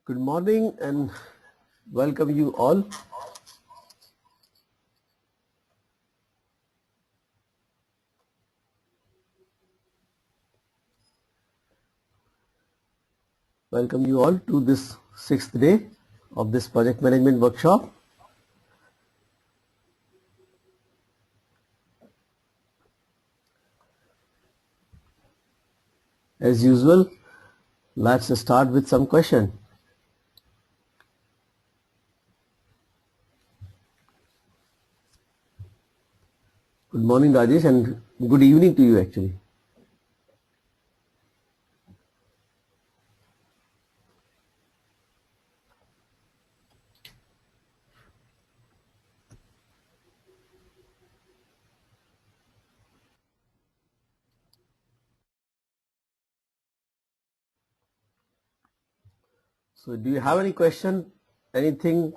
Good morning and welcome you all. Welcome you all to this 6th day of this project management workshop. As usual, let's start with some question. Good morning, Rajesh, and good evening to you actually. So do you have any question, anything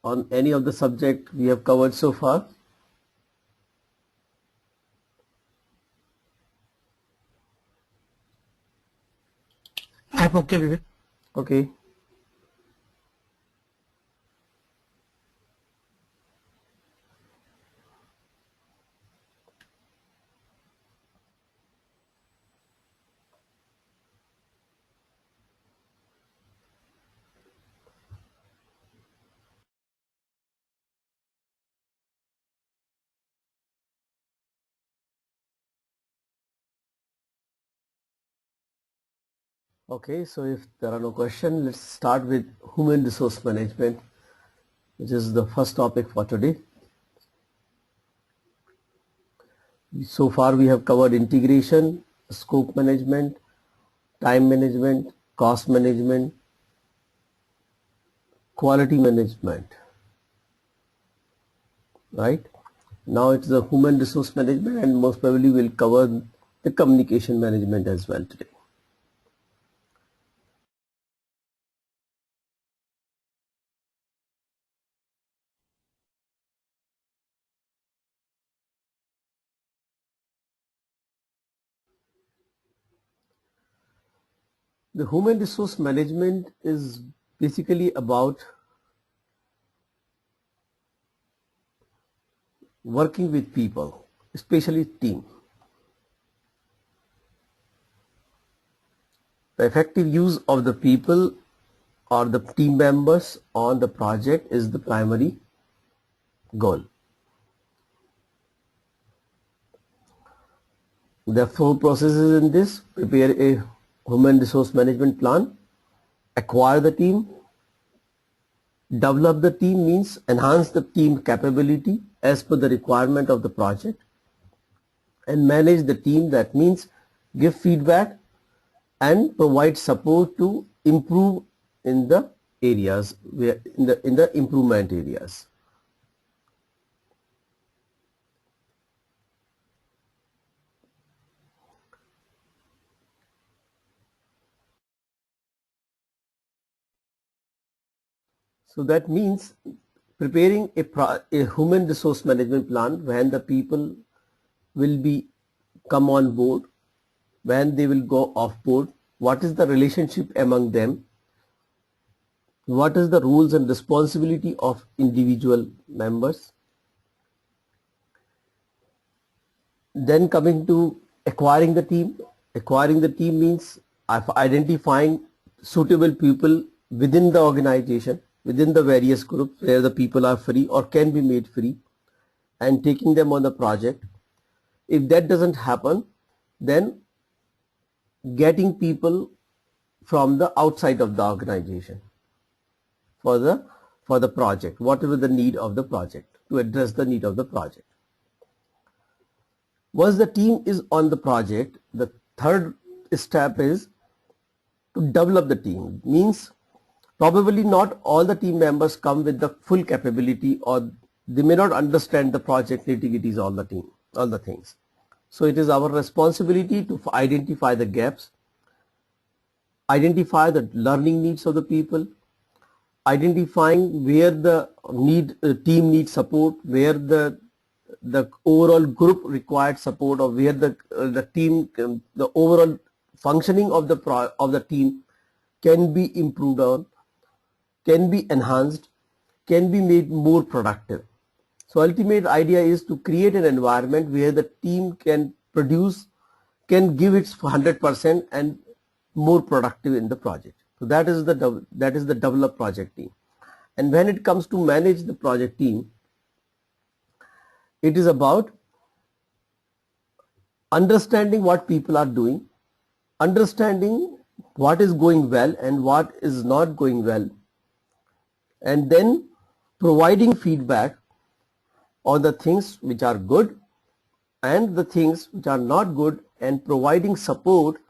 on any of the subject we have covered so far? I'm okay, Vivek. Okay. Okay, so if there are no questions, let's start with human resource management, which is the first topic for today. So far we have covered integration, scope management, time management, cost management, quality management, right? Now it's the human resource management, and most probably we'll cover the communication management as well today. The human resource management is basically about working with people, especially team. The effective use of the people or the team members on the project is the primary goal. There are 4 processes in this: prepare a human resource management plan, acquire the team, develop the team means enhance the team capability as per the requirement of the project, and manage the team, that means give feedback and provide support to improve in the areas where in the improvement areas. So that means preparing a human resource management plan when the people will be come on board, when they will go off board, what is the relationship among them, what is the roles and responsibility of individual members. Then coming to acquiring the team. Acquiring the team means identifying suitable people within the organization, within the various groups where the people are free or can be made free, and taking them on the project. If that doesn't happen, then getting people from the outside of the organization for the project, whatever the need of the project, to address the need of the project. Once the team is on the project, the third step is to develop the team. Means probably not all the team members come with the full capability, or they may not understand the project nitty-gritties, all the things. So it is our responsibility to identify the gaps, identify the learning needs of the people, identifying where the team needs support, where the overall group required support, or where the team, the overall functioning of the team can be improved on, can be enhanced, can be made more productive. So ultimate idea is to create an environment where the team can produce, can give its 100% and more productive in the project. So that is the develop project team. And when it comes to manage the project team, it is about understanding what people are doing, understanding what is going well and what is not going well, and then providing feedback on the things which are good and the things which are not good, and providing support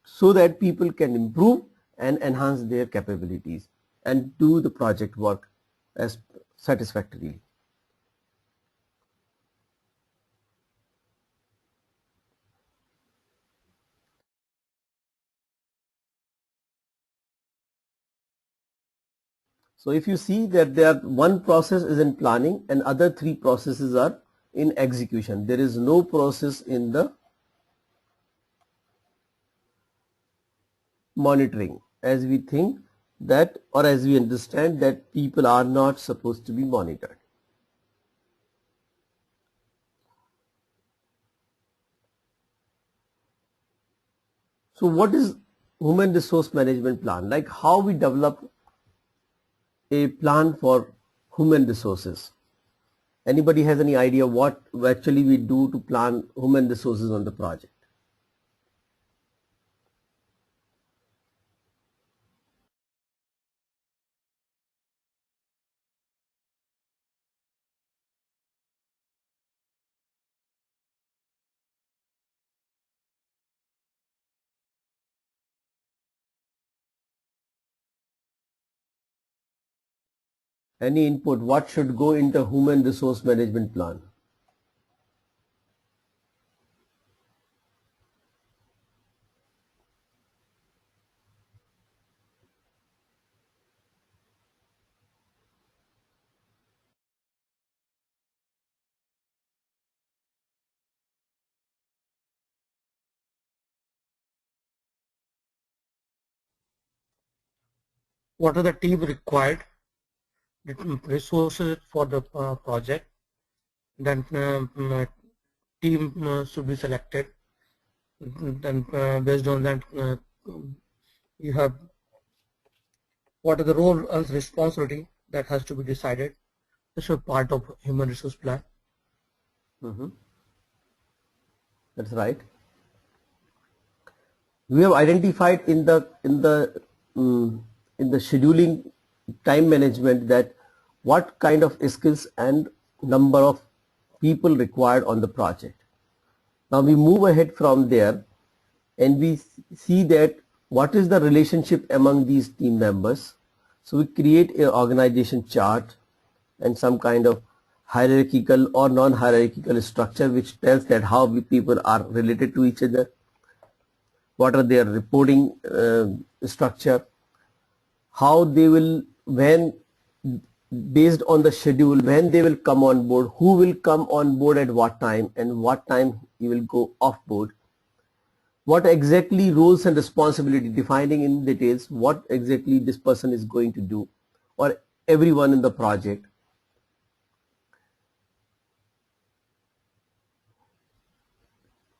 so that people can improve and enhance their capabilities and do the project work as satisfactorily. So if you see that there one process is in planning and other three processes are in execution. There is no process in the monitoring, as we think that, or as we understand that people are not supposed to be monitored. So what is human resource management plan? Like how we develop a plan for human resources? Anybody has any idea what actually we do to plan human resources on the project? Any input? What should go into human resource management plan? What are the team required resources for the project? Then team should be selected. Then based on that, you have what are the role and responsibility that has to be decided. This is part of human resource plan. That's right. We have identified in the scheduling time management that what kind of skills and number of people required on the project. Now we move ahead from there and we see that what is the relationship among these team members. So we create an organization chart and some kind of hierarchical or non-hierarchical structure which tells that how people are related to each other, what are their reporting structure, how they will, when based on the schedule, when they will come on board, who will come on board at what time and what time he will go off board, what exactly roles and responsibility, defining in details what exactly this person is going to do or everyone in the project.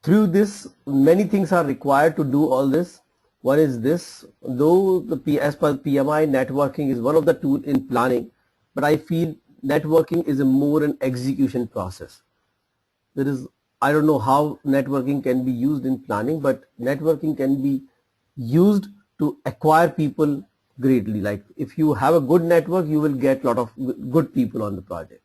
Through this, many things are required to do all this. One is this, though as per PMI, networking is one of the tools in planning, but I feel networking is a more an execution process. There is, I don't know how networking can be used in planning, but networking can be used to acquire people greatly. Like if you have a good network, you will get a lot of good people on the project.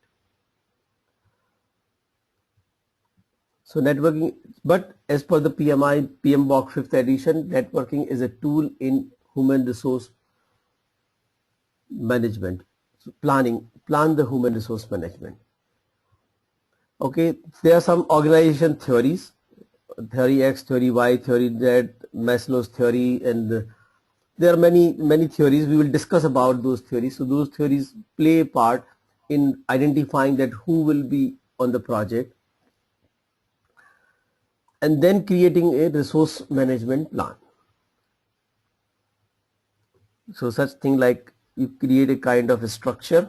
So networking, but as per the PMI, PMBOK 5th edition, networking is a tool in human resource management. So plan the human resource management. Okay, there are some organization theories, theory X, theory Y, theory Z, Maslow's theory, and there are many theories. We will discuss about those theories. So those theories play a part in identifying that who will be on the project, and then creating a resource management plan. So such thing like you create a kind of a structure,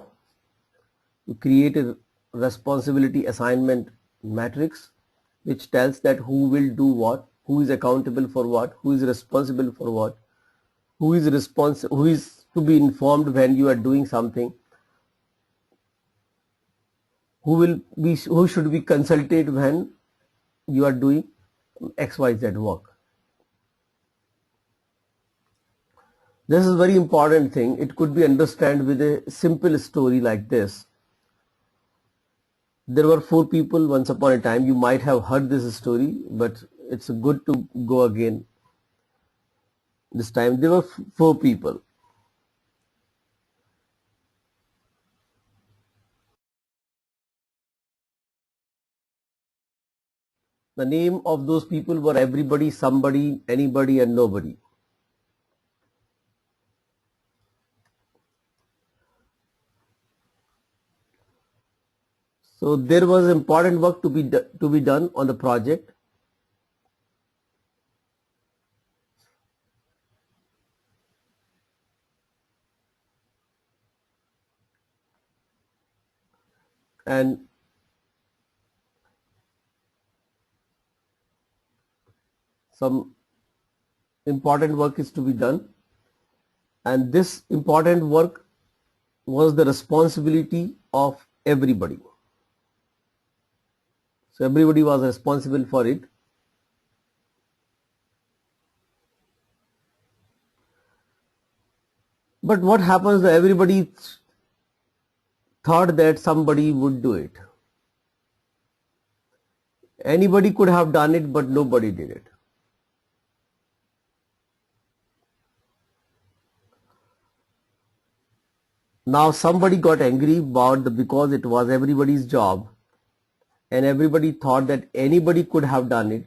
you create a responsibility assignment matrix which tells that who will do what, who is accountable for what, who is responsible for what, who is to be informed when you are doing something, who should be consulted when you are doing XYZ work. This is a very important thing. It could be understood with a simple story like this. There were 4 people once upon a time. You might have heard this story, but it's good to go again. This time there were 4 people. The name of those people were everybody, somebody, anybody, and nobody. So there was important work to be done on the project. And some important work is to be done. And this important work was the responsibility of everybody. So everybody was responsible for it. But what happens, everybody thought that somebody would do it. Anybody could have done it, but nobody did it. Now somebody got angry because it was everybody's job, and everybody thought that anybody could have done it,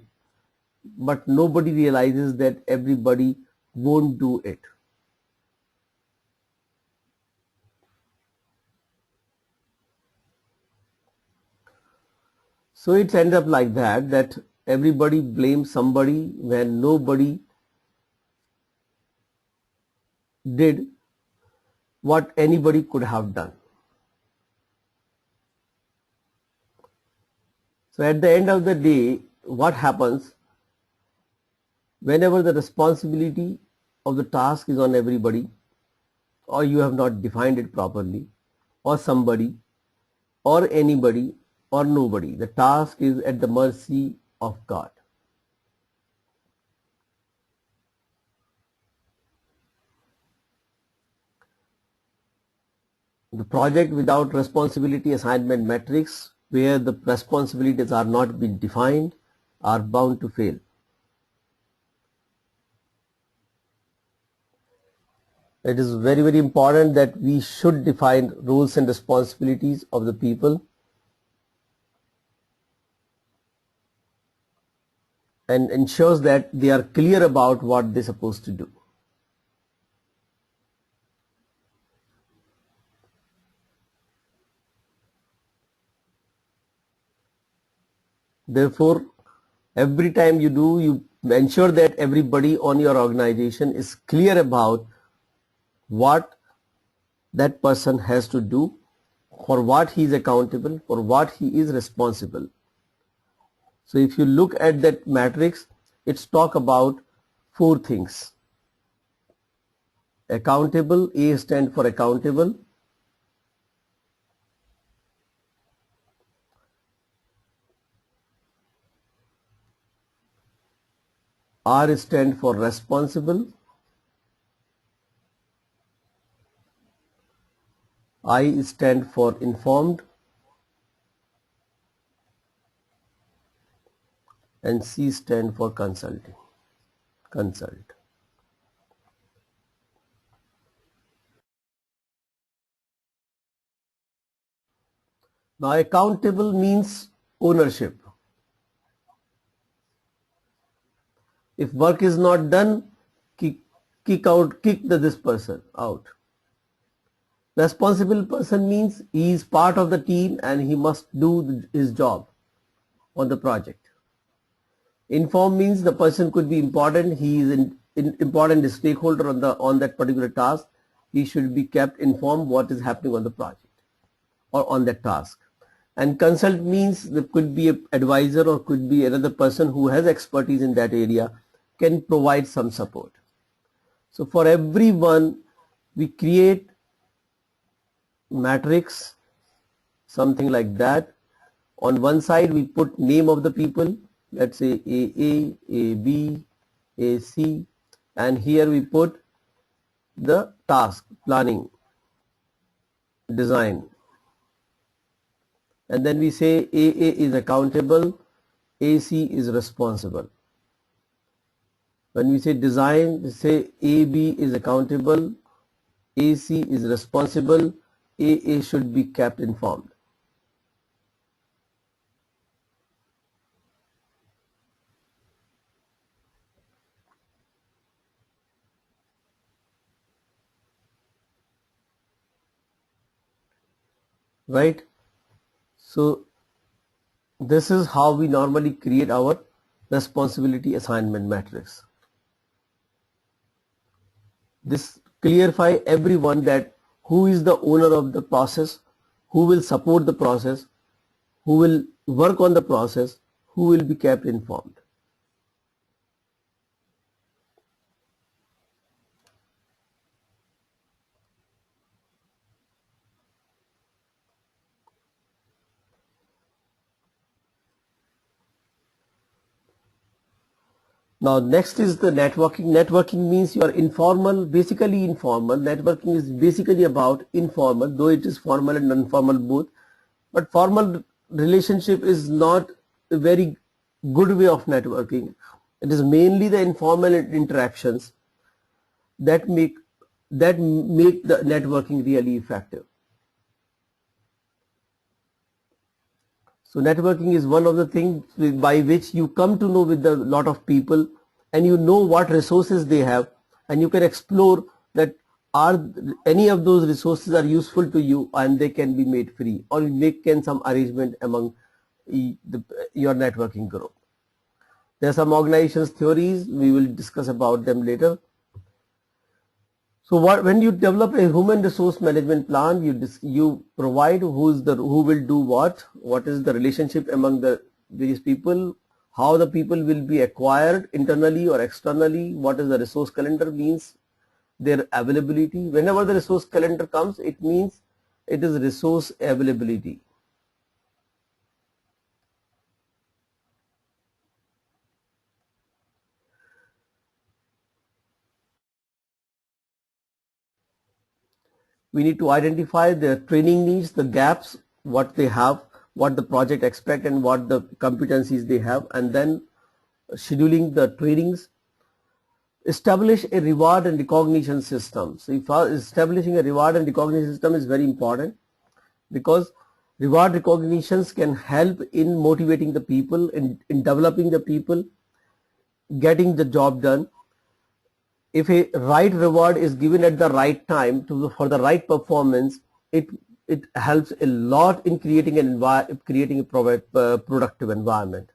but nobody realizes that everybody won't do it. So it ends up like that everybody blames somebody when nobody did what anybody could have done. So at the end of the day, what happens whenever the responsibility of the task is on everybody, or you have not defined it properly, or somebody, or anybody, or nobody, the task is at the mercy of God. The project without responsibility assignment matrix, where the responsibilities are not being defined, are bound to fail. It is very, very important that we should define roles and responsibilities of the people and ensures that they are clear about what they're supposed to do. Therefore, every time you do, you ensure that everybody on your organization is clear about what that person has to do, for what he is accountable, for what he is responsible. So if you look at that matrix, it's talk about 4 things. Accountable, A stands for accountable. R stands for responsible. I stand for informed, and C stand for consulting. Consult. Now accountable means ownership. If work is not done, kick this person out. Responsible person means he is part of the team and he must do his job on the project. Inform means the person could be important, he is important stakeholder on that particular task. he should be kept informed what is happening on the project or on that task. And consult means there could be an advisor or could be another person who has expertise in that area, can provide some support. So for everyone we create matrix, something like that. On one side we put name of the people, let's say AA, AB, AC, and here we put the task, planning, design, and then we say AA is accountable, AC is responsible. When we say design, we say AB is accountable, AC is responsible, AA should be kept informed. Right? So this is how we normally create our responsibility assignment matrix. This clarify everyone that who is the owner of the process, who will support the process, who will work on the process, who will be kept informed. Now next is the networking. Networking means you are informal, basically informal. Networking is basically about informal, though it is formal and informal both. But formal relationship is not a very good way of networking. It is mainly the informal interactions that make the networking really effective. So networking is one of the things by which you come to know with a lot of people and you know what resources they have, and you can explore that are any of those resources are useful to you and they can be made free, or you make some arrangement among your networking group. There are some organizations theories, we will discuss about them later. So when you develop a human resource management plan, you provide who will do what is the relationship among the various people, how the people will be acquired internally or externally, what is the resource calendar means, their availability. Whenever the resource calendar comes, it means it is resource availability. We need to identify their training needs, the gaps, what they have, what the project expect and what the competencies they have, and then scheduling the trainings. Establish a reward and recognition system. So establishing a reward and recognition system is very important, because reward recognitions can help in motivating the people, in developing the people, getting the job done. If a right reward is given at the right time for the right performance, it helps a lot in creating a productive environment.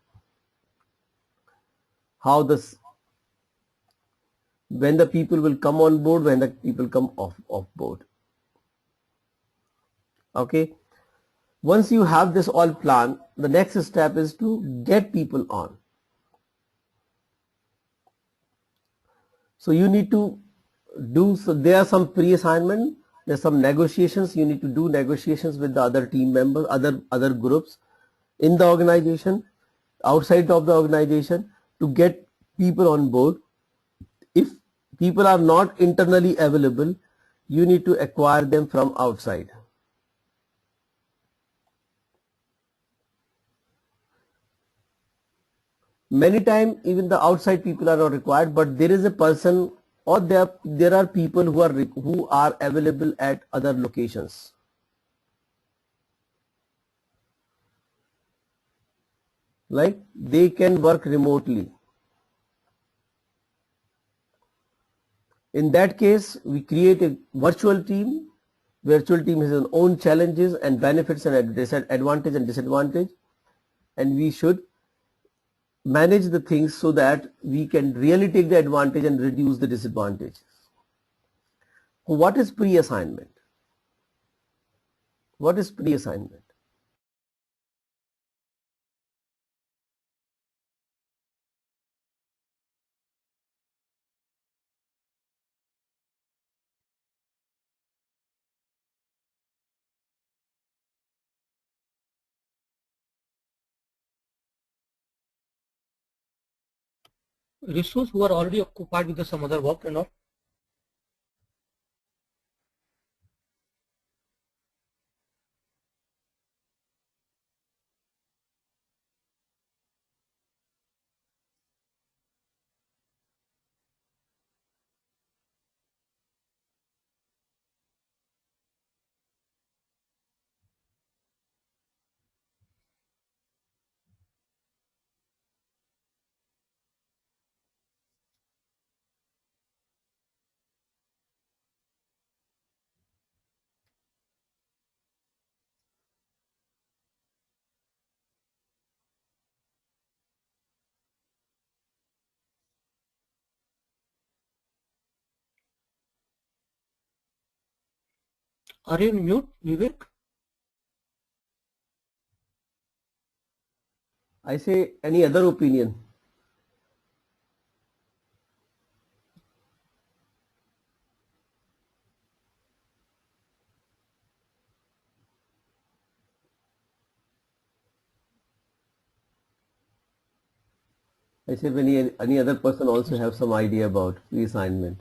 How when the people will come on board, when the people come off board. Okay. Once you have this all planned, the next step is to get people on. So you need to do, so there are some pre-assignment, there's some negotiations, you need to do negotiations with the other team members, other groups in the organization, outside of the organization, to get people on board. If people are not internally available, you need to acquire them from outside. Many times even the outside people are not required, but there is a person, or there are people who are available at other locations. Like they can work remotely. In that case, we create a virtual team. Virtual team has its own challenges and benefits and advantage and disadvantage, and we should manage the things so that we can really take the advantage and reduce the disadvantages. What is pre-assignment? What is pre-assignment? Resource who are already occupied with some other work and all. Are you in mute, Vivek? I say, any other opinion? I say, any other person also have some idea about pre-assignment?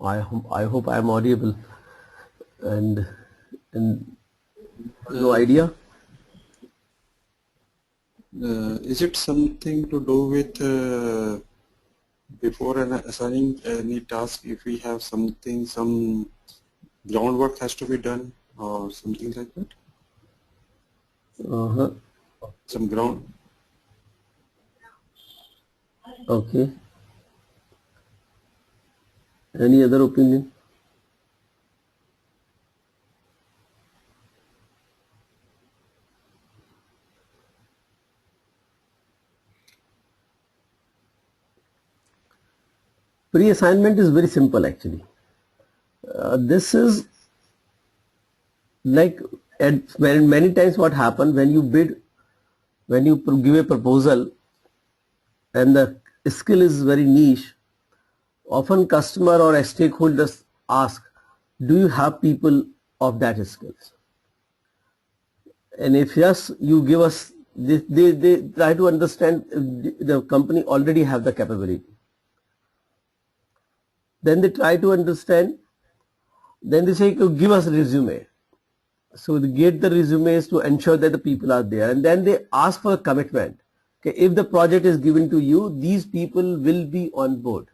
I hope I am audible, and no idea. Is it something to do with before assigning any task, if we have something, some groundwork has to be done or something like that? Uh-huh. Some ground. Okay. Any other opinion? Pre-assignment is very simple actually. This is like many times what happens when you bid, when you give a proposal and the skill is very niche, often customer or stakeholders ask, do you have people of that skills? And if yes, you give us, they try to understand if the company already have the capability. Then they try to understand, then they say, give us a resume. So they get the resumes to ensure that the people are there, and then they ask for a commitment. Okay, if the project is given to you, these people will be on board.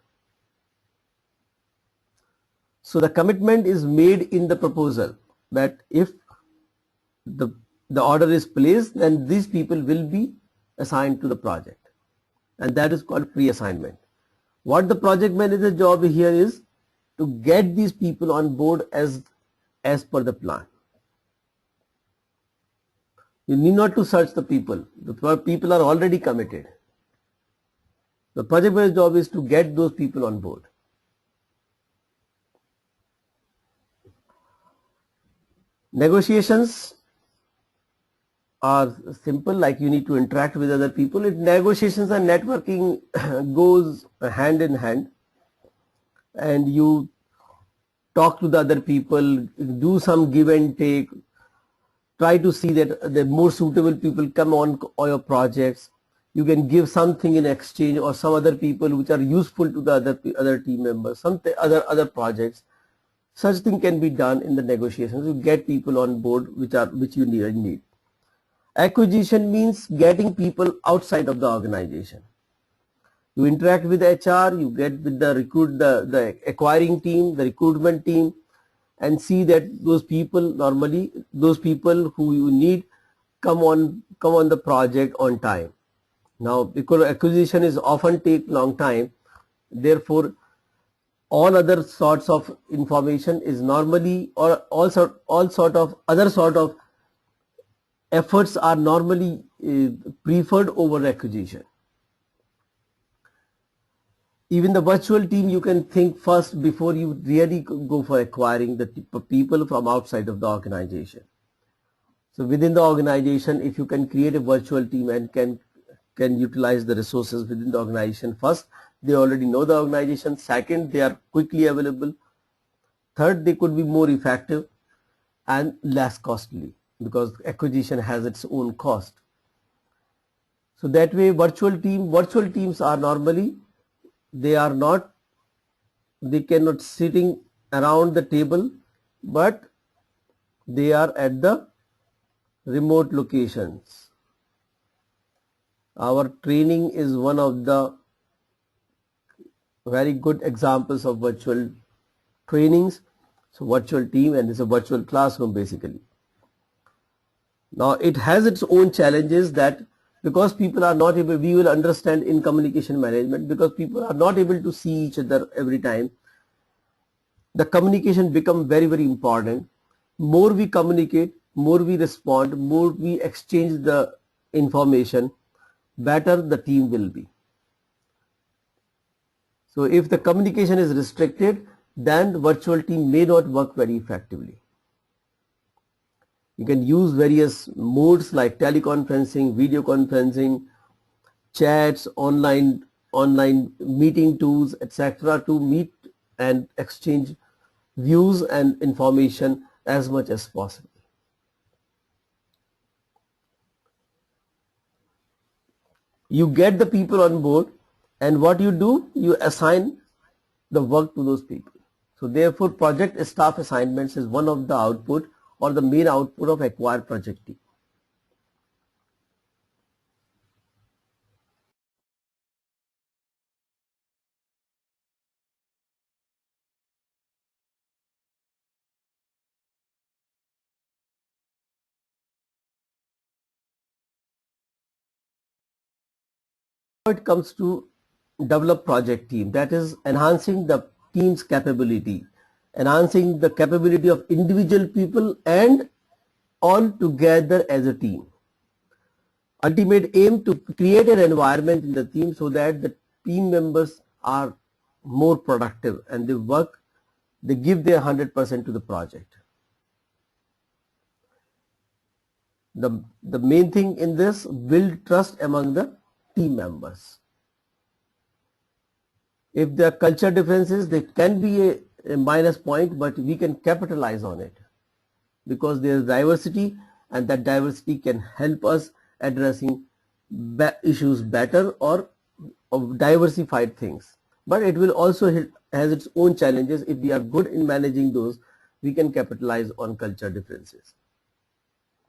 So the commitment is made in the proposal that if the order is placed, then these people will be assigned to the project, and that is called pre-assignment. What the project manager job here is to get these people on board as per the plan. You need not to search the people. The people are already committed. The project manager's job is to get those people on board. Negotiations are simple, like you need to interact with other people. Negotiations and networking goes hand in hand, and you talk to the other people, do some give and take, try to see that the more suitable people come on your projects. You can give something in exchange, or some other people which are useful to the other team members, some other projects. Such thing can be done in the negotiations. You get people on board which you need. Acquisition means getting people outside of the organization. You interact with HR, you get with the acquiring team, the recruitment team, and see that those people normally, those people who you need come on the project on time. Now, because acquisition is often take long time, therefore all other sorts of information is normally, or all sort of other sort of efforts are normally preferred over acquisition. Even the virtual team, you can think first before you really go for acquiring the people from outside of the organization. So within the organization, if you can create a virtual team and can utilize the resources within the organization, first, they already know the organization. Second, they are quickly available. Third, they could be more effective and less costly, because acquisition has its own cost. So that way, virtual teams are normally, they cannot sitting around the table, but they are at the remote locations. Our training is one of the very good examples of virtual trainings. So virtual team, and it's a virtual classroom basically. Now it has its own challenges, that because people are not able, we will understand in communication management, because people are not able to see each other every time, the communication become very, very important. More we communicate, more we respond, more we exchange the information, better the team will be. So if the communication is restricted, then the virtual team may not work very effectively. You can use various modes like teleconferencing, video conferencing, chats, online meeting tools, etc., to meet and exchange views and information as much as possible. You get the people on board, and what you do, you assign the work to those people. So therefore, project staff assignments is one of the output or the main output of acquired project team. It comes to develop project team, that is enhancing the team's capability, enhancing the capability of individual people and all together as a team. Ultimate aim to create an environment in the team so that the team members are more productive and they give their 100% to the project. The main thing in this, build trust among the team members. If there are culture differences, there can be a minus point, but we can capitalize on it because there is diversity, and that diversity can help us addressing issues better or diversified things. But it will also has its own challenges. If we are good in managing those, we can capitalize on culture differences,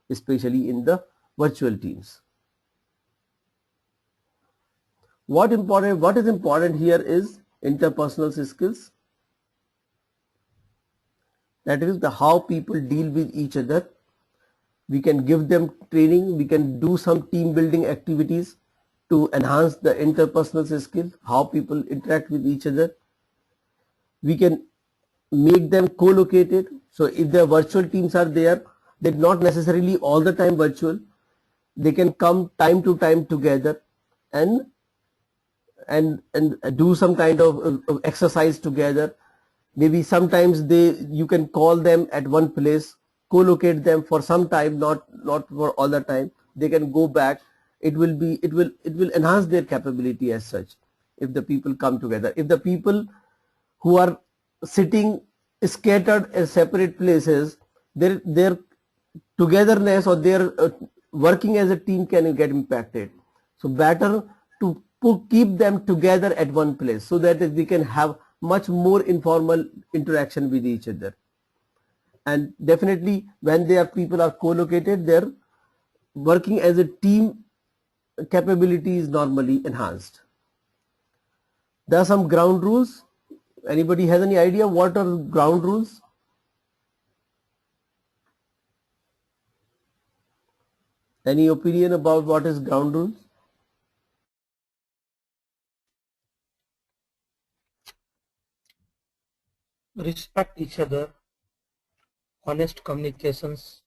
especially in the virtual teams. What is important here is interpersonal skills. That is how people deal with each other. We can give them training. We can do some team building activities to enhance the interpersonal skills, how people interact with each other. We can make them co-located. So if their virtual teams are there, they're not necessarily all the time virtual. They can come time to time together and do some kind of exercise together. Maybe sometimes you can call them at one place, co-locate them for some time, not for all the time. They can go back. It will enhance their capability as such if the people come together. If the people who are sitting scattered in separate places, their togetherness or their working as a team can get impacted. So better to keep them together at one place so that we can have much more informal interaction with each other. And definitely when people are co-located, their working as a team capability is normally enhanced. There are some ground rules. Anybody has any idea what are ground rules? Any opinion about what is ground rules? Respect each other, honest communications.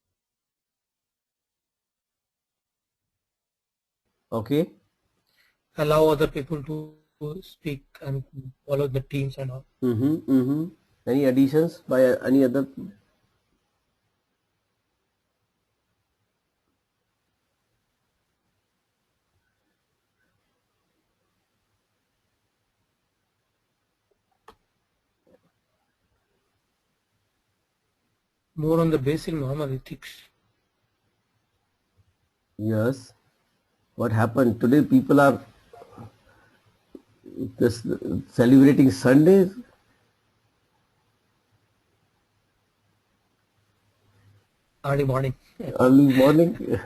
Okay. Allow other people to speak and follow the teams and all. Any additions by any other? More on the basic normal ethics. Yes. What happened today? People are just celebrating Sundays. Early morning. Early morning.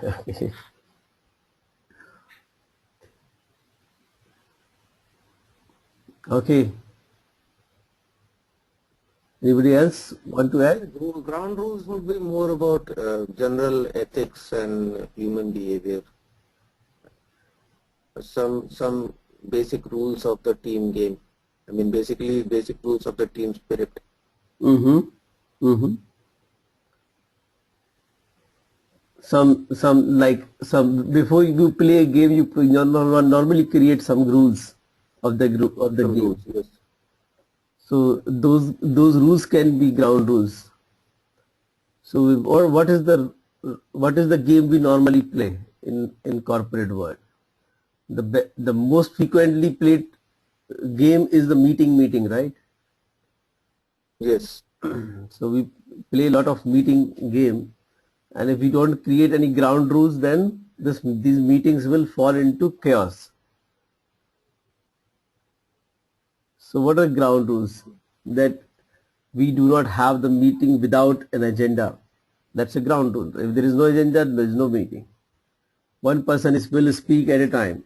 Okay. Anybody else want to add? Ground rules would be more about general ethics and human behavior. Some basic rules of the team game. I mean, basically basic rules of the team spirit. Some before you play a game, you normally create some rules of the group of the Some game. rules, yes. So those rules can be ground rules. So or what is the game we normally play in corporate world? The most frequently played game is the meeting, right? Yes. So we play a lot of meeting game, and if we don't create any ground rules, then these meetings will fall into chaos. So what are ground rules? That we do not have the meeting without an agenda. That's a ground rule. If there is no agenda, there is no meeting. One person will speak at a time.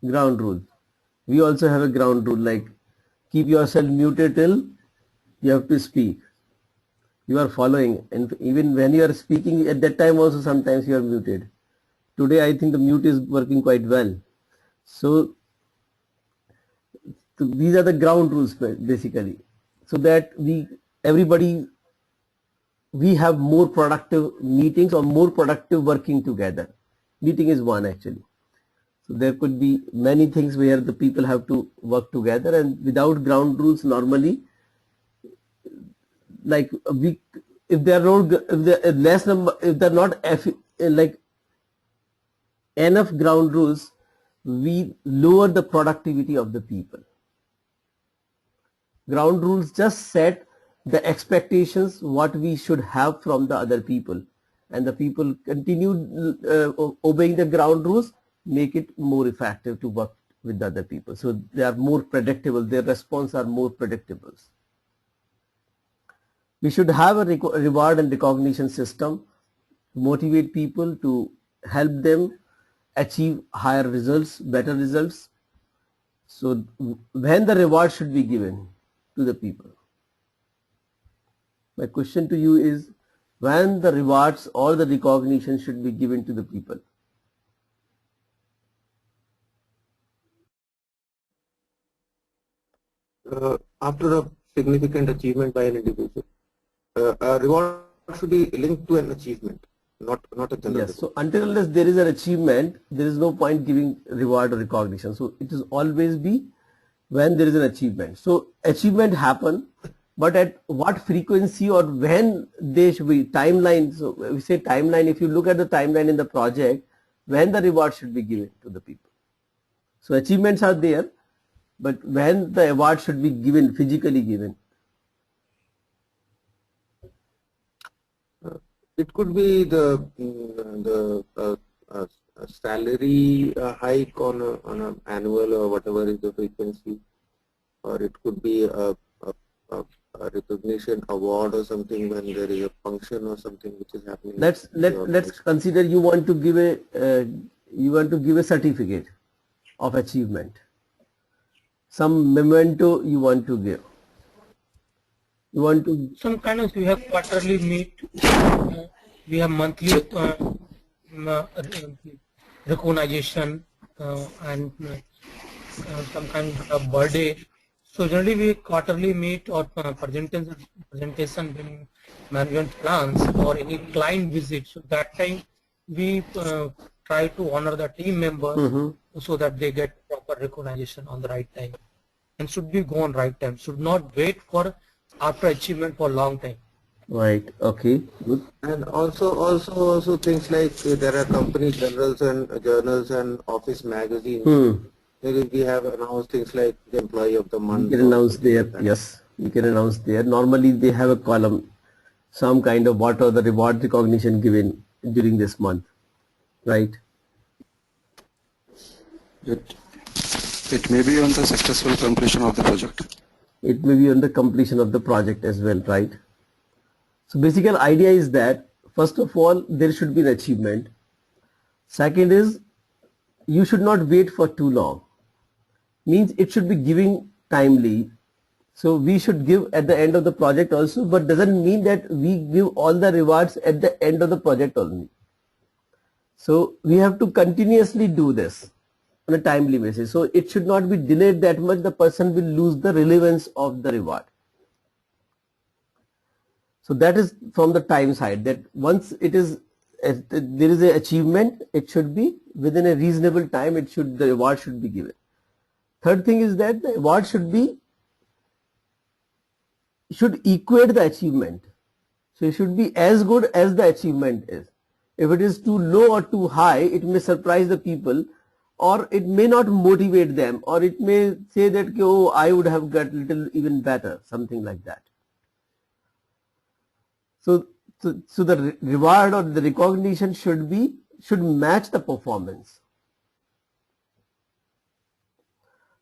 Ground rule. We also have a ground rule like keep yourself muted till you have to speak. You are following, and even when you are speaking at that time also sometimes you are muted. Today I think the mute is working quite well. So these are the ground rules basically, so that we have more productive meetings or more productive working together. Meeting is one actually. So there could be many things where the people have to work together, and without ground rules normally, like if there are less number, if there are not like enough ground rules, we lower the productivity of the people. Ground rules just set the expectations what we should have from the other people, and the people continue obeying the ground rules, make it more effective to work with the other people. So they are more predictable, their response are more predictable. We should have a reward and recognition system to motivate people, to help them achieve higher results, better results. So when the reward should be given to the people? My question to you is, when the rewards or the recognition should be given to the people? After a significant achievement by an individual, a reward should be linked to an achievement, not a general Yes. reward. So until unless there is an achievement, there is no point giving reward or recognition. So it is always be when there is an achievement. So achievement happen, but at what frequency or when they should be timeline. So we say timeline. If you look at the timeline in the project, when the reward should be given to the people. So achievements are there, but when the award should be given, physically given. It could be the salary hike on an annual or whatever is the frequency, or it could be a recognition award or something when there is a function or something which is happening. Let's consider you want to give a certificate of achievement. some memento you want to give? You want to? Some kind of, we have quarterly meet, we have monthly recognition, and some kind of birthday. So generally we quarterly meet or presentation in management plans or any client visit. So that time we try to honor the team members so that they get proper recognition on the right time, and should be go on right time. Should not wait for after achievement for long time. Right. Okay. Good. And also things like there are company journals and office magazines. Maybe we have announced things like the employee of the month. You can announce there. Yes, you can announce there. Normally they have a column, some kind of what are the reward recognition given during this month, right? It may be on the successful completion of the project. It may be on the completion of the project as well, right? So basic idea is that first of all there should be an achievement. Second is you should not wait for too long. Means it should be giving timely. So we should give at the end of the project also, but doesn't mean that we give all the rewards at the end of the project only. So we have to continuously do this on a timely basis. So it should not be delayed that much, the person will lose the relevance of the reward. So that is from the time side, that once it is there is an achievement, it should be within a reasonable time, the reward should be given. Third thing is that the award should equate the achievement. So it should be as good as the achievement is. If it is too low or too high, it may surprise the people, or it may not motivate them, or it may say that, oh, I would have got little even better, something like that. So the reward or the recognition should match the performance.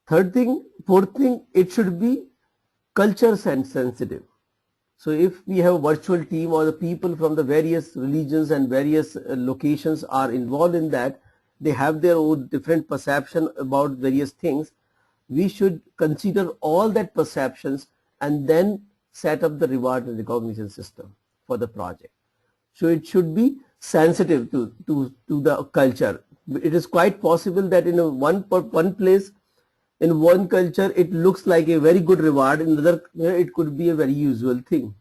Fourth thing, it should be culture sensitive. So if we have a virtual team or the people from the various religions and various locations are involved in that, they have their own different perception about various things. We should consider all that perceptions and then set up the reward and recognition system for the project. So it should be sensitive to the culture. It is quite possible that in one place, in one culture, it looks like a very good reward. In another, it could be a very usual thing.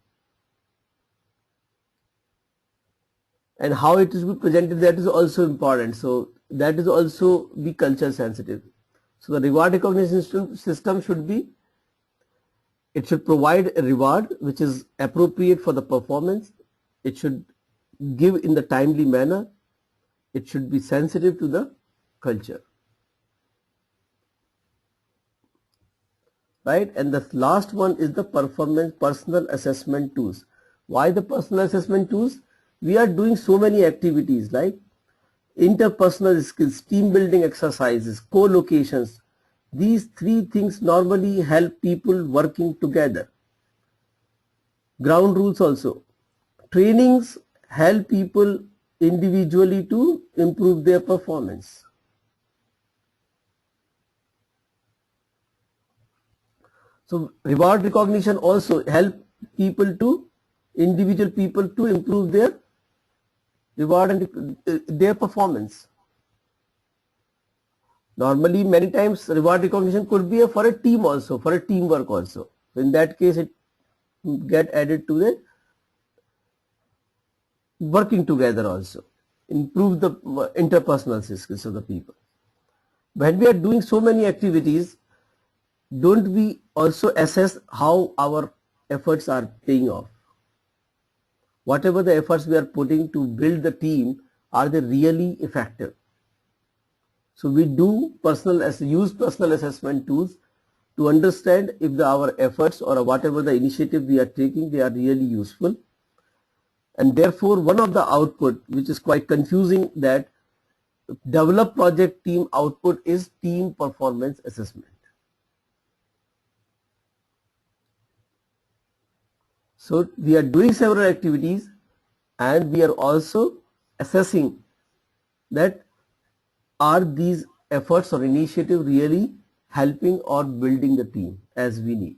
And how it is presented, that is also important. So that is also be culture sensitive. So the reward recognition system should provide a reward which is appropriate for the performance. It should give in the timely manner. It should be sensitive to the culture. Right? And the last one is the personal assessment tools. Why the personal assessment tools? We are doing so many activities like interpersonal skills, team building exercises, co-locations. These three things normally help people working together. Ground rules also. Trainings help people individually to improve their performance. So reward recognition also help individual people to improve their reward and their performance. Normally many times reward recognition could be for a team also, for a teamwork also. So in that case it get added to the working together also. Improve the interpersonal skills of the people. When we are doing so many activities, don't we also assess how our efforts are paying off? Whatever the efforts we are putting to build the team, are they really effective? So we use personal assessment tools to understand if our efforts or whatever the initiative we are taking, they are really useful. And therefore one of the output which is quite confusing, that develop project team output is team performance assessment. So we are doing several activities and we are also assessing that are these efforts or initiative really helping or building the team as we need.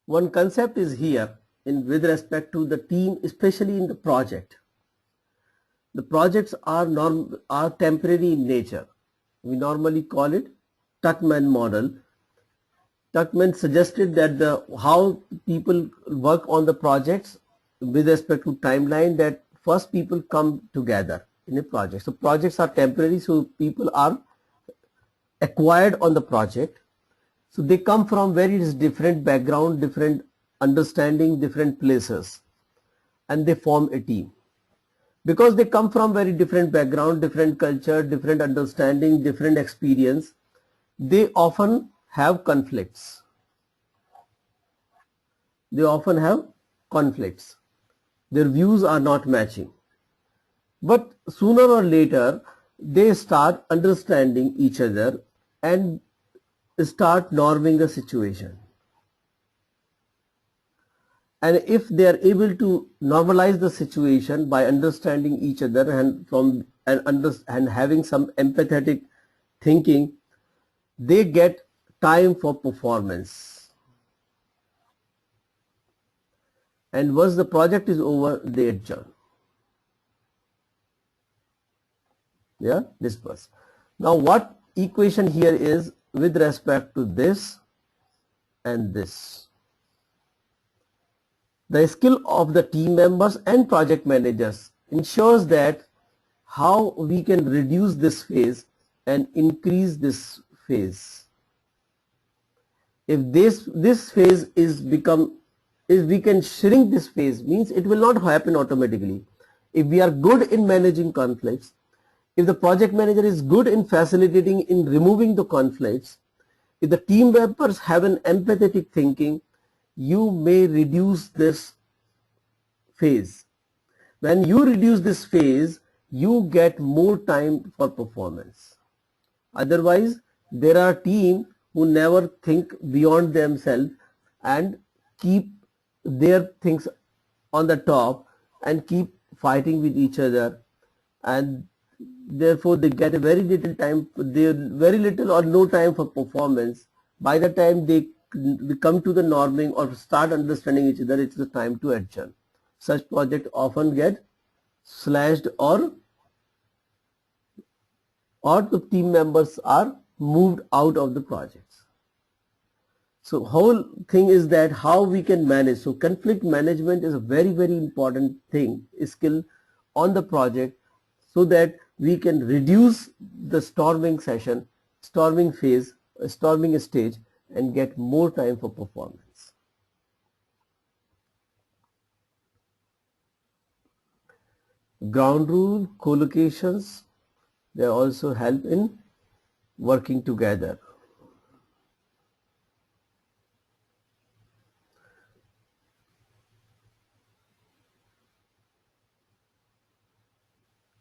One concept is here in with respect to the team, especially in the project. The projects are temporary in nature. We normally call it Tuckman model. Tuckman suggested that how people work on the projects with respect to timeline, that first people come together in a project. So projects are temporary, so people are acquired on the project. So they come from very different background, different understanding, different places, and they form a team. Because they come from very different background, different culture, different understanding, different experience, they often have conflicts. They often have conflicts. Their views are not matching. But sooner or later, they start understanding each other and start norming the situation. And if they are able to normalize the situation by understanding each other and having some empathetic thinking, they get time for performance. And once the project is over, they adjourn. Yeah, disperse. Now what equation here is with respect to this and this? The skill of the team members and project managers ensures that how we can reduce this phase and increase this phase. If this phase if we can shrink this phase, means it will not happen automatically. If we are good in managing conflicts, if the project manager is good in facilitating in removing the conflicts, if the team members have an empathetic thinking, you may reduce this phase. When you reduce this phase, you get more time for performance. Otherwise, there are teams who never think beyond themselves and keep their things on the top and keep fighting with each other, and therefore they get a very little or no time for performance. By the time they come to the norming or start understanding each other, it's the time to adjourn. Such projects often get slashed or the team members are moved out of the projects. So whole thing is that how we can manage. So conflict management is a very, very important skill on the project, so that we can reduce the storming phase, storming stage, and get more time for performance. Ground rule, co-locations, they also help in working together.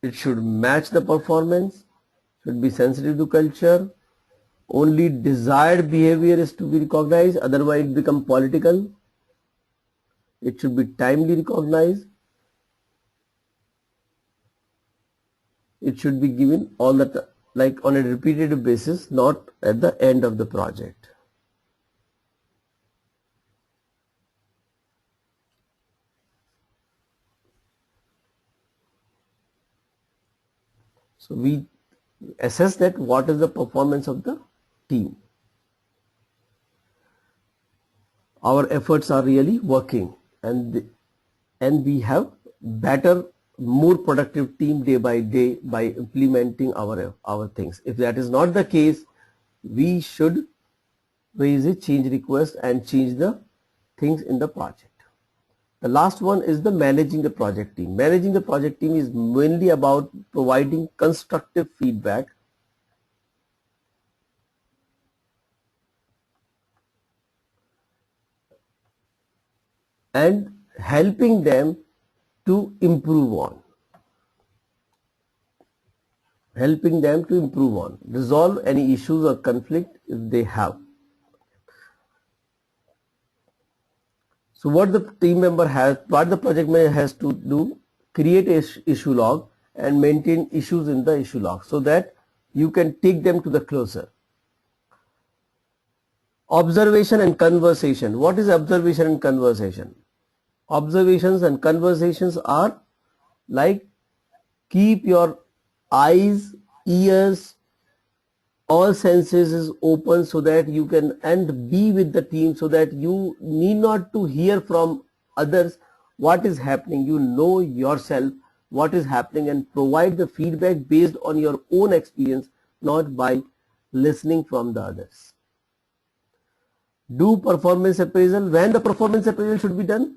It should match the performance, should be sensitive to culture. Only desired behavior is to be recognized, otherwise it becomes political. It should be timely recognized. It should be given all the time, like on a repetitive basis, not at the end of the project. So we assess that what is the performance of the team. Our efforts are really working, and we have better, more productive team day by day by implementing our things. If that is not the case, we should raise a change request and change the things in the project. The last one is the managing the project team. Managing the project team is mainly about providing constructive feedback and helping them to improve on. Helping them to improve on, resolve any issues or conflict if they have. So what the team member has, what the project manager has to do, create a issue log and maintain issues in the issue log so that you can take them to the closer. Observation and conversation. What is observation and conversation? Observations and conversations are like keep your eyes, ears, all senses is open so that you can and be with the team so that you need not to hear from others what is happening. You know yourself what is happening and provide the feedback based on your own experience, not by listening from the others. Do performance appraisal. When the performance appraisal should be done?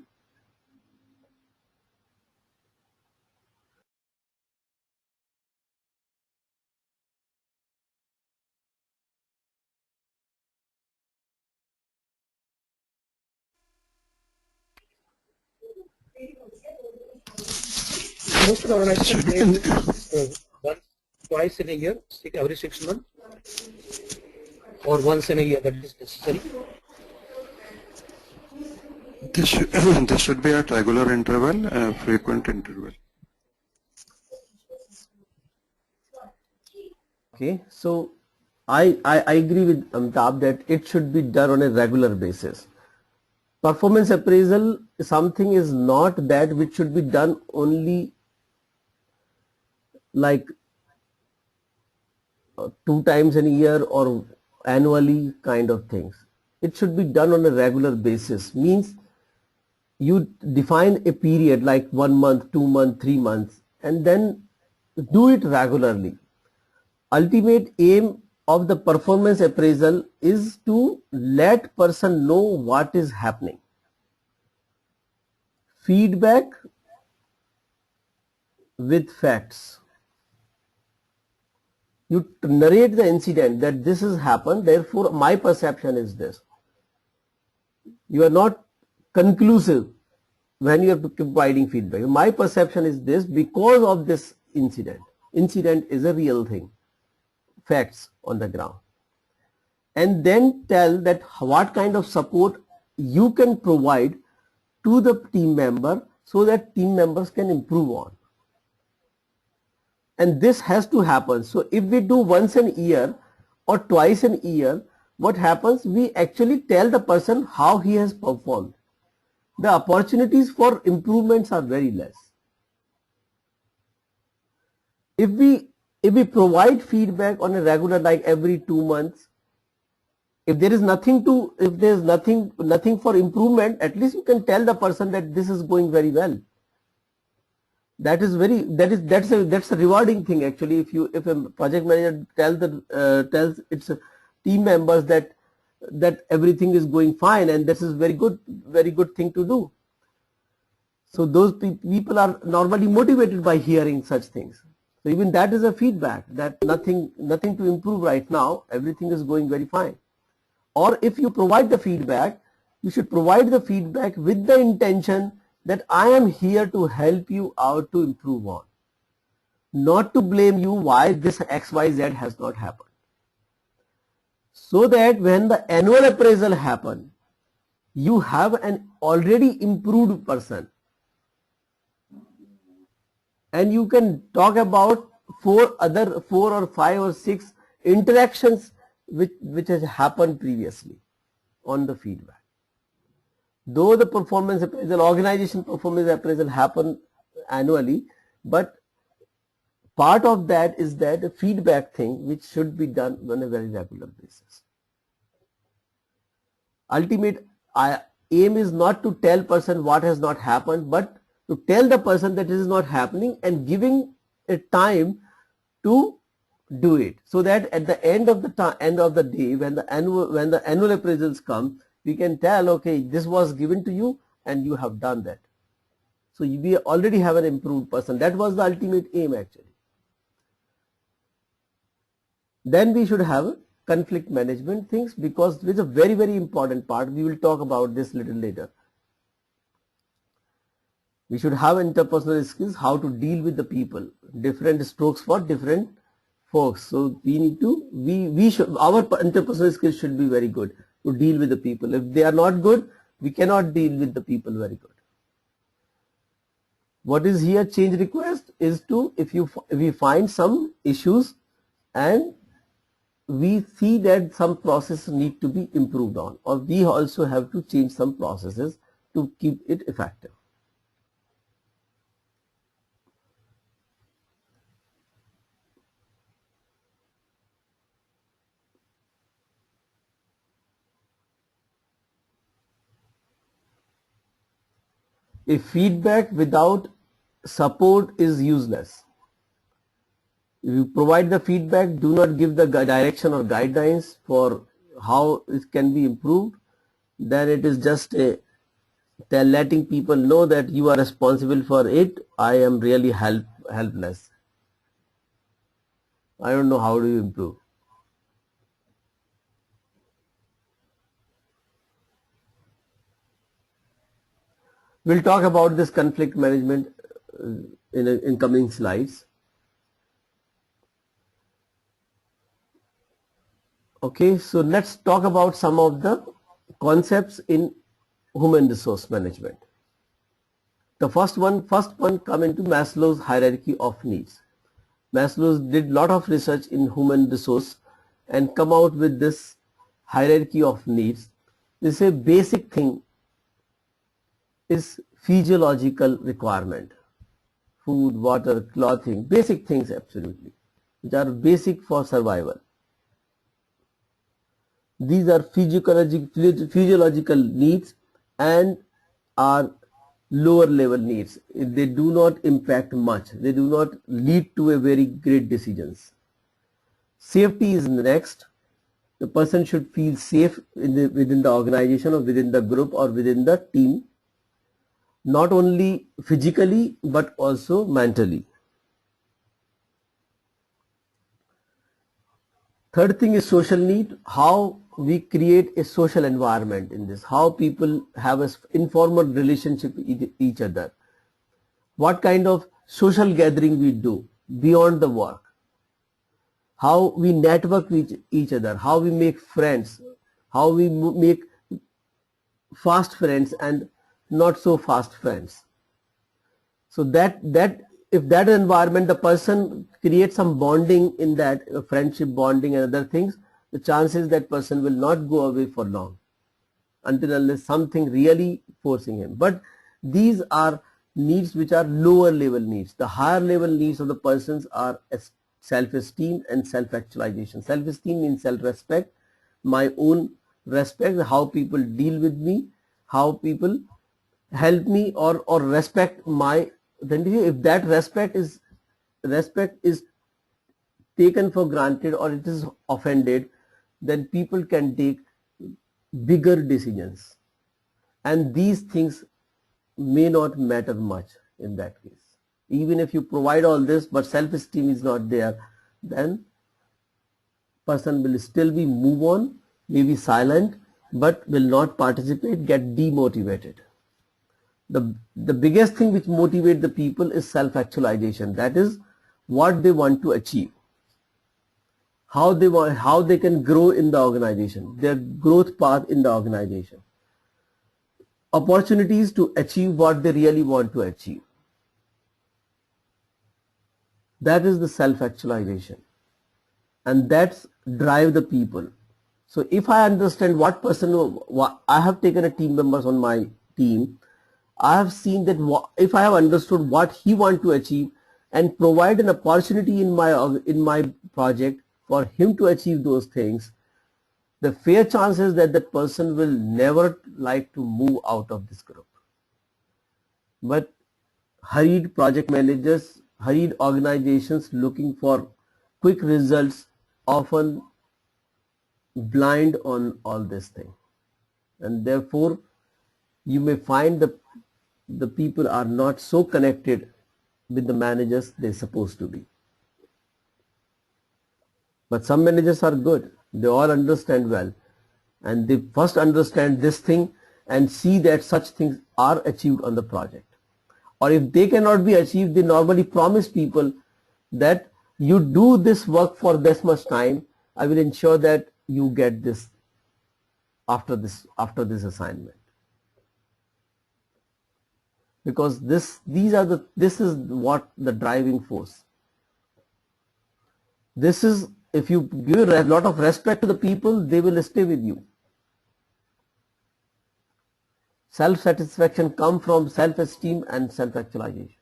Most of the organizations they once, twice in a year, every 6 months, or once in a year that is necessary. This should be at regular interval, frequent interval. Okay, so I agree with Amitabh that it should be done on a regular basis. Performance appraisal, something is not that which should be done only like 2 times in a year or annually kind of things. It should be done on a regular basis. Means you define a period like 1 month, 2 months, 3 months and then do it regularly. Ultimate aim of the performance appraisal is to let person know what is happening. Feedback with facts. You narrate the incident that this has happened, therefore my perception is this. You are not conclusive when you are providing feedback. My perception is this because of this incident. Incident is a real thing. Facts on the ground. And then tell that what kind of support you can provide to the team member so that team members can improve on. And this has to happen. So if we do once a year or twice a year, what happens? We actually tell the person how he has performed. The opportunities for improvements are very less. If we provide feedback on a regular, like every 2 months, if there is nothing for improvement, at least you can tell the person that this is going very well. That's a rewarding thing actually. If a project manager tells its team members that everything is going fine and this is very good thing to do. So those people are normally motivated by hearing such things. So even that is a feedback that nothing to improve right now, everything is going very fine. Or if you provide the feedback, you should provide the feedback with the intention that I am here to help you out to improve on, not to blame you why this XYZ has not happened. So that when the annual appraisal happens, you have an already improved person. And you can talk about 4 or 5 or 6 interactions which has happened previously on the feedback. Though the performance appraisal, organization performance appraisal happen annually, but part of that is that a feedback thing which should be done on a very regular basis. Ultimate aim is not to tell person what has not happened, but to tell the person that it is not happening and giving a time to do it, so that at the end of the day, when the annual appraisals come, we can tell, okay, this was given to you and you have done that. So we already have an improved person. That was the ultimate aim actually. Then we should have conflict management things, because it's a very important part. We will talk about this little later. We should have interpersonal skills, how to deal with the people, different strokes for different folks. So we need to, we should, our interpersonal skills should be very good to deal with the people. If they are not good, we cannot deal with the people very good. What is here change request is to, if we find some issues and we see that some processes need to be improved on, or we also have to change some processes to keep it effective. If feedback without support is useless. If you provide the feedback, do not give the direction or guidelines for how it can be improved, then it is just letting people know that you are responsible for it. I am really helpless. I don't know how do you improve. We'll talk about this conflict management in coming slides. Okay, so let's talk about some of the concepts in human resource management. The first one come into Maslow's hierarchy of needs. Maslow did lot of research in human resource and come out with this hierarchy of needs. This is a basic thing is physiological requirement, food, water, clothing, basic things absolutely, which are basic for survival. These are physiological needs and are lower level needs. They do not impact much. They do not lead to a very great decisions. Safety is next. The person should feel safe within the organization or within the group or within the team, not only physically but also mentally. Third thing is social need, how we create a social environment in this, how people have an informal relationship with each other, what kind of social gathering we do beyond the work, how we network with each other, how we make friends, how we make fast friends and not so fast friends. So that if that environment, the person creates some bonding in that, friendship bonding and other things, the chances that person will not go away for long until unless something really forcing him. But these are needs which are lower level needs. The higher level needs of the persons are self-esteem and self-actualization. Self-esteem means self-respect, my own respect, how people deal with me, how people help me or respect my identity. If that respect is taken for granted or it is offended, then people can take bigger decisions, and these things may not matter much in that case. Even if you provide all this but self-esteem is not there, then person will still be move on, maybe silent, but will not participate, get demotivated. The biggest thing which motivates the people is self-actualization. That is what they want to achieve, how they can grow in the organization, their growth path in the organization, opportunities to achieve what they really want to achieve. That is the self-actualization, and that's drive the people. So if I understand what person, I have taken a team members on my team, I have seen that if I have understood what he wants to achieve and provide an opportunity in my project for him to achieve those things, the fair chances that that person will never like to move out of this group. But hurried project managers, hurried organizations looking for quick results often blind on all this thing, and therefore you may find the people are not so connected with the managers they're supposed to be. But some managers are good, they all understand well, and they first understand this thing and see that such things are achieved on the project. or if they cannot be achieved, they normally promise people that you do this work for this much time, I will ensure that you get this after this assignment. Because this is what the driving force. This is, if you give a lot of respect to the people, they will stay with you. Self-satisfaction comes from self-esteem and self-actualization.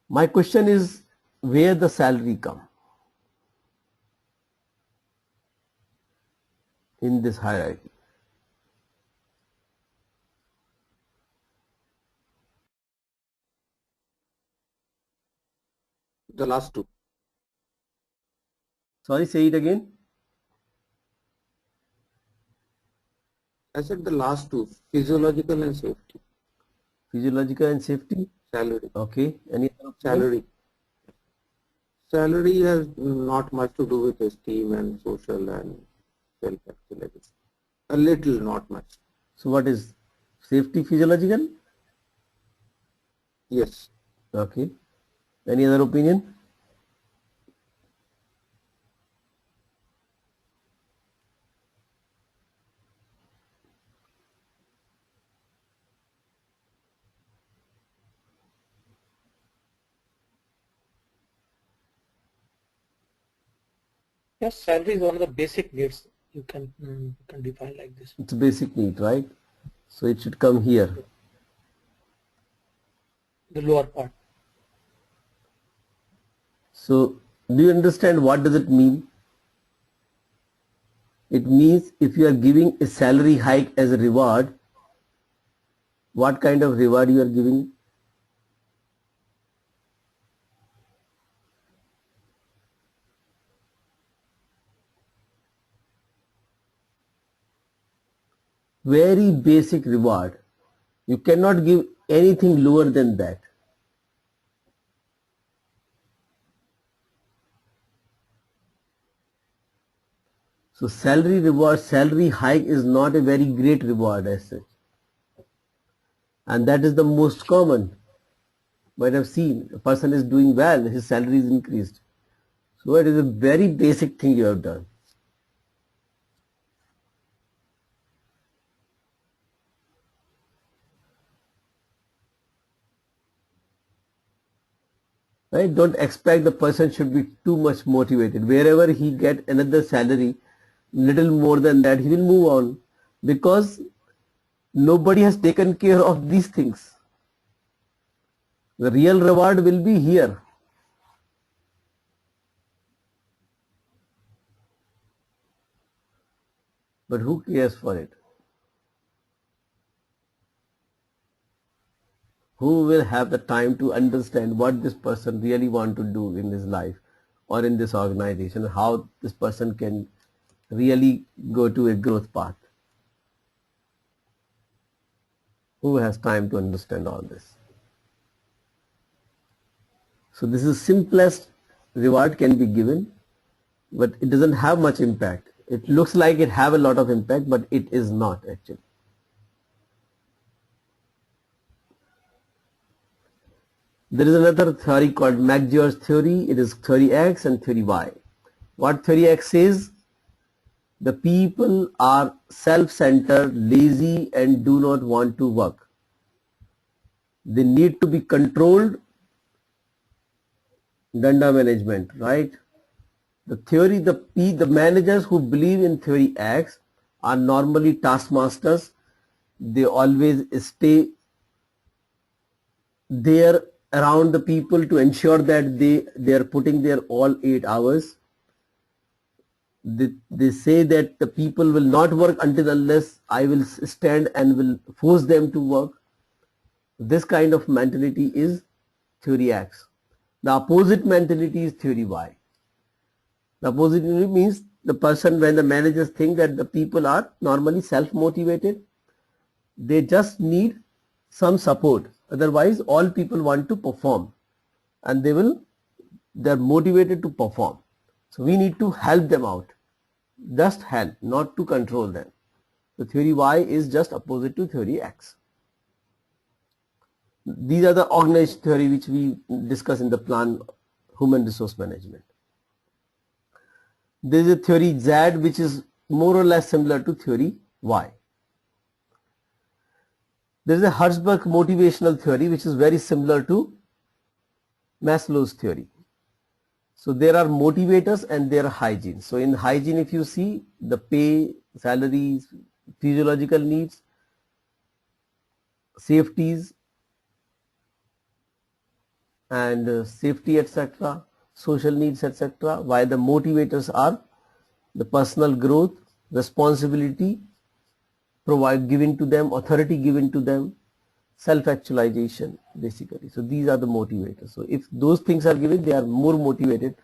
My question is, where the salary come in this hierarchy? The last two. Sorry, say it again. I said the last two, physiological and safety. Physiological and safety. Salary. Okay. Any other Salary. Salary has not much to do with esteem and social and self-actualization. A little, not much. So what is safety, physiological? Yes. Okay. Any other opinion? Yes, salary is one of the basic needs. You can define like this. It's a basic need, right? So it should come here. The lower part. So do you understand what does it mean? It means if you are giving a salary hike as a reward, what kind of reward you are giving? Very basic reward. You cannot give anything lower than that. So salary reward, salary hike is not a very great reward as such. And that is the most common. Might have seen a person is doing well, his salary is increased. So it is a very basic thing you have done. Right? Don't expect the person should be too much motivated. Wherever he get another salary, little more than that, he will move on, because nobody has taken care of these things. The real reward will be here. But who cares for it? Who will have the time to understand what this person really want to do in his life or in this organization, how this person can really go to a growth path? Who has time to understand all this? So this is simplest reward can be given, but it doesn't have much impact. It looks like it have a lot of impact, but it is not actually. There is another theory called McGeor's theory. It is theory X and theory Y. What theory X says? The people are self-centered, lazy, and do not want to work. They need to be controlled. Danda management, right? The theory, the managers who believe in theory X are normally taskmasters. They always stay there around the people to ensure that they are putting their all 8 hours. They say that the people will not work until unless I will stand and will force them to work. This kind of mentality is theory X. The opposite mentality is theory Y. The opposite means the person, when the managers think that the people are normally self-motivated, they just need some support. Otherwise, all people want to perform and they're motivated to perform. So we need to help them out. Just help, not to control them. So theory Y is just opposite to theory X. These are the organized theory which we discuss in the plan human resource management. There is a theory Z which is more or less similar to theory Y. There is a Hertzberg motivational theory which is very similar to Maslow's theory. So there are motivators and there are hygiene. So in hygiene, if you see the pay, salaries, physiological needs, safeties and safety, etc., social needs, etc., while the motivators are the personal growth, responsibility given to them, authority given to them, self-actualization basically. So these are the motivators. So if those things are given, they are more motivated.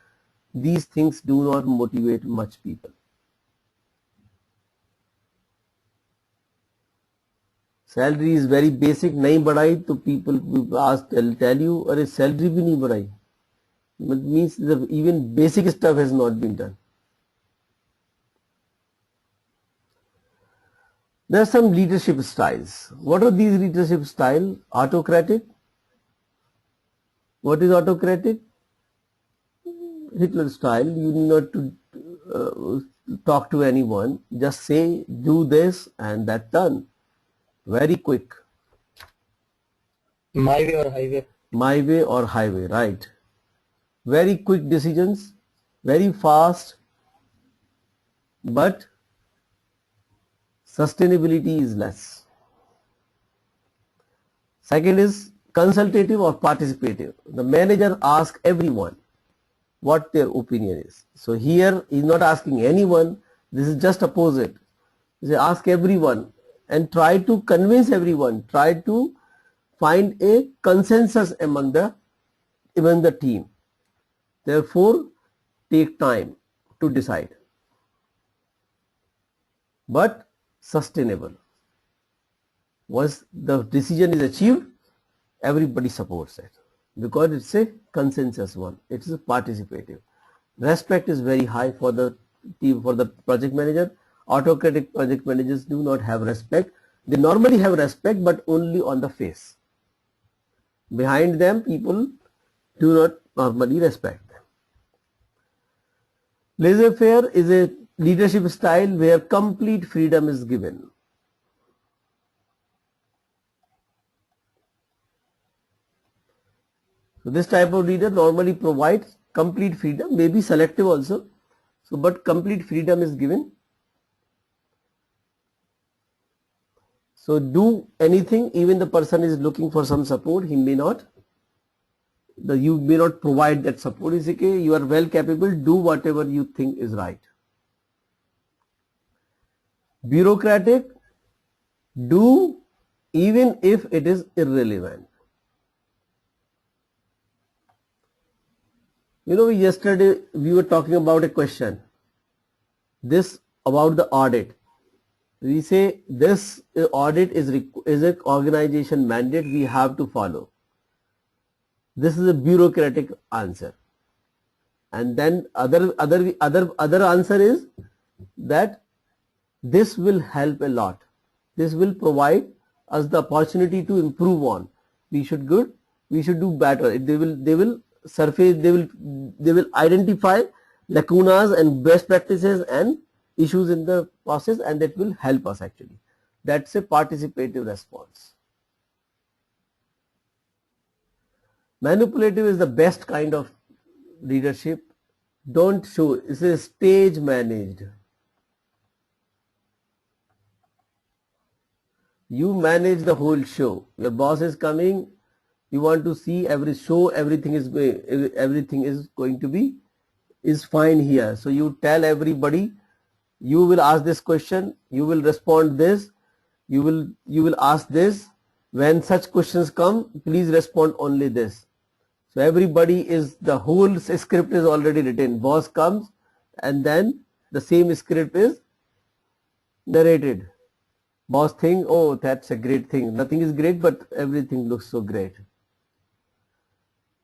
These things do not motivate much people. Salary is very basic, nahi badhai, to people ask, tell you, अरे salary भी नहीं बढ़ाई. It means the even basic stuff has not been done. There are some leadership styles. What are these leadership styles? Autocratic. What is autocratic? Hitler style. You need not to talk to anyone. Just say, do this and that's done. Very quick. My way or highway. My way or highway, right. Very quick decisions, very fast, but sustainability is less. Second is consultative or participative. The manager asks everyone what their opinion is. So here he is not asking anyone, this is just opposite. He ask everyone and try to convince everyone, try to find a consensus among the team. Therefore, take time to decide, but sustainable. Once the decision is achieved, everybody supports it because it's a consensus one. It is a participative. Respect is very high for the team, for the project manager. Autocratic project managers do not have respect. They normally have respect, but only on the face. Behind them, people do not normally respect them. Laissez-faire is a leadership style where complete freedom is given. So this type of leader normally provides complete freedom, maybe selective also. So, but complete freedom is given. So do anything, even the person is looking for some support, he may not, you may not provide that support. Is okay, you are well capable, do whatever you think is right. Bureaucratic, do even if it is irrelevant. You know, yesterday we were talking about a question, this about the audit. We say this audit is an organization mandate we have to follow. This is a bureaucratic answer. And then other answer is that this will help a lot. This will provide us the opportunity to improve on. We should do better. They will surface, they will identify lacunas and best practices and issues in the process, and that will help us actually. That's a participative response. Manipulative is the best kind of leadership. Don't show, it's a stage managed. You manage the whole show. Your boss is coming, you want to see every show, everything is going to be fine here. So you tell everybody, you will ask this question, you will respond this, you will ask this. When such questions come, please respond only this. So everybody is, the whole script is already written. Boss comes and then the same script is narrated. Boss think, oh, that's a great thing. Nothing is great, but everything looks so great.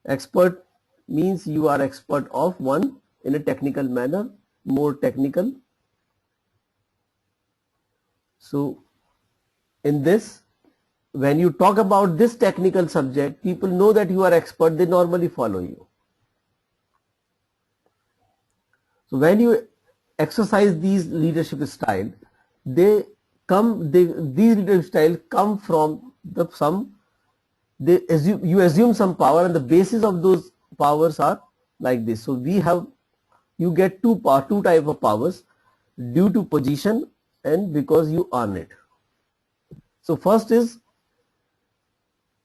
Expert means you are expert of one in a technical manner, more technical. So in this, when you talk about this technical subject, people know that you are expert, they normally follow you. So when you exercise these leadership style, these leadership style come from you assume some power, and the basis of those powers are like this. So you get two type of powers, due to position and because you earn it. So first is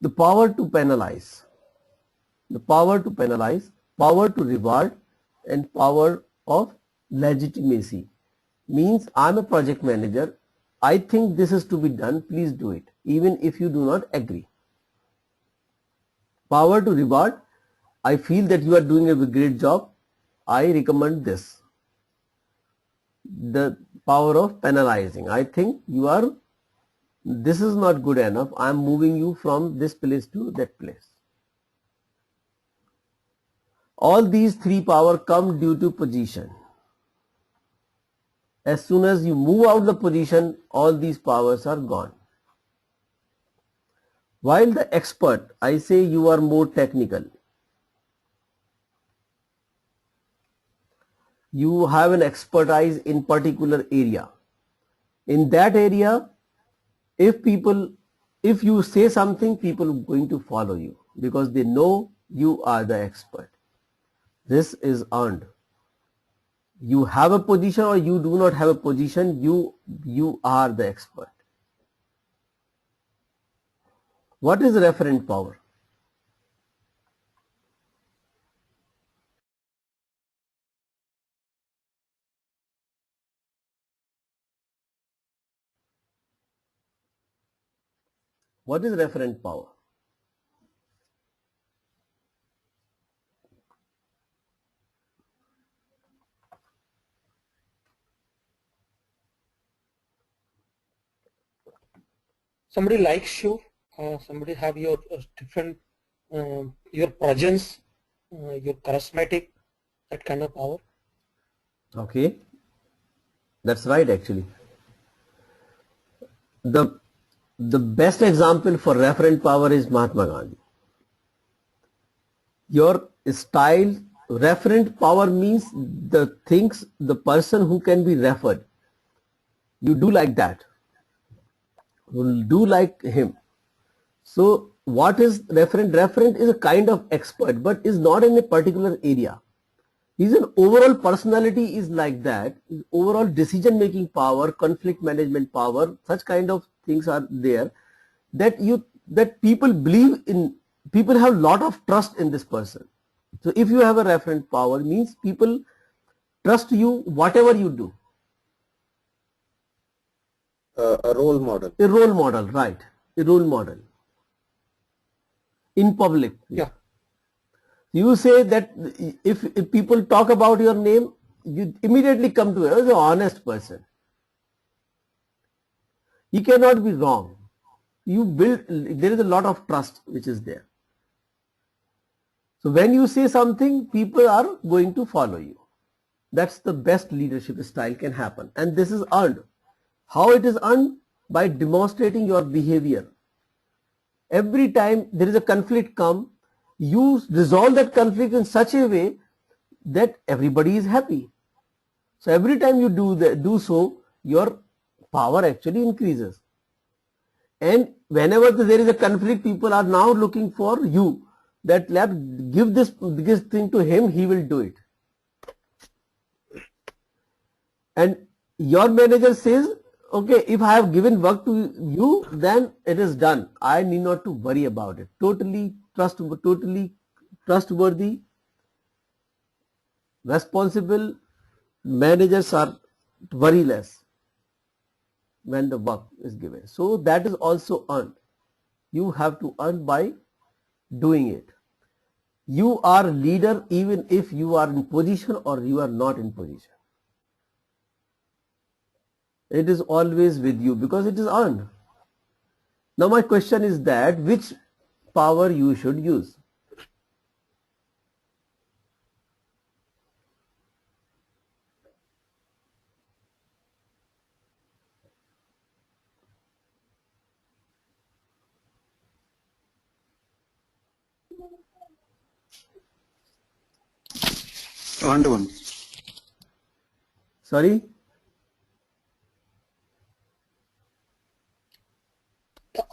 the power to penalize, power to reward, and power of legitimacy. Means I'm a project manager, I think this is to be done, please do it, even if you do not agree. Power to reward, I feel that you are doing a great job, I recommend this. The power of penalizing, I think this is not good enough, I am moving you from this place to that place. All these three power come due to position. As soon as you move out the position, all these powers are gone. While the expert, I say you are more technical. You have an expertise in particular area. In that area, if you say something, people are going to follow you because they know you are the expert. This is earned. You have a position or you do not have a position, you are the expert. What is referent power? What is referent power? Somebody likes you, somebody have your different, your presence, your charismatic, that kind of power. Okay, that's right actually. The best example for referent power is Mahatma Gandhi. Your style, referent power means the things, the person who can be referred. You do like that. You do like him. So what is referent? Referent is a kind of expert, but is not in a particular area. His overall personality is like that. His overall decision making power, conflict management power, such kind of things are there that people believe in. People have lot of trust in this person. So if you have a referent power, means people trust you whatever you do. A role model. A role model, right? A role model in public. Yeah. You say that if people talk about your name, you immediately come to as an honest person. You cannot be wrong. There is a lot of trust which is there. So when you say something, people are going to follow you. That's the best leadership style can happen. And this is earned. How it is earned? By demonstrating your behavior. Every time there is a conflict come, you resolve that conflict in such a way that everybody is happy. So every time you do so, your power actually increases. And whenever there is a conflict, people are now looking for you, that let's give this thing to him, he will do it. And your manager says, okay, if I have given work to you, then it is done. I need not to worry about it. Totally trustworthy, responsible managers are worryless when the work is given. So that is also earned. You have to earn by doing it. You are a leader even if you are in position or you are not in position. It is always with you because it is earned. Now my question is that which power you should use? Earned one. Sorry?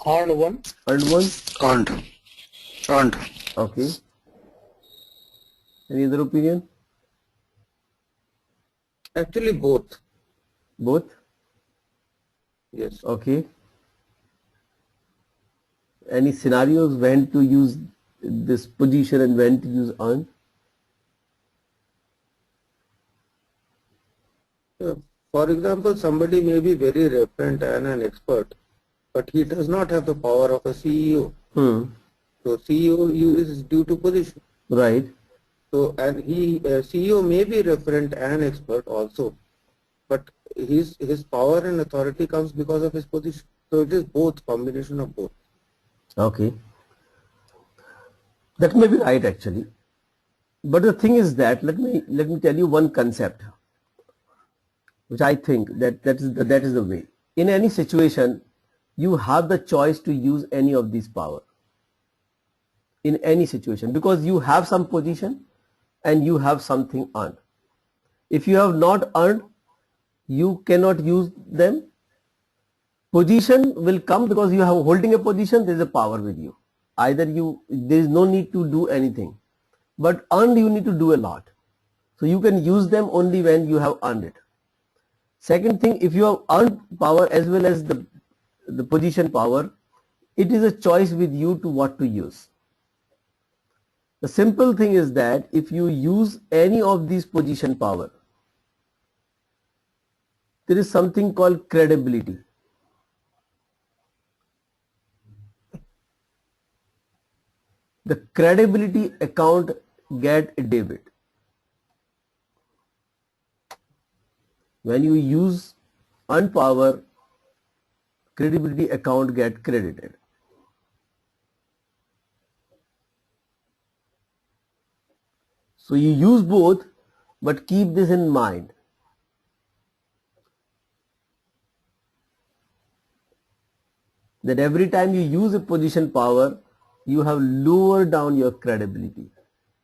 Earned one. Earned one? Earned. Earned. Okay. Any other opinion? Actually, both. Both? Yes. Okay. Any scenarios when to use this position and when to use earned? For example, somebody may be very referent and an expert, but he does not have the power of a CEO. So CEO is due to position. Right. So and CEO may be referent and expert also, but his power and authority comes because of his position. So it is both, combination of both. Okay. That may be right actually. But the thing is that let me tell you one concept which I think that is the way. In any situation, you have the choice to use any of these power. In any situation, because you have some position and you have something earned. If you have not earned, you cannot use them. Position will come because you have holding a position, there is a power with you. Either there is no need to do anything, but earned you need to do a lot. So you can use them only when you have earned it. Second thing, if you have earned power as well as the position power, it is a choice with you to what to use. The simple thing is that if you use any of these position power, there is something called credibility. The credibility account get a debit. When you use earned power, credibility account get credited. So you use both, but keep this in mind. That every time you use a position power, you have lowered down your credibility.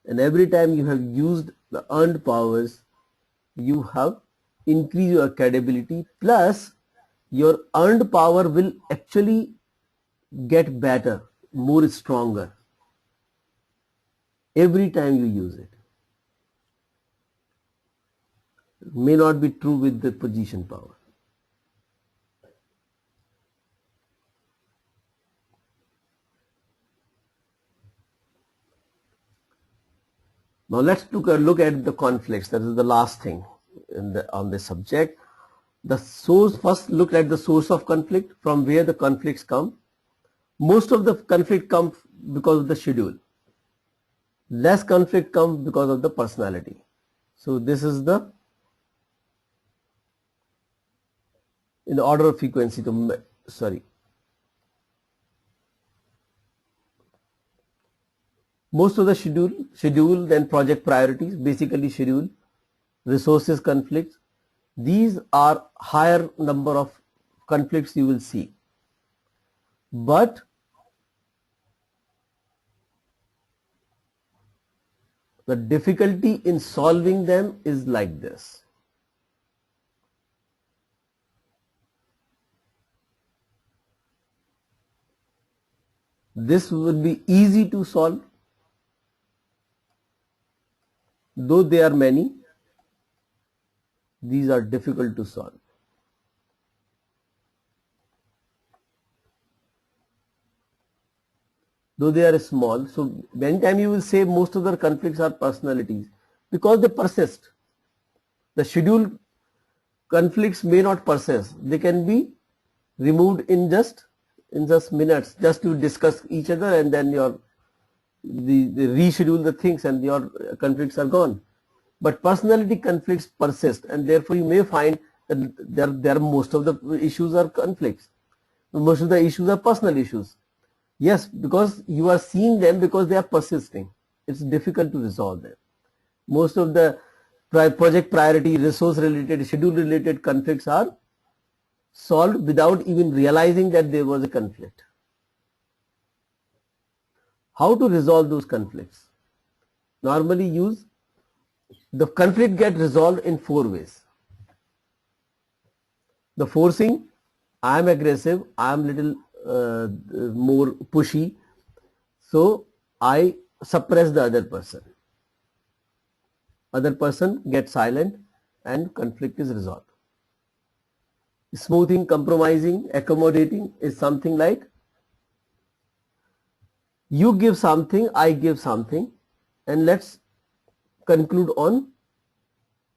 And every time you have used the earned powers, you have increased your credibility, plus your earned power will actually get better, more stronger every time you use it. It may not be true with the position power. Now let's look at the conflicts. That is the last thing on this subject. The source, first look at the source of conflict, from where the conflicts come. Most of the conflict comes because of the schedule. Less conflict comes because of the personality. So this is in the order of frequency most of the schedule, then project priorities, basically schedule, resources conflicts. These are higher number of conflicts you will see. But the difficulty in solving them is like this. This would be easy to solve, though there are many. These are difficult to solve. Though they are small, so many times you will say most of the conflicts are personalities because they persist. The schedule conflicts may not persist. They can be removed in just minutes, just to discuss each other, and then they reschedule the things and your conflicts are gone. But personality conflicts persist, and therefore you may find that there most of the issues are conflicts. Most of the issues are personal issues. Yes, because you are seeing them because they are persisting. It's difficult to resolve them. Most of the project priority, resource related, schedule related conflicts are solved without even realizing that there was a conflict. How to resolve those conflicts? Normally the conflict get resolved in 4 ways. The forcing, I am aggressive, I am little more pushy, so I suppress the other person. Other person gets silent and conflict is resolved. Smoothing, compromising, accommodating is something like you give something, I give something, and let's conclude on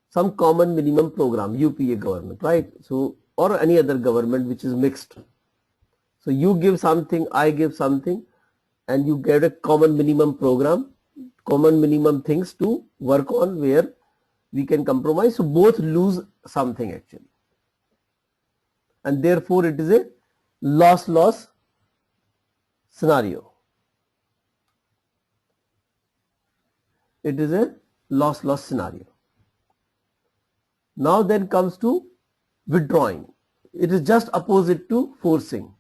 some common minimum program, UPA government, right? So, or any other government which is mixed. So you give something, I give something, and you get a common minimum program, common minimum things to work on where we can compromise. So both lose something actually. And therefore it is a loss-loss scenario. It is a loss-loss scenario. Now then comes to withdrawing. It is just opposite to forcing.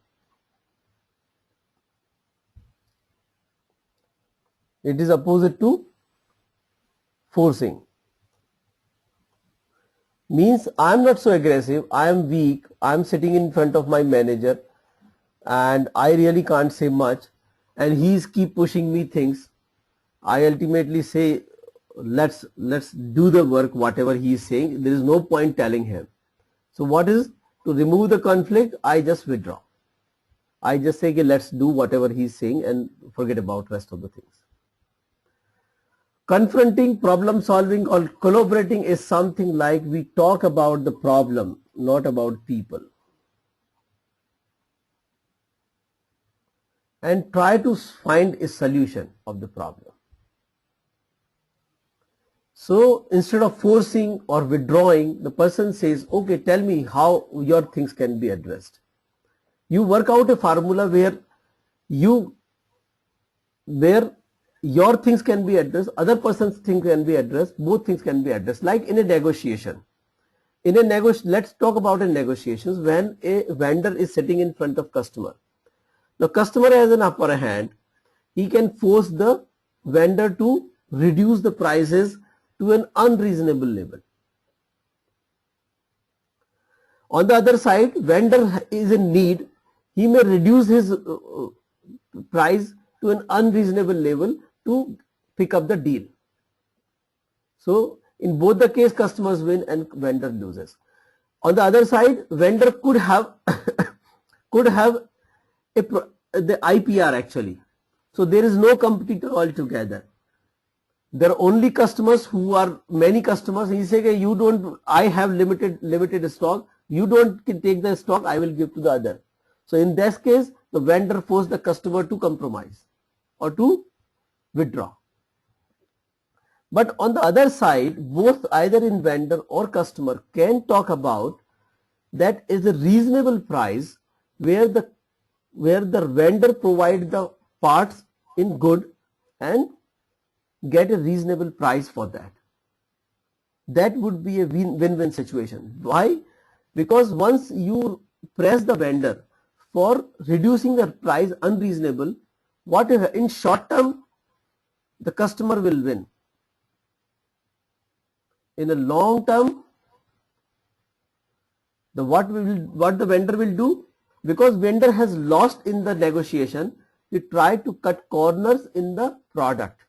It is opposite to forcing. Means I am not so aggressive, I am weak, I am sitting in front of my manager and I really can't say much and he's keep pushing me things. I ultimately say let's do the work whatever he is saying. There is no point telling him. So what is to remove the conflict? I just withdraw. I just say okay, let's do whatever he is saying and forget about rest of the things. Confronting, problem solving or collaborating is something like we talk about the problem, not about people. And try to find a solution of the problem. So instead of forcing or withdrawing, the person says, okay, tell me how your things can be addressed. You work out a formula where your things can be addressed, other person's things can be addressed, both things can be addressed, like in a negotiation. Let's talk about a negotiations when a vendor is sitting in front of customer. The customer has an upper hand. He can force the vendor to reduce the prices to an unreasonable level. On the other side, vendor is in need. He may reduce his price to an unreasonable level to pick up the deal. So in both the case, customers win and vendor loses. On the other side, vendor could have the IPR actually. So there is no competitor altogether. There are only customers who are many customers. He say, you don't, I have limited stock. You don't take the stock, I will give to the other. So in this case, the vendor forced the customer to compromise or to withdraw. But on the other side, both either in vendor or customer can talk about that is a reasonable price where the vendor provide the parts in good and get a reasonable price for that. That would be a win-win situation. Why? Because once you press the vendor for reducing the price unreasonable, what if in short term the customer will win. In a long term, what the vendor will do, because vendor has lost in the negotiation, he try to cut corners in the product,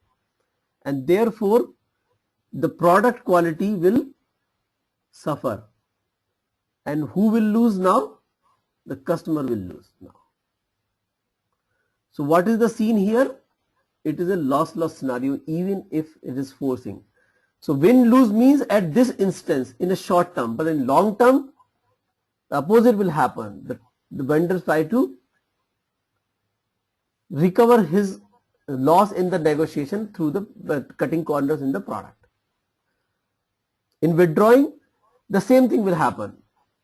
and therefore the product quality will suffer. And who will lose now? The customer will lose now. So what is the scene here? It is a loss-loss scenario even if it is forcing. So win-lose means at this instance in a short term, but in long term the opposite will happen. The vendors try to recover his loss in the negotiation through the cutting corners in the product. In withdrawing, the same thing will happen.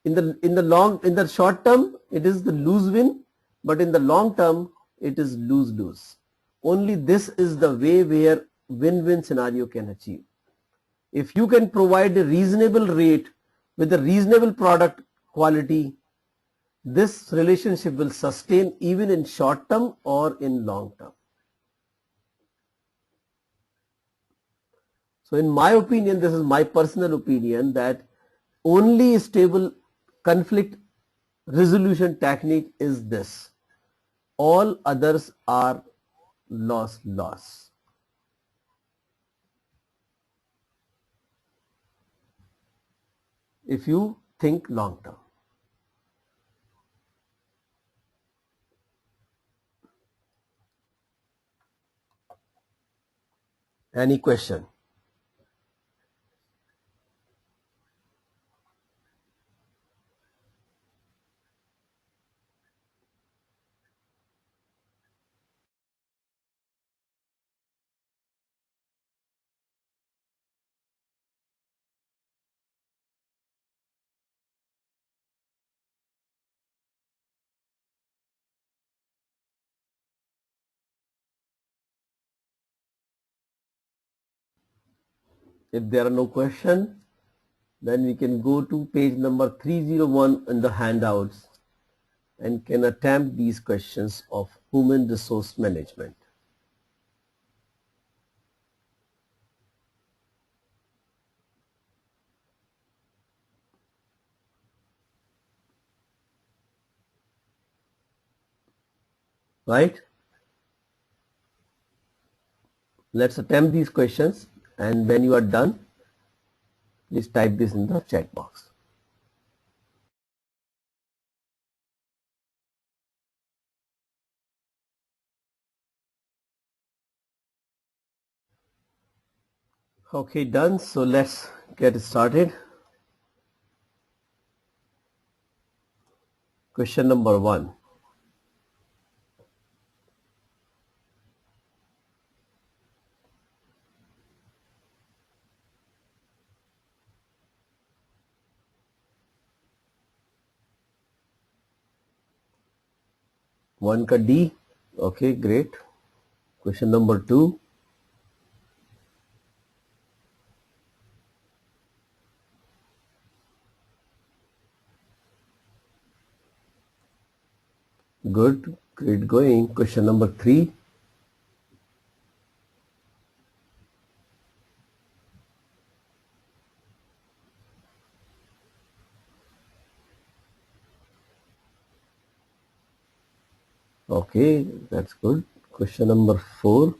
In the short term it is the lose-win, but in the long term it is lose-lose. Only this is the way where win-win scenario can achieve. If you can provide a reasonable rate with a reasonable product quality, this relationship will sustain even in short term or in long term. So in my opinion, this is my personal opinion, that only stable conflict resolution technique is this. All others are loss. If you think long term. Any question? If there are no questions, then we can go to page number 301 in the handouts and can attempt these questions of human resource management. Right? Let's attempt these questions, and when you are done, please type this in the chat box. Okay, done. So let's get started. Question number 1. One ka D. Okay, great. Question number 2. Good, great going. Question number 3. Okay, that's good. Question number 4.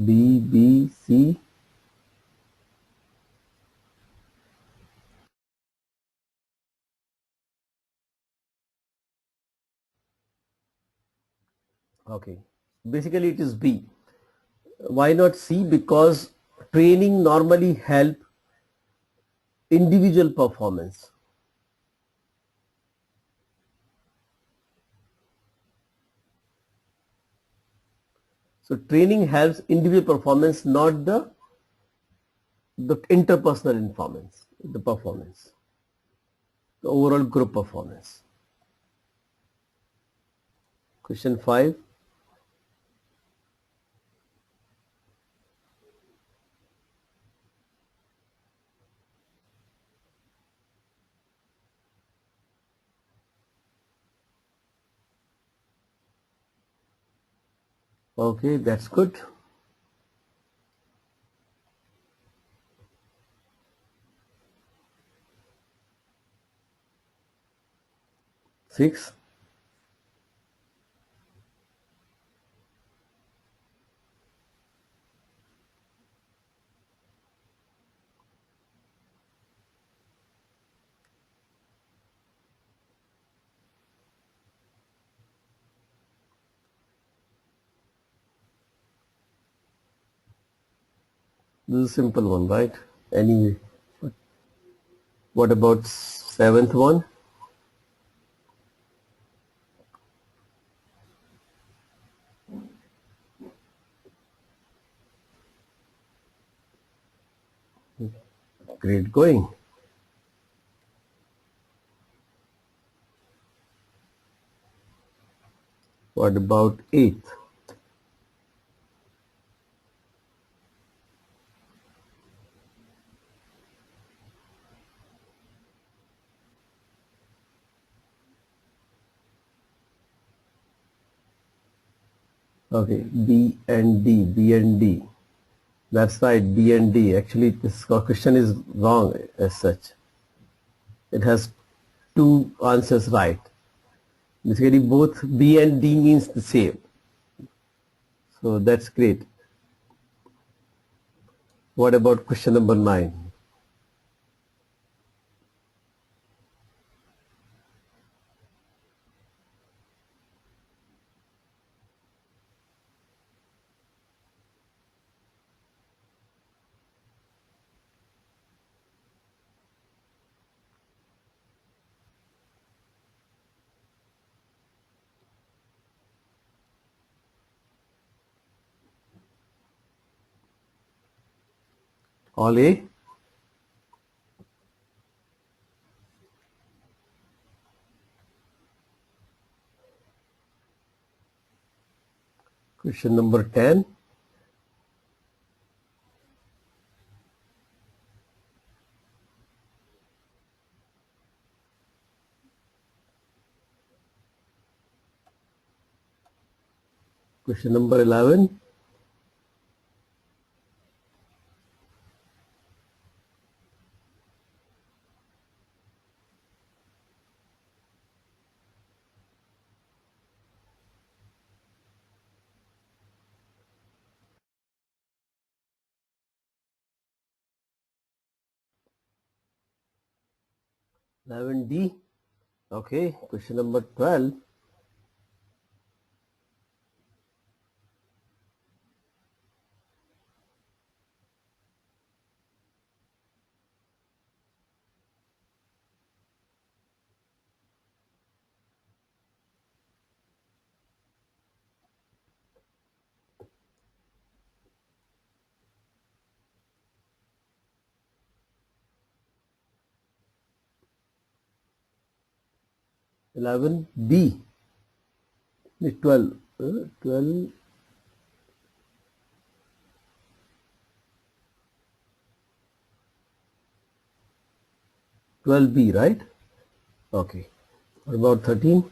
B, B, C. Okay, basically it is B. Why not C? Because training normally help individual performance. So training helps individual performance, not the interpersonal performance, the overall group performance. Question 5. Okay, that's good. 6. This is a simple one, right? Anyway, what about 7th one? Great going. What about 8th? Okay, B and D, B and D. That's right, B and D. Actually, this question is wrong as such. It has two answers right. Basically, both B and D means the same. So that's great. What about question number 9? All A? Question number 10. Question number 11. D. Okay, question number 12. B. 12. 12. 12B, right? Okay. What about 13?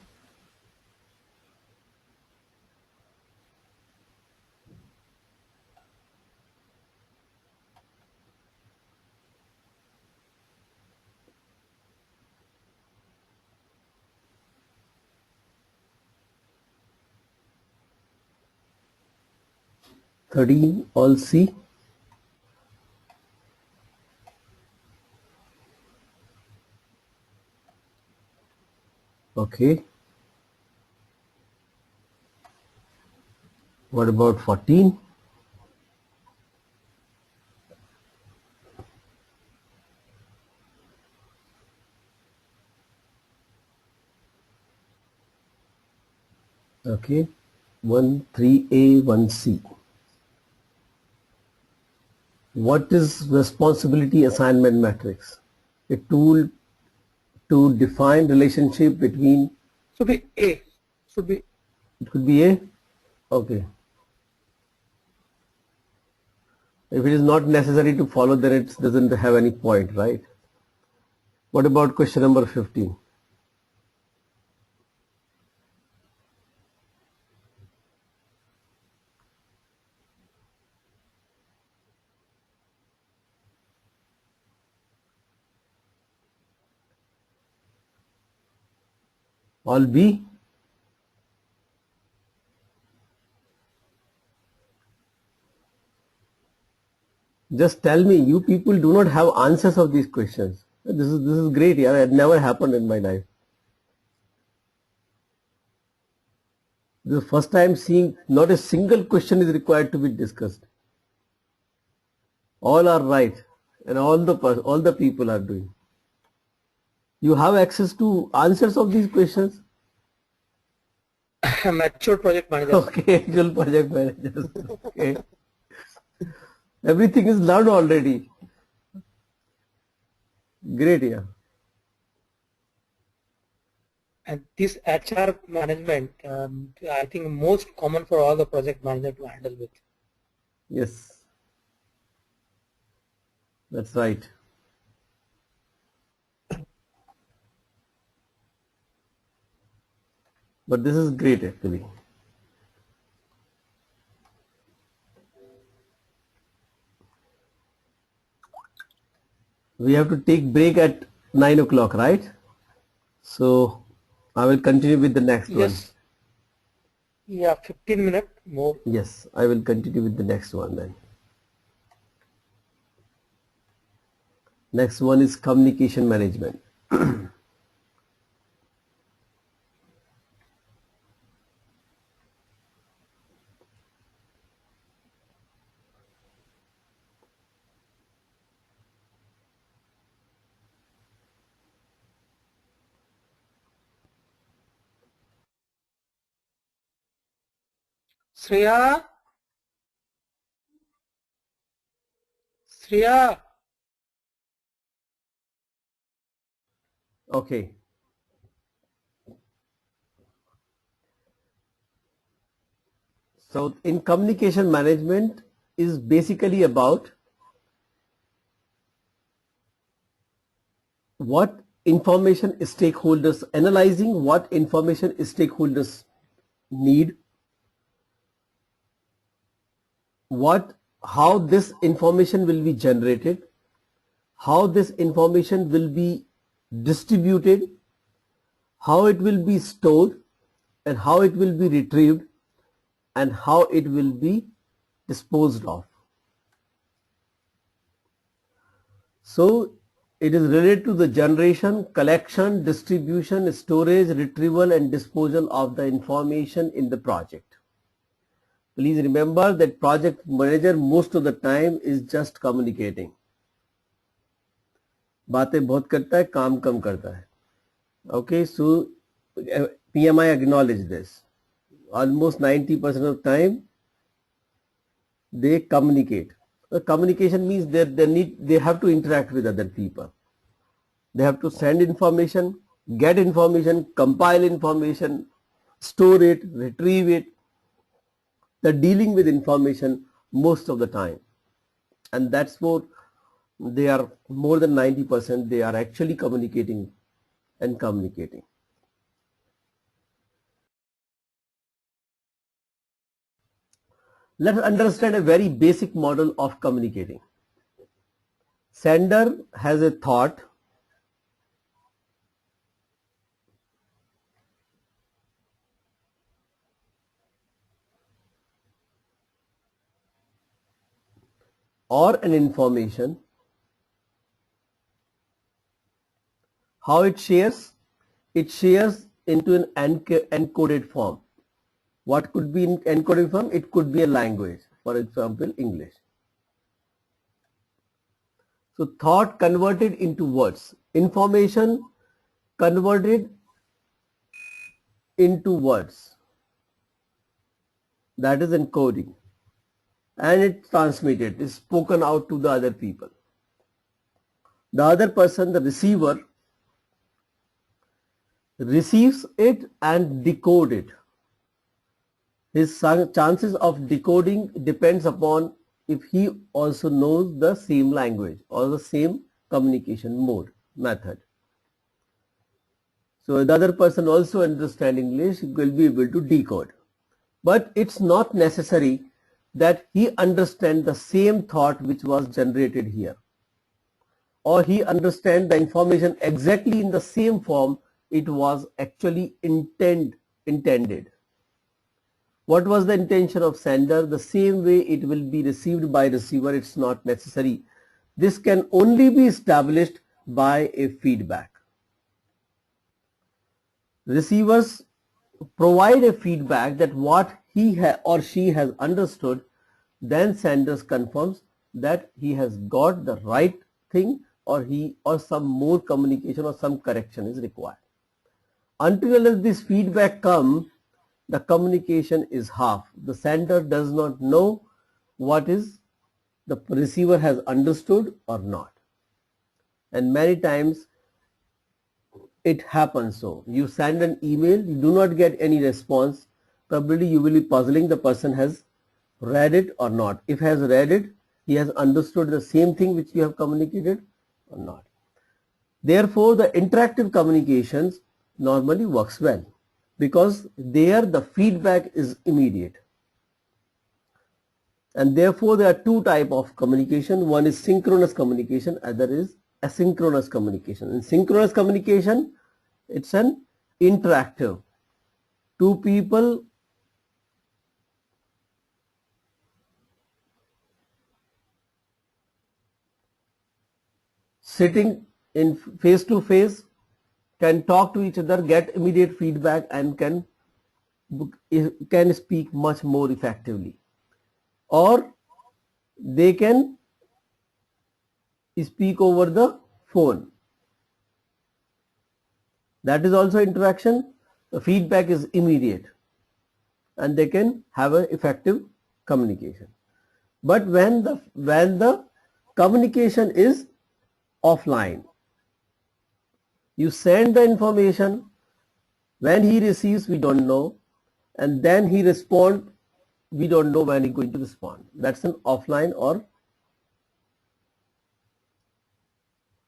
All C. Okay. What about 14? Okay. 13A, 1C. What is responsibility assignment matrix? A tool to define relationship between, Should be A. Should be it could be A. Okay. If it is not necessary to follow, then it doesn't have any point, right? What about question number 15? All B? Just tell me, you people do not have answers of these questions. This is great, yeah. It never happened in my life. This is the first time seeing not a single question is required to be discussed. All are right, and all the people are doing. You have access to answers of these questions. mature project manager. Okay, actual project managers. Okay. Everything is learned already. Great, yeah. And this HR management, I think most common for all the project manager to handle with. Yes. That's right. But this is great actually. we have to take break at 9 o'clock, right? So I will continue with the next one. Yes. Yeah, 15 minutes more. Yes, I will continue with the next one then. Next one is communication management. Shreya? Shreya? Okay. So in communication management is basically about what information stakeholders, analyzing what information stakeholders need, how this information will be generated, how this information will be distributed, how it will be stored, and how it will be retrieved, and how it will be disposed of. So it is related to the generation, collection, distribution, storage, retrieval, and disposal of the information in the project. Please remember that project manager most of the time is just communicating. बातें बहुत करता है, काम कम करता है. Okay, so PMI acknowledge this. Almost 90% of time they communicate. Communication means they have to interact with other people. They have to send information, get information, compile information, store it, retrieve it. They're dealing with information most of the time, and that's what they are. More than 90% they are actually communicating and communicating. Let's understand a very basic model of communicating. Sender has a thought, or an information. How it shares? It shares into an encoded form. What could be in encoded form? It could be a language, for example, English. So thought converted into words, information converted into words, that is encoding, and it's transmitted, is spoken out to the other people. The other person, the receiver, receives it and decode it. His chances of decoding depends upon if he also knows the same language or the same communication method. So the other person also understands English, will be able to decode. But it's not necessary that he understands the same thought which was generated here, or he understands the information exactly in the same form it was actually intended. What was the intention of sender? The same way it will be received by receiver. It's not necessary. This can only be established by a feedback. Receivers provide a feedback that what he or she has understood, then senders confirms that he has got the right thing, or some more communication or some correction is required. Until this feedback comes, the communication is half. The sender does not know what is the receiver has understood or not. And many times it happens so. You send an email, you do not get any response. Probably you will be puzzling the person has read it or not. If he has read it, he has understood the same thing which you have communicated or not. Therefore, the interactive communications normally works well, because there the feedback is immediate. And therefore there are two types of communication. One is synchronous communication, other is asynchronous communication. In synchronous communication, it's an interactive. Two people sitting in face to face can talk to each other, get immediate feedback, and can speak much more effectively. Or they can speak over the phone. That is also interaction. The feedback is immediate and they can have an effective communication. But when the communication is offline, you send the information, when he receives we don't know, and then he responds, we don't know when he's going to respond. That's an offline, or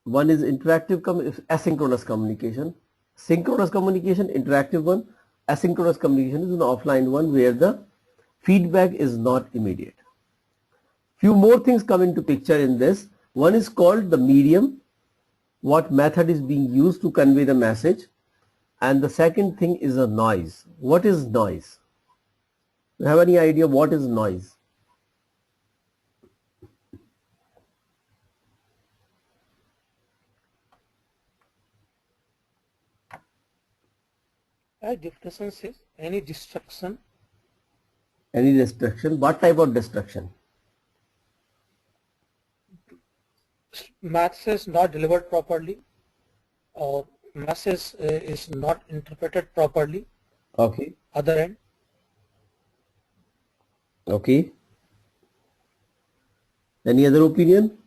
one is interactive asynchronous communication. Synchronous communication, interactive one. Asynchronous communication is an offline one where the feedback is not immediate. Few more things come into picture in this. One is called the medium, what method is being used to convey the message, and the second thing is a noise. What is noise? Do you have any idea what is noise? Distraction is any distraction. Any distraction? What type of distraction? Message not delivered properly, or message is not interpreted properly. Okay. Other end. Okay. Any other opinion?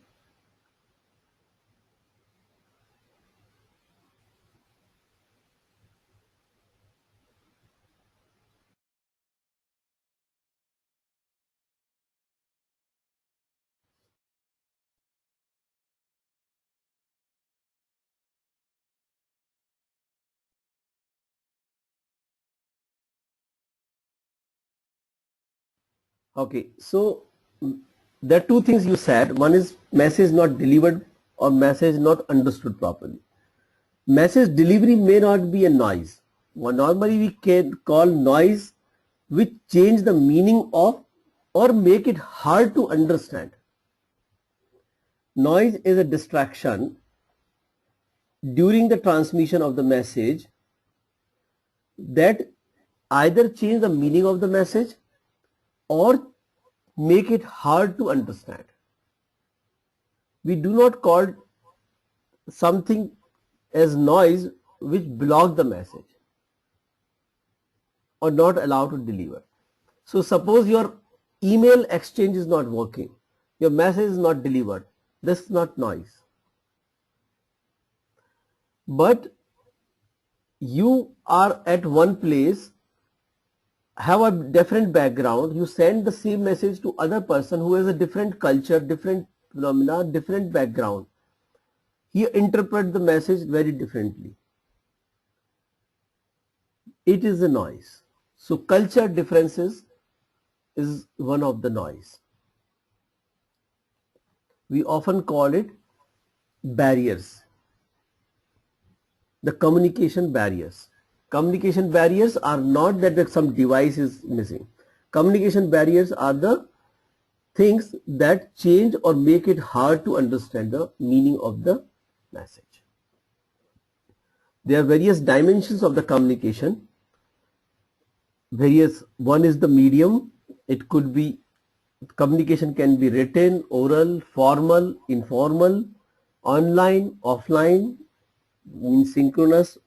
Okay, so there are two things you said. One is message not delivered or message not understood properly. Message delivery may not be a noise. Well, normally we can call noise which change the meaning of or make it hard to understand. Noise is a distraction during the transmission of the message that either change the meaning of the message or make it hard to understand. We do not call something as noise which block the message or not allow to deliver. So suppose your email exchange is not working, your message is not delivered, this is not noise. But you are at one place, have a different background, you send the same message to other person who has a different culture, different phenomena, different background. He interprets the message very differently. It is a noise. So culture differences is one of the noise. We often call it barriers. The communication barriers. Communication barriers are not that some device is missing. Communication barriers are the things that change or make it hard to understand the meaning of the message. There are various dimensions of the communication. One is the medium. It could be, communication can be written, oral, formal, informal, online, offline, synchronous,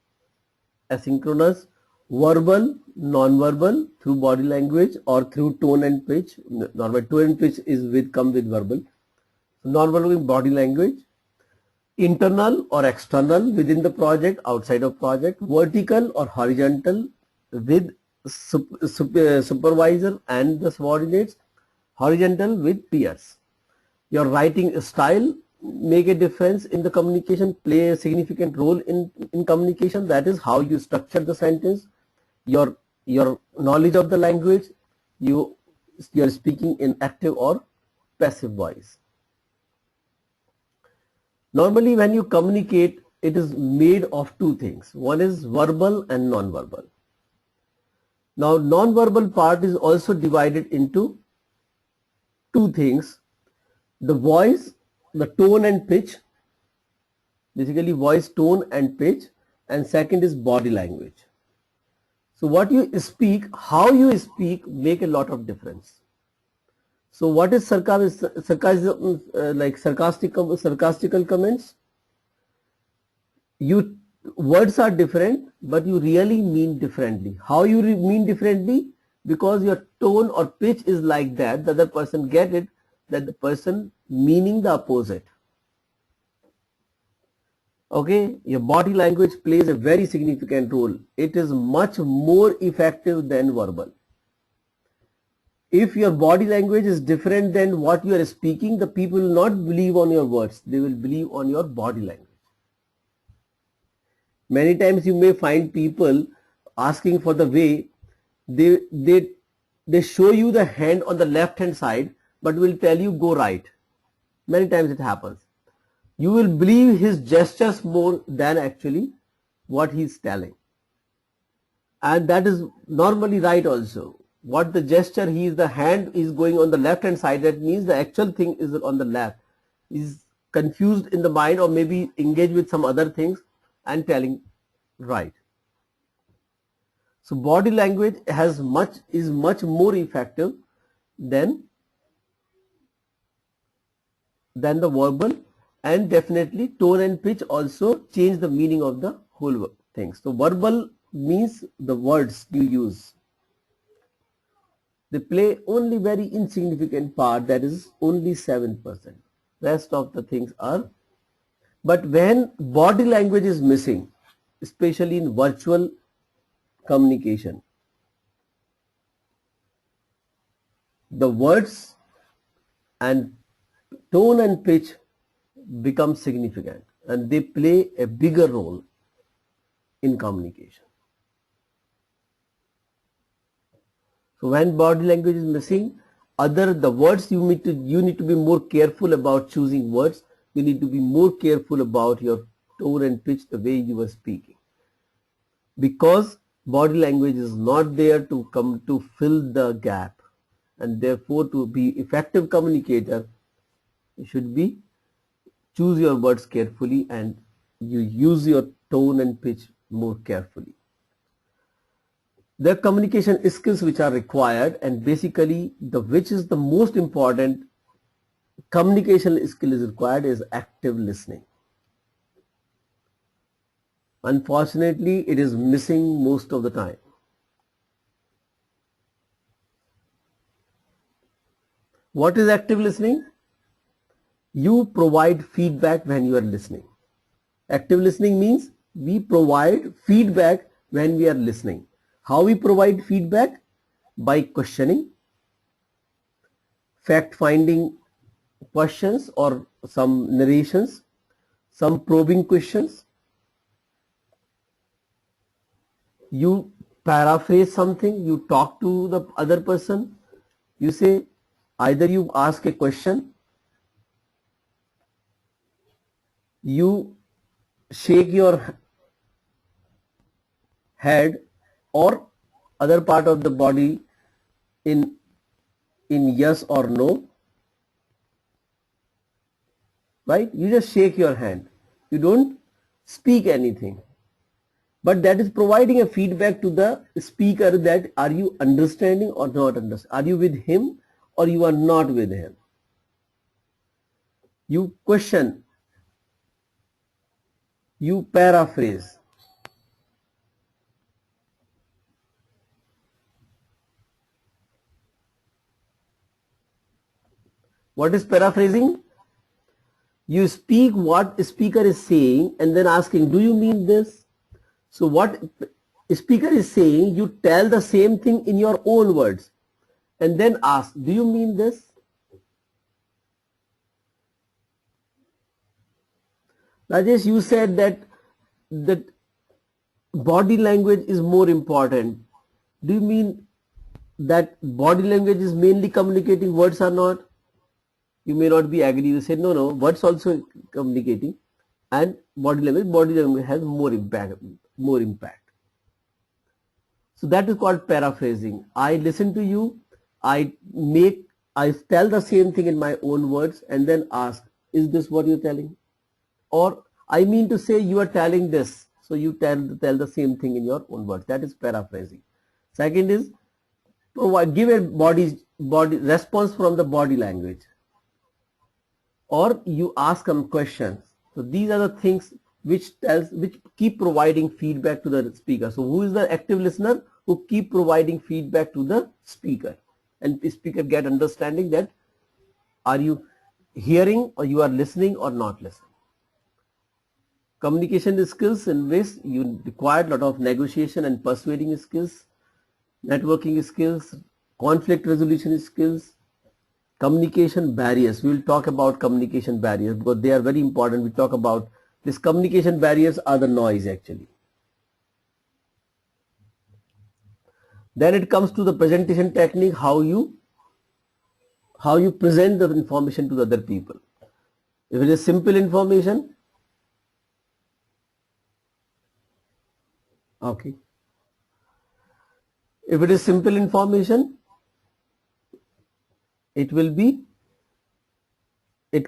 asynchronous, verbal, non-verbal, through body language or through tone and pitch. Normal tone and pitch come with verbal. Non-verbal with body language. Internal or external, within the project, outside of project. Vertical or horizontal, with supervisor and the subordinates. Horizontal with peers. Your writing style make a difference in the communication, play a significant role in communication. That is how you structure the sentence. Your knowledge of the language, you are speaking in active or passive voice. Normally when you communicate, it is made of two things. One is verbal and non-verbal. Now non-verbal part is also divided into two things: the voice, the tone and pitch, basically voice, tone and pitch, and second is body language. So what you speak, how you speak make a lot of difference. So what is sarcasm, like sarcastical comments? You words are different, but you really mean differently. How you mean differently? Because your tone or pitch is like that, the other person get it, that the person meaning the opposite. Okay, your body language plays a very significant role. It is much more effective than verbal. If your body language is different than what you are speaking, the people will not believe on your words, they will believe on your body language. Many times you may find people asking for the way, they show you the hand on the left hand side, but will tell you go right. Many times it happens. You will believe his gestures more than actually what he is telling. And that is normally right also. What the gesture, the hand is going on the left hand side, that means the actual thing is on the left. Is confused in the mind or maybe engaged with some other things and telling right. So body language is much more effective than the verbal, and definitely tone and pitch also change the meaning of the whole thing. So verbal means the words you use, they play only very insignificant part, that is only 7%. Rest of the things are. But when body language is missing, especially in virtual communication, the words and tone and pitch become significant and they play a bigger role in communication. So when body language is missing, the words you need to be more careful about choosing words. You need to be more careful about your tone and pitch, the way you are speaking, because body language is not there to come to fill the gap, and therefore to be effective communicator, you should be choose your words carefully and you use your tone and pitch more carefully. There are communication skills which are required, and basically which is the most important communication skill is required is active listening. Unfortunately, it is missing most of the time. What is active listening? You provide feedback when you are listening. Active listening means we provide feedback when we are listening. How we provide feedback? By questioning, fact-finding questions or some narrations, some probing questions. You paraphrase something, you talk to the other person, you say, either you ask a question, you shake your head or other part of the body in yes or no, right? You just shake your hand, you don't speak anything, but that is providing a feedback to the speaker that are you understanding or not understanding, are you with him or you are not with him. You question, you paraphrase. What is paraphrasing? You speak what the speaker is saying and then asking, do you mean this? So what speaker is saying, you tell the same thing in your own words and then ask, do you mean this? Rajesh, you said that body language is more important. Do you mean that body language is mainly communicating, words are not? You may not be agree. You say no, words also communicating, and body language has more impact. So that is called paraphrasing. I listen to you, I tell the same thing in my own words and then ask, is this what you're telling? Or I mean to say you are telling this, so you tell the same thing in your own words. That is paraphrasing. Second is give a body response from the body language, or you ask them questions. So these are the things which keep providing feedback to the speaker. So who is the active listener? Who keep providing feedback to the speaker, and the speaker get understanding that are you hearing or you are listening or not listening. Communication skills in which you require a lot of negotiation and persuading skills, networking skills, conflict resolution skills, communication barriers. We will talk about communication barriers because they are very important. We talk about these communication barriers are the noise actually. Then it comes to the presentation technique, how you present the information to the other people. If it is simple information, okay. If it is simple information, it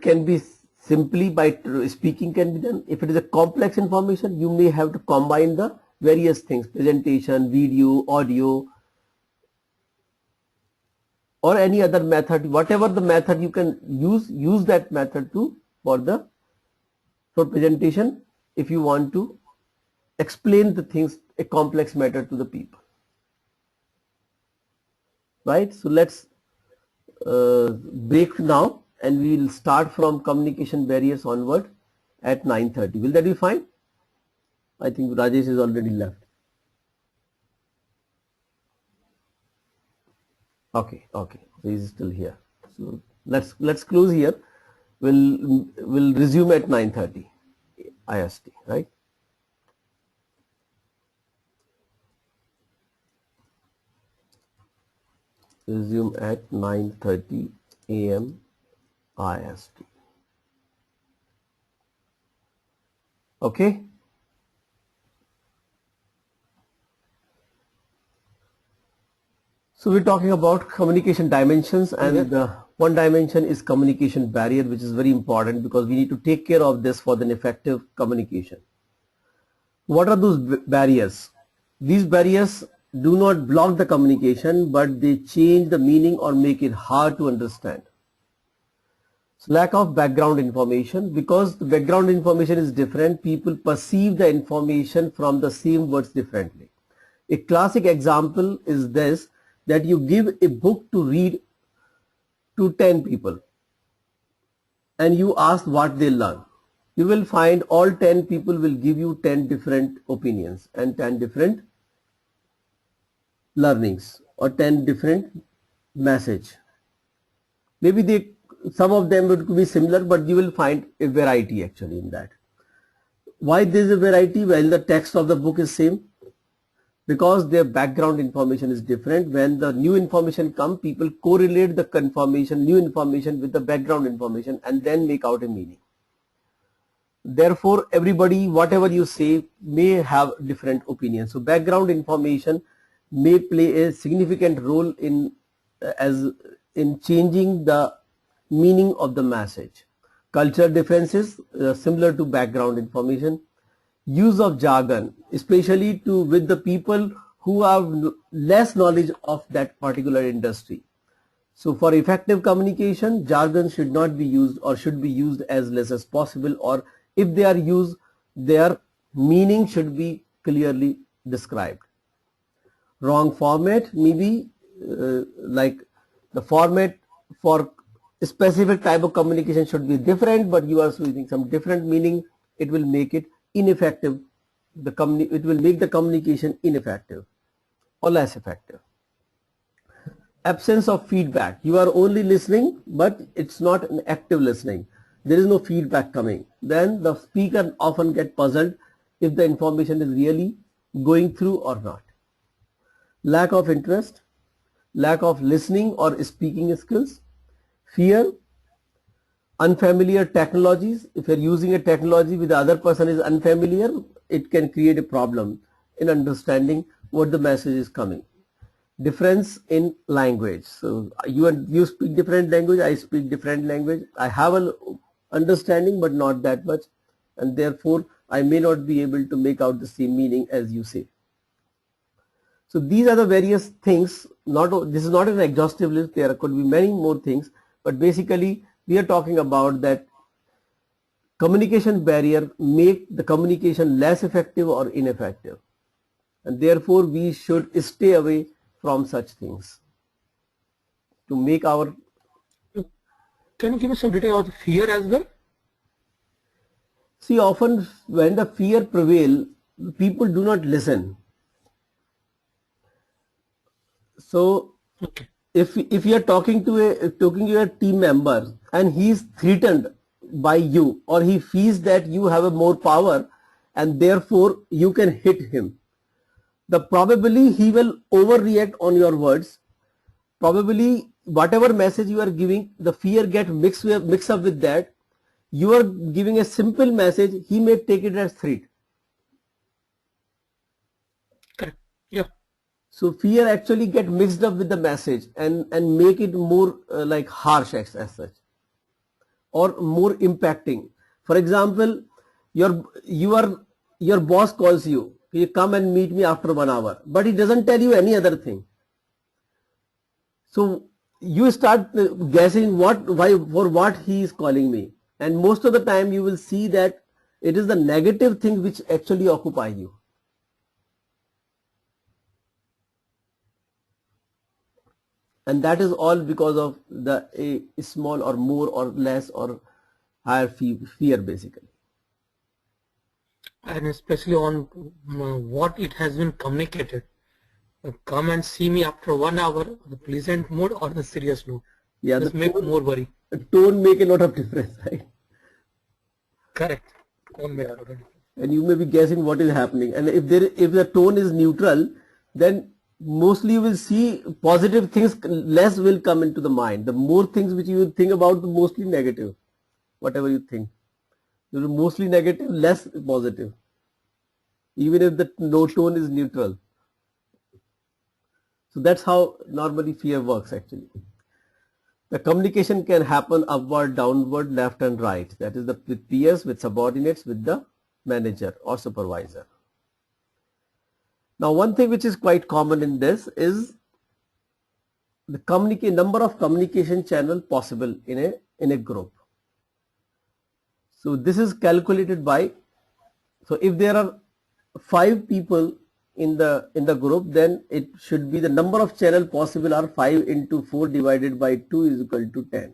can be simply by speaking can be done. If it is a complex information, you may have to combine the various things, presentation, video, audio, or any other method, whatever the method you can use that method for presentation if you want to explain the things, a complex matter to the people. Right? So let's break now and we will start from communication barriers onward at 9:30. Will that be fine? I think Rajesh is already left. Okay, he is still here. So let's close here. We'll resume at 9:30 IST, right? Resume at 9:30 AM IST. Okay. So we're talking about communication dimensions, and one dimension is communication barrier, which is very important because we need to take care of this for an effective communication. What are those barriers? These barriers do not block the communication, but they change the meaning or make it hard to understand. So lack of background information, because the background information is different, people perceive the information from the same words differently. A classic example is this, that you give a book to read to 10 people and you ask what they learn. You will find all 10 people will give you 10 different opinions and 10 different learnings or 10 different message. Maybe some of them would be similar, but you will find a variety actually in that. Why there is a variety? Well, the text of the book is same. Because their background information is different. When the new information comes, people correlate the new information with the background information and then make out a meaning. Therefore, everybody, whatever you say, may have different opinions. So background information may play a significant role in changing the meaning of the message. Cultural differences similar to background information. Use of jargon, especially with the people who have less knowledge of that particular industry. So for effective communication, jargon should not be used or should be used as less as possible, or if they are used, their meaning should be clearly described. Wrong format, maybe like the format for a specific type of communication should be different, but you are using some different meaning, it will make it ineffective. It will make the communication ineffective or less effective. Absence of feedback. You are only listening, but it's not an active listening. There is no feedback coming. Then the speaker often gets puzzled if the information is really going through or not. Lack of interest, lack of listening or speaking skills, fear, unfamiliar technologies. If you're using a technology with the other person is unfamiliar, it can create a problem in understanding what the message is coming. Difference in language. So you speak different language, I speak different language. I have an understanding but not that much, and therefore I may not be able to make out the same meaning as you say. So these are the various things. This is not an exhaustive list, there could be many more things, but basically we are talking about that communication barrier make the communication less effective or ineffective, and therefore we should stay away from such things to make our. Can you give me some detail about fear as well? See, often when the fear prevails, people do not listen. So Okay. if you are talking to a team member and he is threatened by you, or he feels that you have a more power and therefore you can hit him, the probably he will overreact on your words. Probably whatever message you are giving, the fear get mixed up with that. You are giving a simple message, he may take it as threat. Correct. Yeah. So fear actually get mixed up with the message and make it more like harsh as such, or more impacting. For example, your boss calls you, you come and meet me after 1 hour, but he doesn't tell you any other thing. So you start guessing for what he is calling me, and most of the time you will see that it is the negative thing which actually occupy you. And that is all because of the a small or more or less or higher fear basically. And especially on what it has been communicated. Come and see me after 1 hour, the pleasant mood or the serious mood. Yeah, Just the make more worry. tone make a lot of difference, right? Correct. Tone make a lot of difference. And you may be guessing what is happening. And if the tone is neutral, then mostly you will see positive things, less will come into the mind. The more things which you will think about, the mostly negative. Whatever you think, mostly negative, less positive, even if the tone is neutral. So that's how normally fear works actually. The communication can happen upward, downward, left and right. That is with peers, with subordinates, with the manager or supervisor. Now one thing which is quite common in this is the number of communication channel possible in a group. So this is calculated by, so if there are 5 people in the group, then it should be the number of channel possible are 5 into 4 divided by 2 is equal to 10.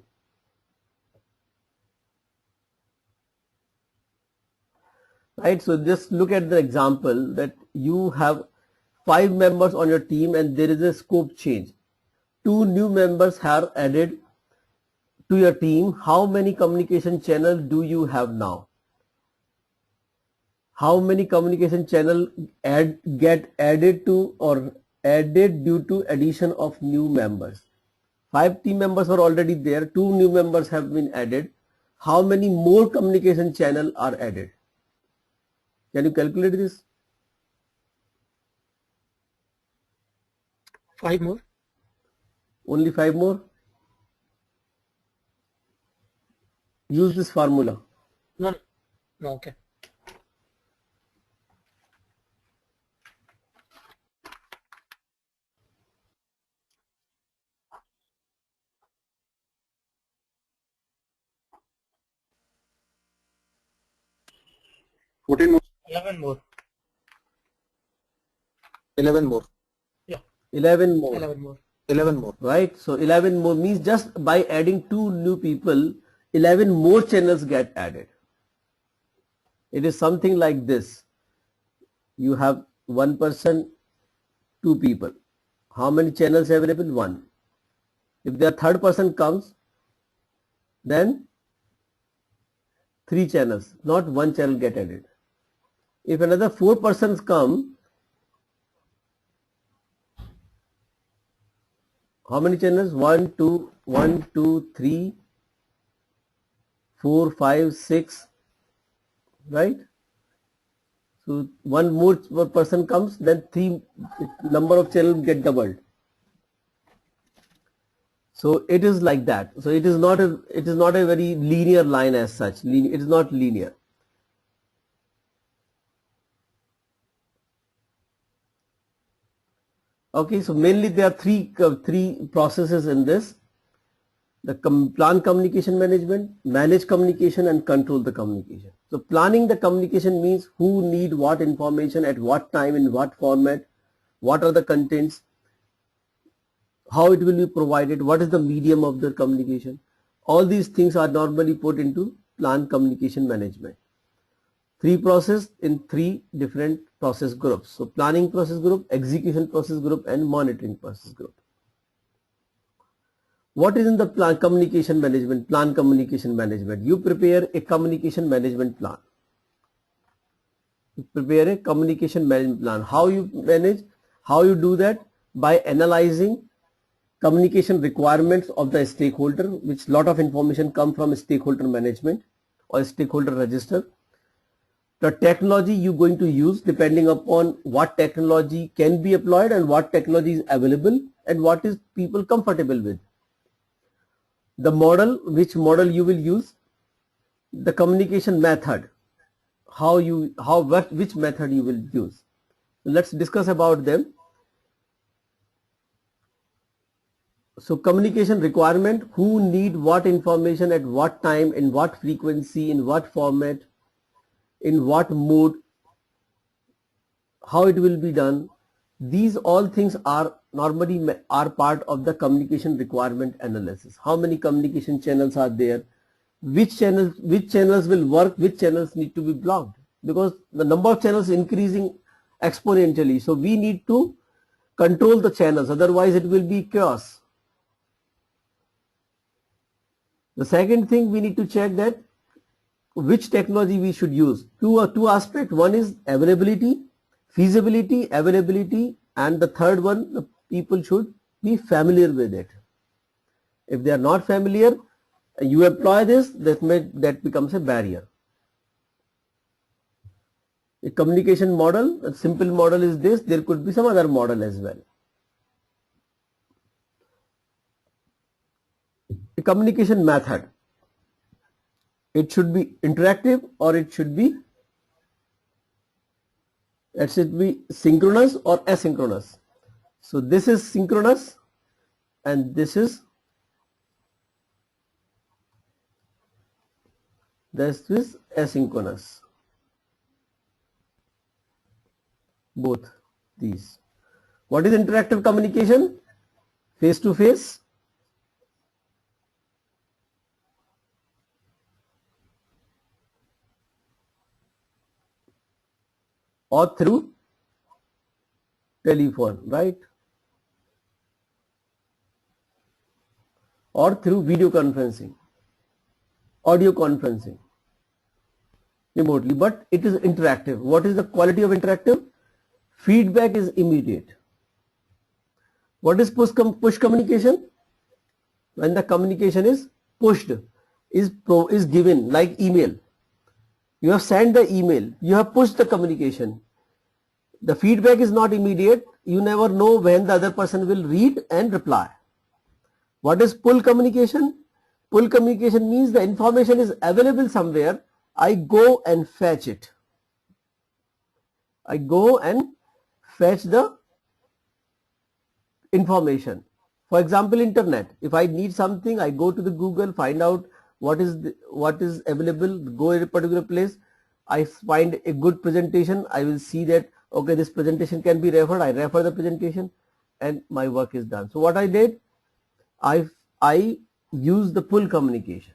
Right, so just look at the example that you have 5 members on your team and there is a scope change. 2 new members are added to your team. How many communication channels do you have now? How many communication channels get added to or added due to addition of new members? 5 team members are already there, 2 new members have been added. How many more communication channels are added? Can you calculate this? 5 more? Only 5 more? Use this formula. No, okay. Put in 11 more. 11 more. Yeah. 11 more. 11 more. 11 more. Right, so 11 more means just by adding 2 new people, 11 more channels get added. It is something like this. You have 1 person, 2 people. How many channels available? 1. If the third person comes, then 3 channels, not 1 channel get added. If another 4 persons come, how many channels? 1, 2, 3, 4, 5, 6, right? So one more person comes, then 3 number of channels get doubled. So it is like that. So it is not a very linear line as such. It is not linear. Okay, so mainly there are three processes in this: the plan communication management, manage communication, and control the communication. So planning the communication means who need what information at what time, in what format, what are the contents, how it will be provided, what is the medium of the communication. All these things are normally put into plan communication management. 3 process in 3 different process groups. So planning process group, execution process group, and monitoring process group. What is in the plan communication management? Plan communication management. You prepare a communication management plan. You prepare a communication management plan. How you manage? How you do that? By analyzing communication requirements of the stakeholder, which lot of information come from stakeholder management or stakeholder register. The technology you're going to use, depending upon what technology can be applied and what technology is available and what is people comfortable with. The model, which model you will use, the communication method, which method you will use. Let's discuss about them. So communication requirement, who need what information at what time, in what frequency, in what format, in what mode, how it will be done. These all things are normally part of the communication requirement analysis. How many communication channels are there? Which channels will work? Which channels need to be blocked? Because the number of channels is increasing exponentially. So we need to control the channels. Otherwise, it will be chaos. The second thing, we need to check that which technology we should use. Two aspects. One is availability, feasibility, availability, and the third one, the people should be familiar with it. If they are not familiar, you employ this, that becomes a barrier. A communication model, a simple model is this. There could be some other model as well. A communication method. It should be interactive or it should be synchronous or asynchronous. So this is synchronous and this is asynchronous. Both these. What is interactive communication? Face to face, or through telephone, right? Or through video conferencing, audio conferencing, remotely, but it is interactive. What is the quality of interactive? Feedback is immediate. What is push communication? When the communication is pushed, is given, like email. You have sent the email, you have pushed the communication. The feedback is not immediate. You never know when the other person will read and reply. What is pull communication? Pull communication means the information is available somewhere. I go and fetch it. I go and fetch the information. For example, internet. If I need something, I go to the Google, find out what is available, go to a particular place. I find a good presentation. I will see that, okay, this presentation can be referred. I refer the presentation and my work is done. So what I did, I use the pull communication.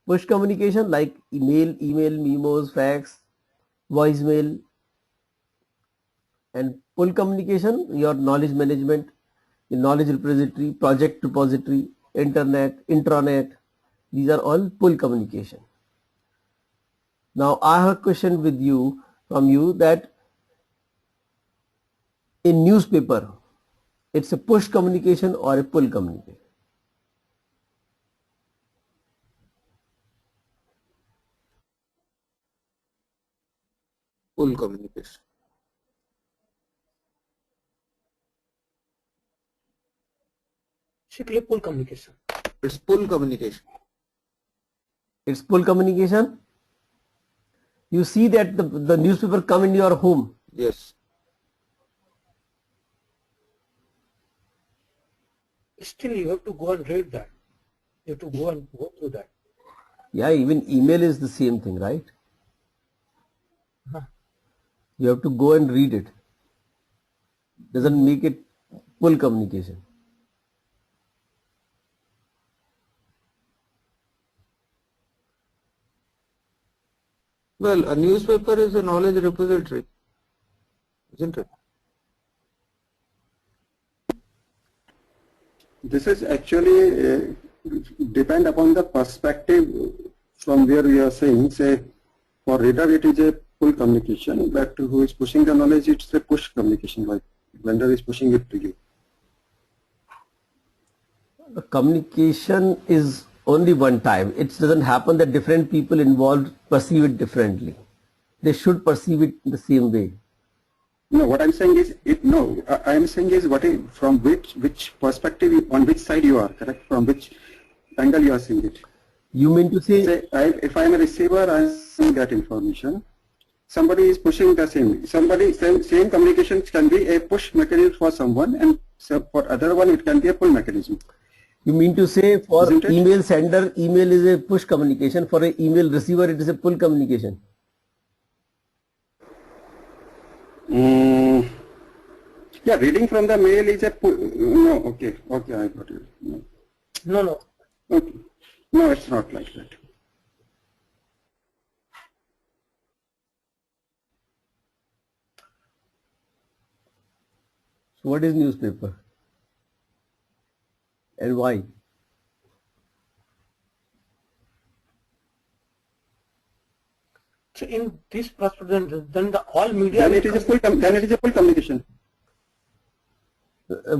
Push communication like email, memos, fax, voicemail, and pull communication, your knowledge management, your knowledge repository, project repository, internet, intranet. These are all pull communication. Now I have a question from you that in newspaper, it's a push communication or a pull communication? Full communication. Strictly full communication. It's full communication. It's full communication. You see that the newspaper come in your home. Yes. Still, you have to go and read that. You have to go through that. Yeah, even email is the same thing, right? Huh. You have to go and read it. Doesn't make it full communication. Well, a newspaper is a knowledge repository, isn't it? This is actually depend upon the perspective from where we are saying. Say, for reader it is a full communication, but who is pushing the knowledge, it's a push communication, like vendor is pushing it to you. The communication is only one time. It doesn't happen that different people involved perceive it differently. They should perceive it the same way. No, what I'm saying is, I'm saying is from which perspective, on which side you are, correct? From which angle you are seeing it. You mean to say, if I'm a receiver, I see that information. Somebody is pushing the same. Same communications can be a push mechanism for someone, and so for other one it can be a pull mechanism. you mean to say for Isn't it? email sender, email is a push communication. For an email receiver, it is a pull communication. Yeah, reading from the mail is a pull. No, okay, I got it. No. No. Okay. No, it's not like that. So what is newspaper? And why? So in this perspective, then the all media. Then it is a full communication.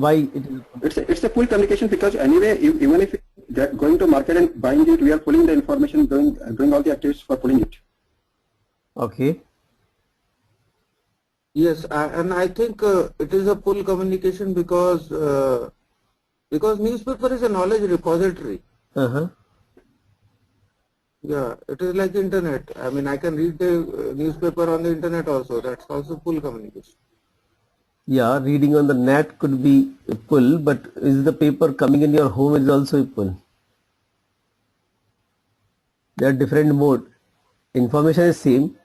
Why it is? It's a full communication because anyway, even if that going to market and buying it, we are pulling the information, doing all the activities for pulling it. Okay. Yes, and I think it is a full communication because newspaper is a knowledge repository. Yeah, it is like internet. I mean, I can read the newspaper on the internet also. That's also full communication. Yeah, reading on the net could be a pull, but is the paper coming in your home is also a pull. They are different mode. Information is same,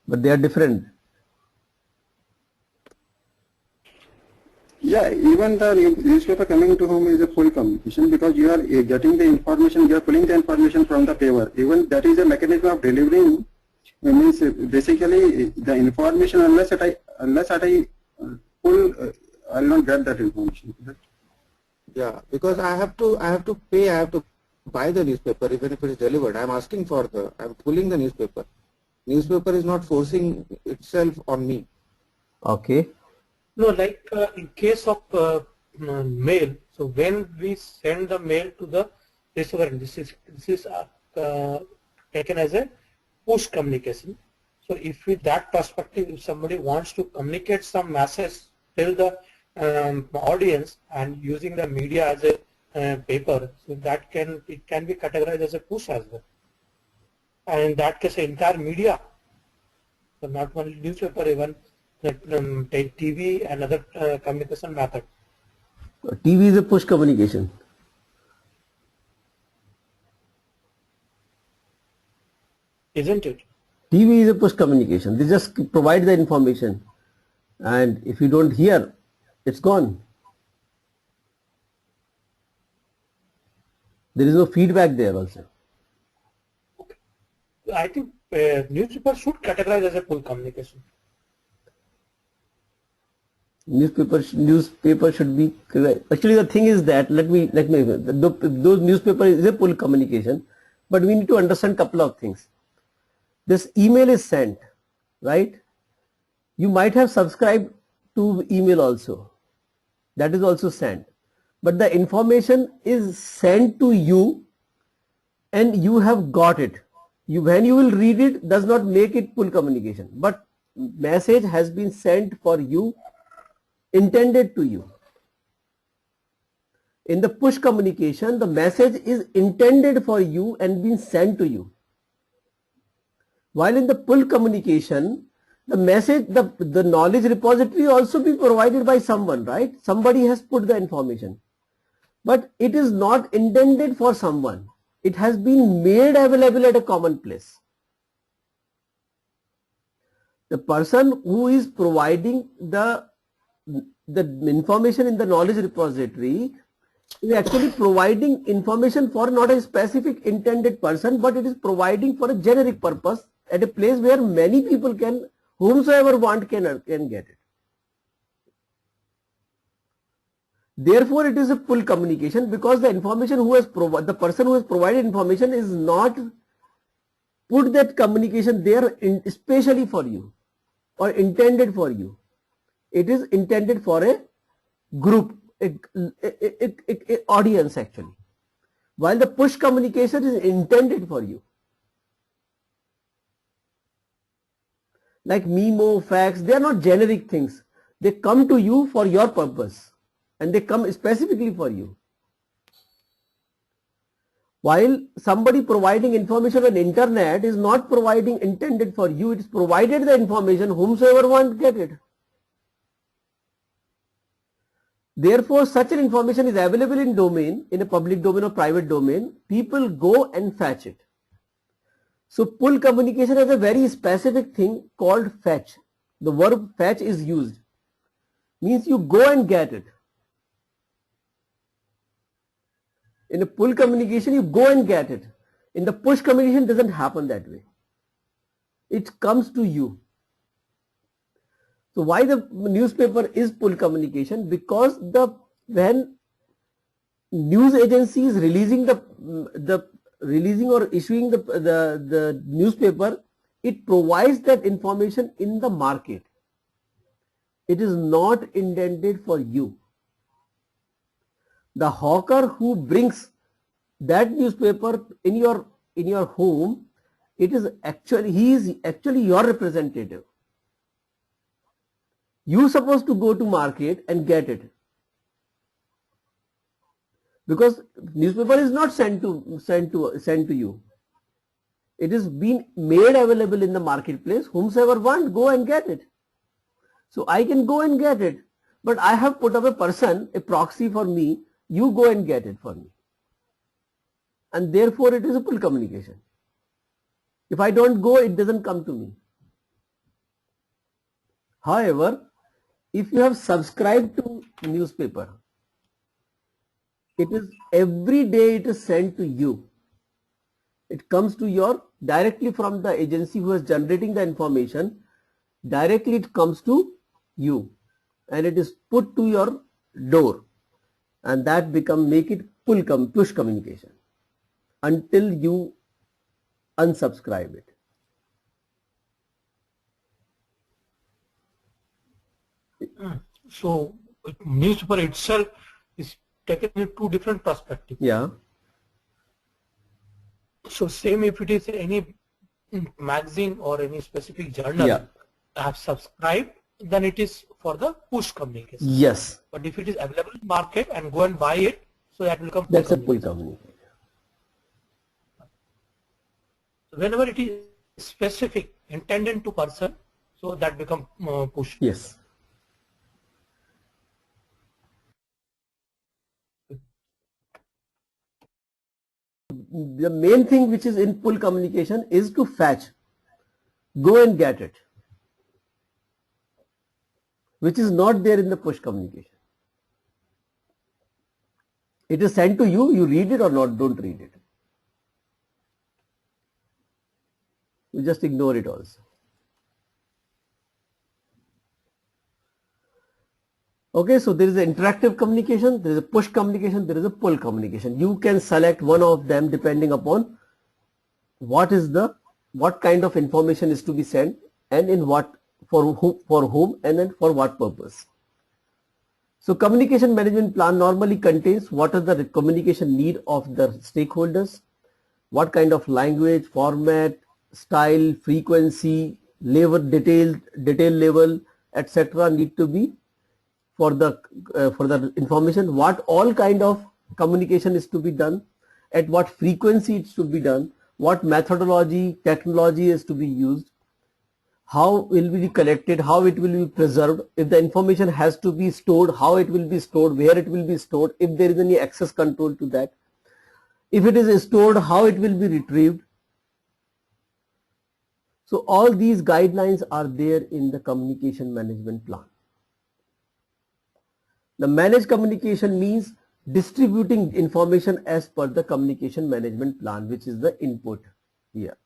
but they are different. Yeah, even the newspaper coming to home is a full communication because you are getting the information, you are pulling the information from the paper. Even that is a mechanism of delivering. Means basically the information unless I pull, I will not get that information. Yeah, because I have to pay, I have to buy the newspaper even if it is delivered. I'm pulling the newspaper. Newspaper is not forcing itself on me. Okay. No, like in case of mail, so when we send the mail to the receiver, this is taken as a push communication. So if with that perspective, if somebody wants to communicate some message till the audience and using the media as a paper, so that it can be categorized as a push as well. And in that case, entire media, so not only newspaper, even take TV and other communication method. TV is a push communication. Isn't it? TV is a push communication. They just provide the information, and if you don't hear, it's gone. There is no feedback there also. I think newspaper should categorize as a full communication. Newspaper should be actually the thing is that those newspaper is a full communication, but we need to understand couple of things. This email is sent, right? You might have subscribed to email also. That is also sent. But the information is sent to you and you have got it. When you will read it does not make it full communication. But message has been sent for you, intended to you. In the push communication, the message is intended for you and been sent to you. While in the pull communication, the message, the knowledge repository also be provided by someone, right? Somebody has put the information. But it is not intended for someone. It has been made available at a common place. The person who is providing the information in the knowledge repository is actually providing information for not a specific intended person, but it is providing for a generic purpose at a place where many people can, whomsoever want can get it. Therefore, it is a pull communication, because the information who has the person who has provided information is not put that communication there especially for you or intended for you. It is intended for a group, a audience actually. While the push communication is intended for you. Like memo, fax, they are not generic things. They come to you for your purpose and they come specifically for you. While somebody providing information on internet is not providing intended for you, it is provided the information, whomsoever want get it. Therefore, such an information is available in domain, in a public domain or private domain. People go and fetch it. So pull communication has a very specific thing called fetch. The verb fetch is used. Means you go and get it. In a pull communication, you go and get it. In the push communication, it doesn't happen that way. It comes to you. So why the newspaper is pull communication? Because when news agency is releasing releasing or issuing the newspaper, it provides that information in the market. It is not intended for you. The hawker who brings that newspaper in your home, he is actually your representative. You are supposed to go to market and get it, because newspaper is not sent to you. It is being made available in the marketplace. Whomsoever want, go and get it. So I can go and get it, but I have put up a person, a proxy for me. You go and get it for me, and therefore it is a pull communication. If I don't go, it doesn't come to me. However, if you have subscribed to newspaper, it is every day it is sent to you. It comes to your directly from the agency who is generating the information. Directly it comes to you and it is put to your door, and that make it push communication until you unsubscribe it. So newspaper itself is taken in two different perspectives. Yeah. So same if it is any magazine or any specific journal, Yeah. I have subscribed, then it is for the push communication. Yes. But if it is available in market and go and buy it, so that will come. That's a pull communication. Whenever it is specific, intended to person, so that become push. Yes. The main thing which is in pull communication is to fetch, go and get it, which is not there in the push communication. It is sent to you, you read it or not, don't read it. You just ignore it also. Okay, so there is an interactive communication, there is a push communication, there is a pull communication. You can select one of them depending upon what kind of information is to be sent and in what, for whom and then for what purpose. So communication management plan normally contains what is the communication need of the stakeholders, what kind of language, format, style, frequency, level, detail level, etc. need to be for the information, what all kind of communication is to be done, at what frequency it should be done, what methodology, technology is to be used, how will be collected, how it will be preserved, if the information has to be stored, how it will be stored, where it will be stored, if there is any access control to that, if it is stored, how it will be retrieved. So all these guidelines are there in the communication management plan. The managed communication means distributing information as per the communication management plan, which is the input here.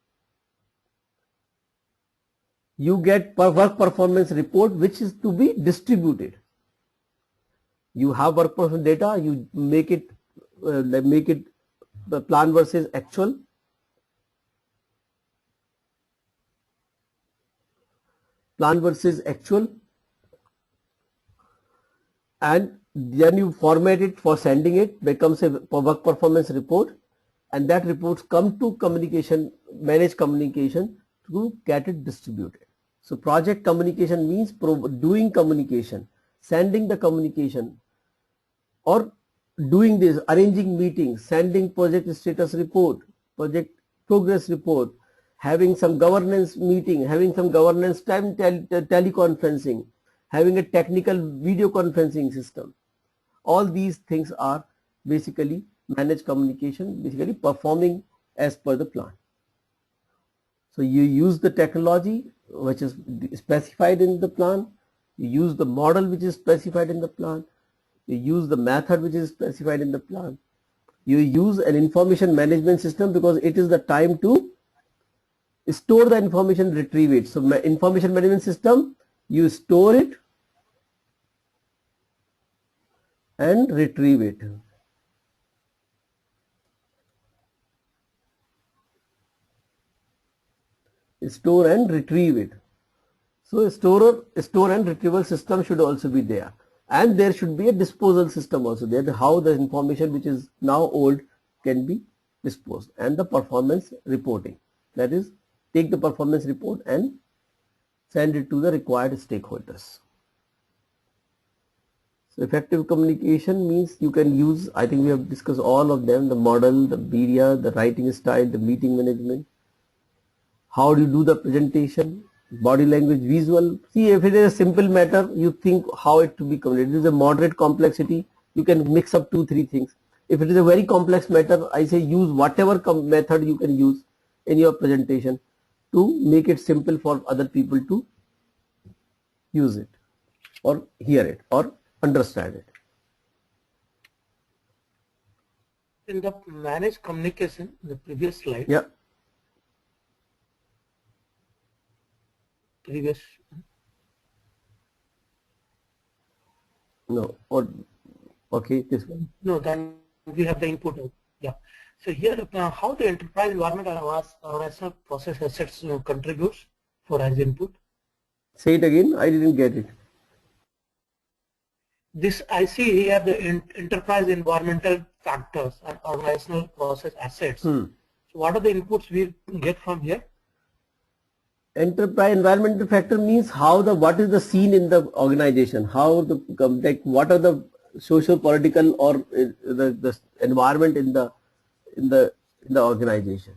You get work performance report, which is to be distributed. You have work performance data, you make it the plan versus actual. Plan versus actual, and then you format it for sending it, becomes a work performance report, and that reports come to communication, managed communication, to get it distributed. So project communication means doing communication, sending the communication, or doing this, arranging meetings, sending project status report, project progress report, having some governance meeting, having some governance time teleconferencing, having a technical video conferencing system. All these things are basically managed communication, basically performing as per the plan. So you use the technology which is specified in the plan, you use the model which is specified in the plan, you use the method which is specified in the plan, you use an information management system because it is the time to store the information, retrieve it. So information management system, you store it and retrieve it. Store and retrieve it. So a store and retrieval system should also be there, and there should be a disposal system also there, how the information which is now old can be disposed, and the performance reporting, that is, take the performance report and send it to the required stakeholders. So effective communication means you can use, I think we have discussed all of them, the model, the media, the writing style, the meeting management, how do you do the presentation, body language, visual. See, if it is a simple matter, you think how it to be communicated. It is a moderate complexity, you can mix up 2-3 things. If it is a very complex matter, I say use whatever method you can use in your presentation to make it simple for other people to use it or hear it or understand it. In the managed communication, the previous slide. Yeah. Previous. No. Or okay. This one. No. Then we have the input. Yeah. So here, how the enterprise environment organizational process assets contributes for as input. Say it again. I didn't get it. This I see here the enterprise environmental factors and organizational process assets. So what are the inputs we get from here? Enterprise environmental factor means how what is the scene in the organization, how the like what are the social, political, or the environment in the organization.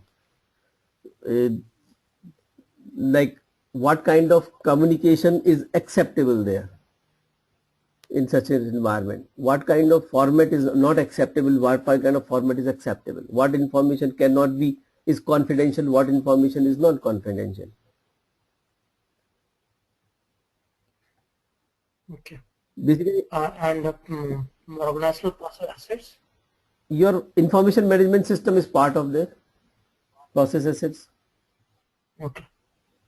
Like what kind of communication is acceptable there in such an environment, what kind of format is not acceptable, what kind of format is acceptable, what information cannot be, is confidential, what information is not confidential. Okay. Basically, and organizational process assets. Your information management system is part of their process assets. Okay.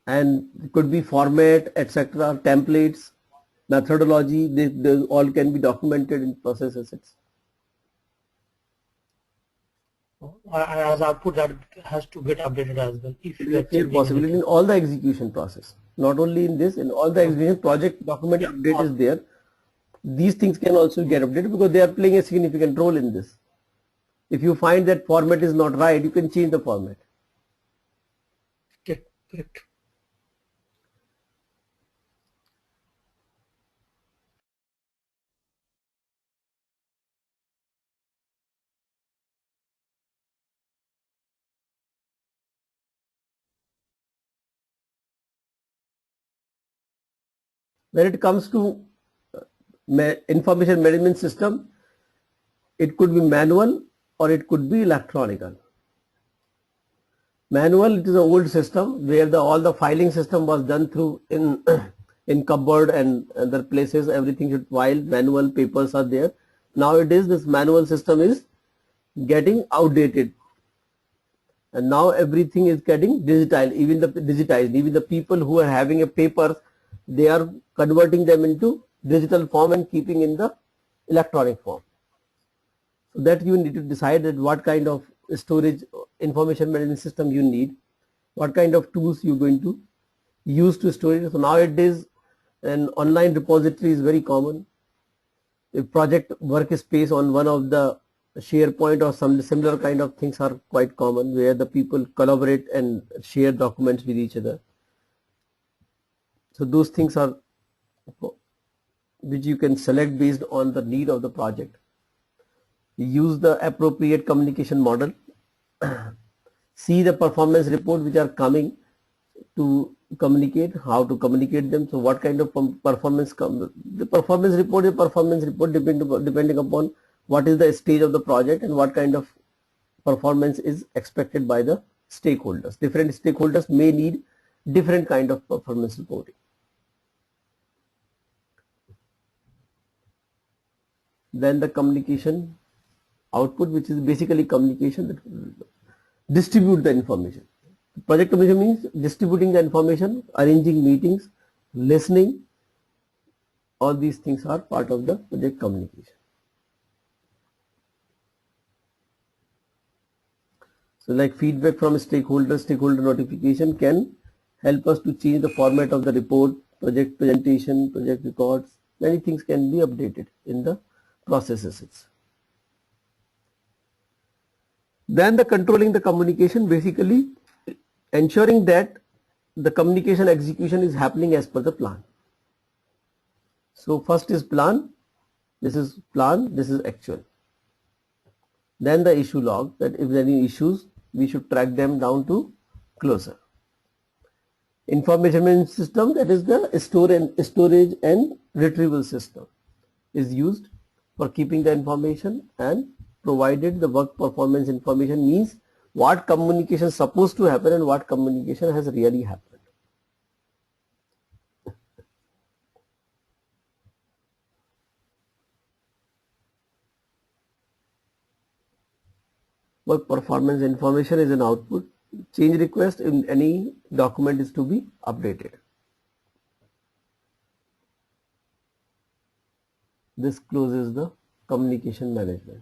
And it could be format, etc., templates, methodology, they all can be documented in process assets. As output, that has to get updated as well. If you are possibility in all the execution process, not only in this, in all the execution project document update is there. These things can also get updated because they are playing a significant role in this. If you find that format is not right, you can change the format. Okay, correct. When it comes to information management system, it could be manual or it could be electronical. Manual, it is an old system where all the filing system was done through in in cupboard and other places. Everything should file, manual papers are there. Nowadays this manual system is getting outdated, and now everything is getting digitized. Even the people who are having a paper, they are converting them into digital form and keeping in the electronic form. So that you need to decide that what kind of storage information management system you need, what kind of tools you're going to use to store it. So nowadays an online repository is very common. A project workspace on one of the SharePoint or some similar kind of things are quite common, where the people collaborate and share documents with each other. So those things are which you can select based on the need of the project. Use the appropriate communication model. See the performance report which are coming to communicate, how to communicate them. So what kind of performance the performance report is performance report depending upon what is the stage of the project and what kind of performance is expected by the stakeholders. Different stakeholders may need different kind of performance reporting. Then the communication output, which is basically communication that distribute the information. Project communication means distributing the information, arranging meetings, listening. All these things are part of the project communication. So like feedback from stakeholders, stakeholder notification can help us to change the format of the report, project presentation, project records. Many things can be updated in the processes. Then the controlling the communication, basically ensuring that the communication execution is happening as per the plan. So first is plan, this is actual. Then the issue log, that if there are any issues, we should track them down to closer. Information management system, that is the storage and retrieval system, is used for keeping the information and provided the work performance information, means what communication is supposed to happen and what communication has really happened. Work performance information is an output. Change request in any document is to be updated. This closes the communication management.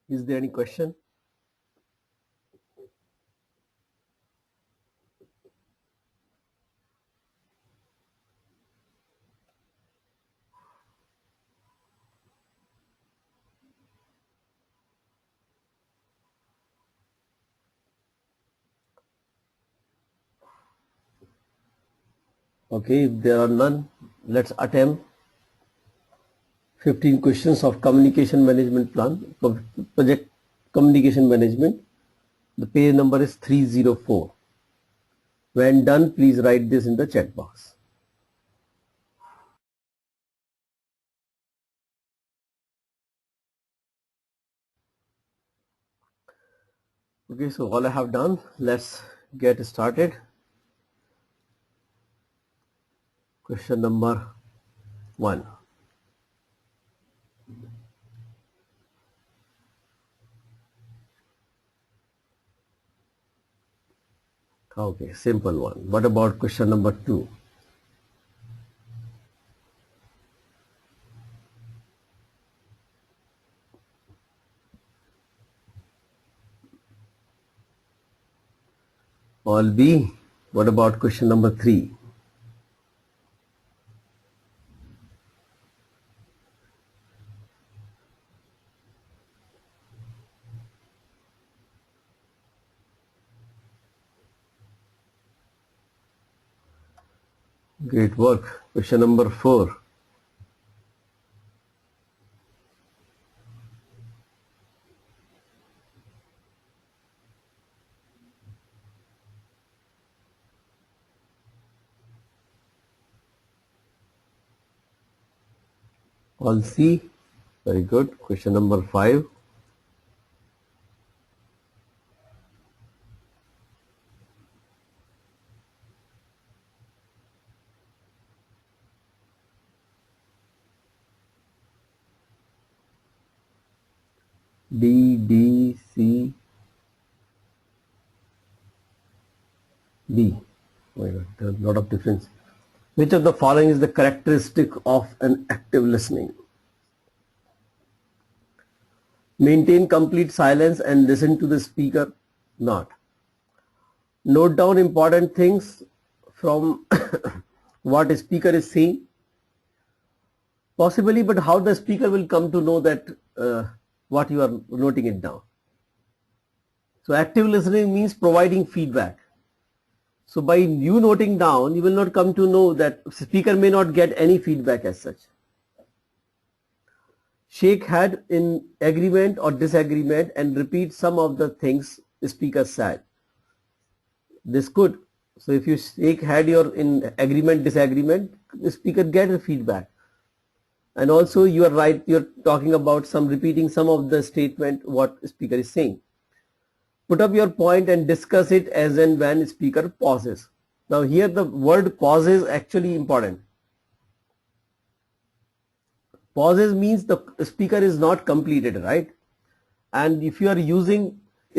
Is there any question? Okay, if there are none, let's attempt 15 questions of communication management plan, project communication management. The page number is 304. When done, please write this in the chat box. Okay, so all I have done, let's get started. Question number 1. Okay, simple one. What about question number 2? All B. What about question number 3? Great work. Question number 4. All C. Very good. Question number 5. D, D, C, B. Oh my God, there's a lot of difference. Which of the following is the characteristic of an active listening? Maintain complete silence and listen to the speaker. Not. Note down important things from what a speaker is saying. Possibly, but how the speaker will come to know that what you are noting it down. So active listening means providing feedback. So by you noting down, you will not come to know that speaker may not get any feedback as such. Shake head in agreement or disagreement and repeat some of the things the speaker said. This could. So if you shake head, you're in agreement, disagreement, the speaker gets the feedback. And also you are right, you're talking about some repeating some of the statement what the speaker is saying. Put up your point and discuss it as and when speaker pauses. Now here the word pauses is actually important. Pauses means the speaker is not completed, right? And if you are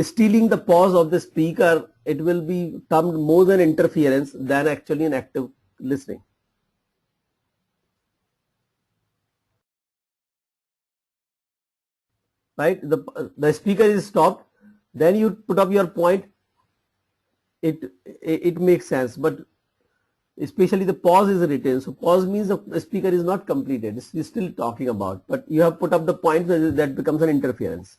stealing the pause of the speaker, it will become more than interference than actually an active listening. Right? The speaker is stopped, then you put up your point, it makes sense, but especially the pause is written. So pause means the speaker is not completed, it's still talking about, but you have put up the point that becomes an interference.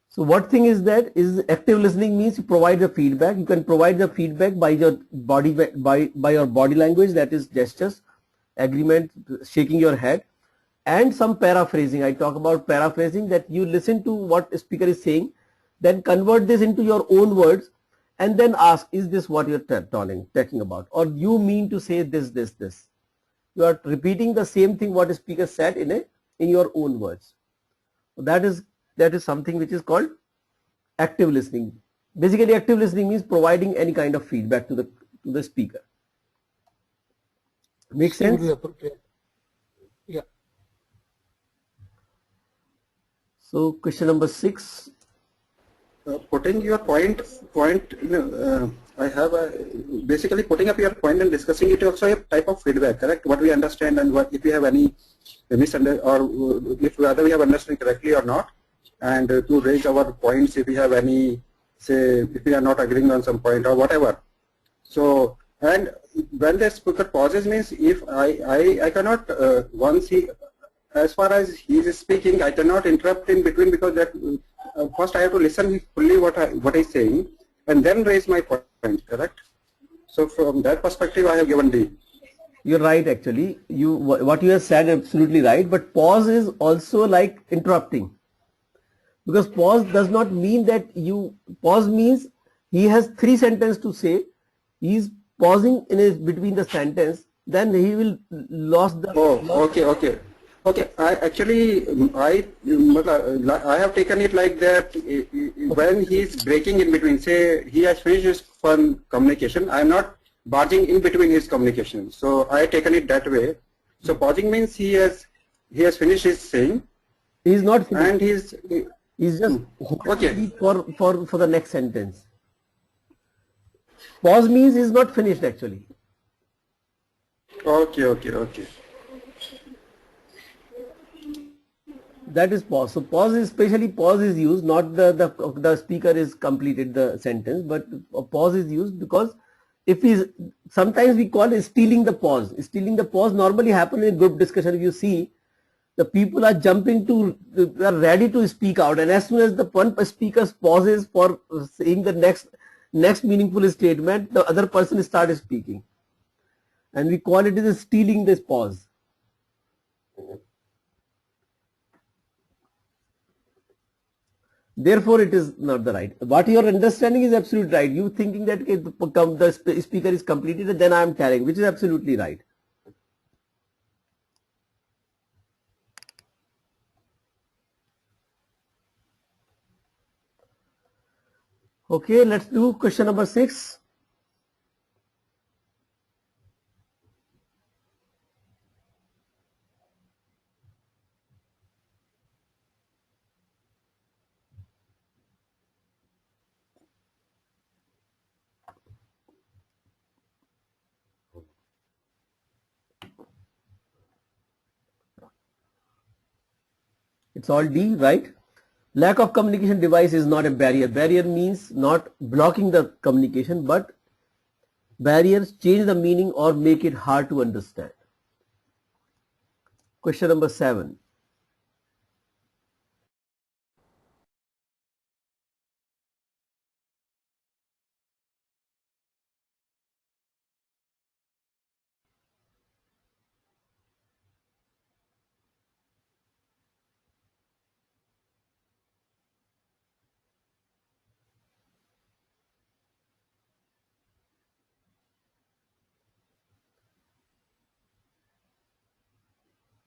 So what thing is that is active listening means you provide the feedback. You can provide the feedback by your body, by your body language, that is gestures, agreement, shaking your head, and some paraphrasing. I talk about paraphrasing, that you listen to what a speaker is saying, then convert this into your own words, and then ask, is this what you're talking about, or you mean to say this. You are repeating the same thing what a speaker said in your own words. So that is something which is called active listening. Basically, active listening means providing any kind of feedback to the speaker. Make sense? Yeah. So question number 6. Putting your point. I have basically putting up your point and discussing it also a type of feedback, correct? What we understand and what if we have any misunderstanding, or if whether we have understood correctly or not, and to raise our points if we have any, say, if we are not agreeing on some point or whatever. So, and when the speaker pauses means if I cannot once he, as far as he is speaking, I cannot interrupt in between, because that first I have to listen fully what he's saying and then raise my point, correct? So from that perspective, I have given D. You're right, actually. What you have said absolutely right, but pause is also like interrupting. Because pause does not mean that pause means he has 3 sentences to say, he's pausing between the sentence, then he will lose the... Okay. I have taken it like that. When he is breaking in between, say he has finished his one communication, I am not barging in between his communication. So I have taken it that way. So pausing means he has finished his saying. He is not finished. And he's just okay for the next sentence. Pause means he's not finished actually. Okay. That is pause. So pause is, especially pause is used, not the speaker is completed the sentence, but a pause is used because if he's, sometimes we call it stealing the pause. Stealing the pause normally happen in group discussion. If you see, the people are jumping to, they are ready to speak out, and as soon as the one speaker pauses for saying the next meaningful statement, the other person starts speaking, and we call it as stealing this pause. Therefore, it is not the right. What your understanding is absolutely right. You thinking that okay, the speaker is completed and then I am carrying, which is absolutely right. Okay, let's do question number 6. It's all D, right? Lack of communication device is not a barrier. Barrier means not blocking the communication, but barriers change the meaning or make it hard to understand. Question number 7.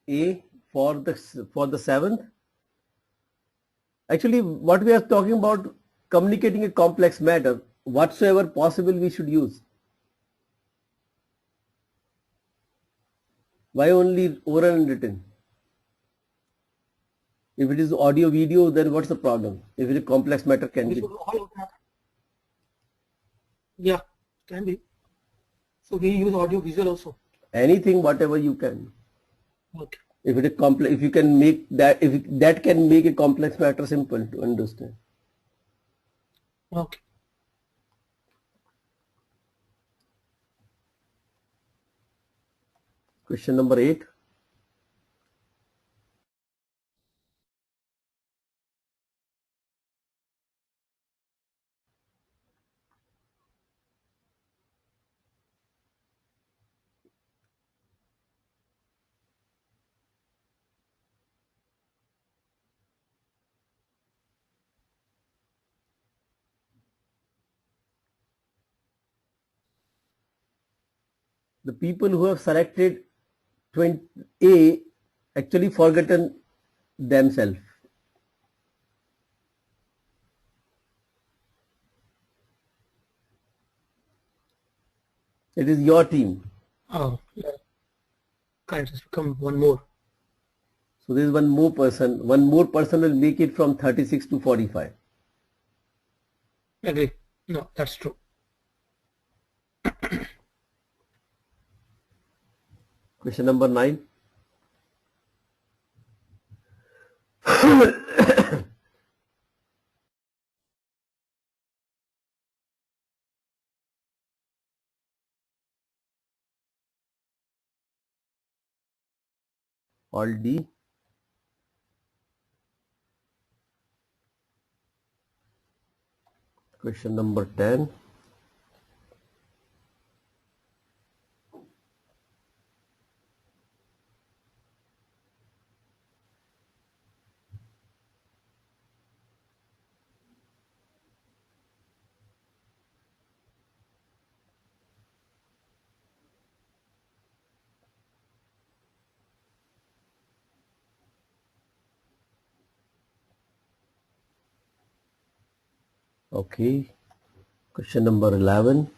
A for the 7th. Actually, what we are talking about, communicating a complex matter, whatsoever possible we should use. Why only oral and written? If it is audio video, then what's the problem? If it is complex matter, can be. Yeah, can be. So we use audio visual also. Anything, whatever you can. Okay. If it is complex, if you can make that, if that can make a complex matter simple to understand. Okay. Question number 8. The people who have selected 20A actually forgotten themselves. It is your team. Oh, yeah. Kind of become one more. So there is one more person. One more person will make it from 36 to 45. Agree. No, that's true. Question number 9. All D. Question number 10. Okay. Question number 11.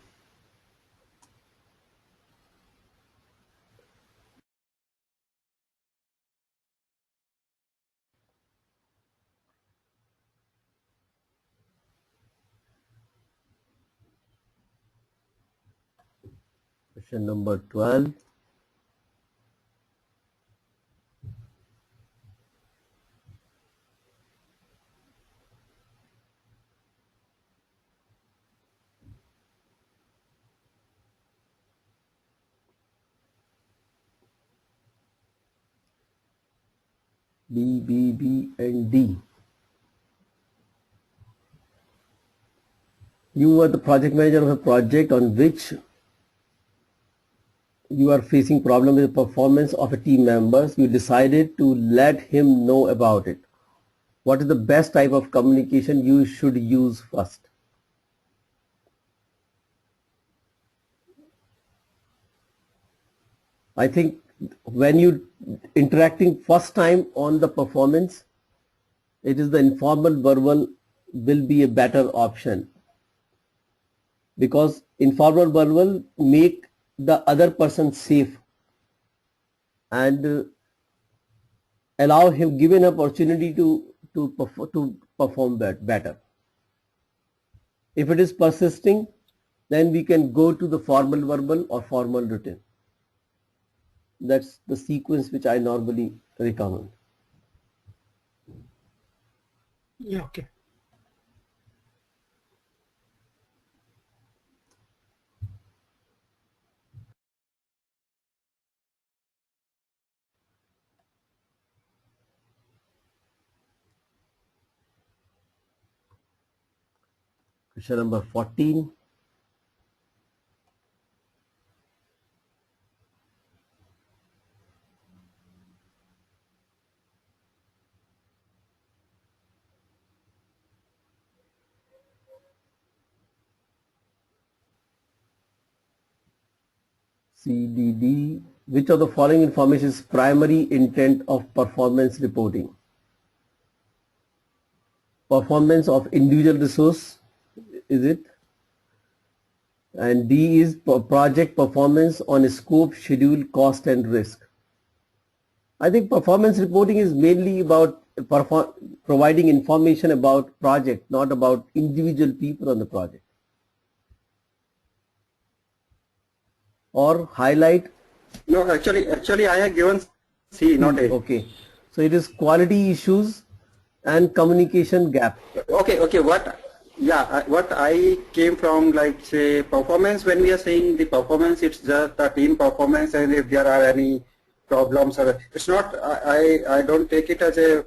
Question number 12. B, and D. You were the project manager of a project on which you are facing problem with the performance of a team members. You decided to let him know about it. What is the best type of communication you should use first? I think when you interacting first time on the performance, it is the informal verbal will be a better option, because informal verbal make the other person safe and allow him give an opportunity to perform better. If it is persisting, then we can go to the formal verbal or formal written. That's the sequence which I normally recommend. Yeah, okay. Question number 14. CDD. Which of the following information is primary intent of performance reporting? Performance of individual resource, is it? And D is project performance on scope, schedule, cost and risk. I think performance reporting is mainly about providing information about project, not about individual people on the project. Or highlight. No, actually I have given C, not A. Okay. So it is quality issues and communication gap. Okay, what I came from, like, say, performance. When we are saying the performance, it's just the team performance, and if there are any problems, or it's not. I don't take it as a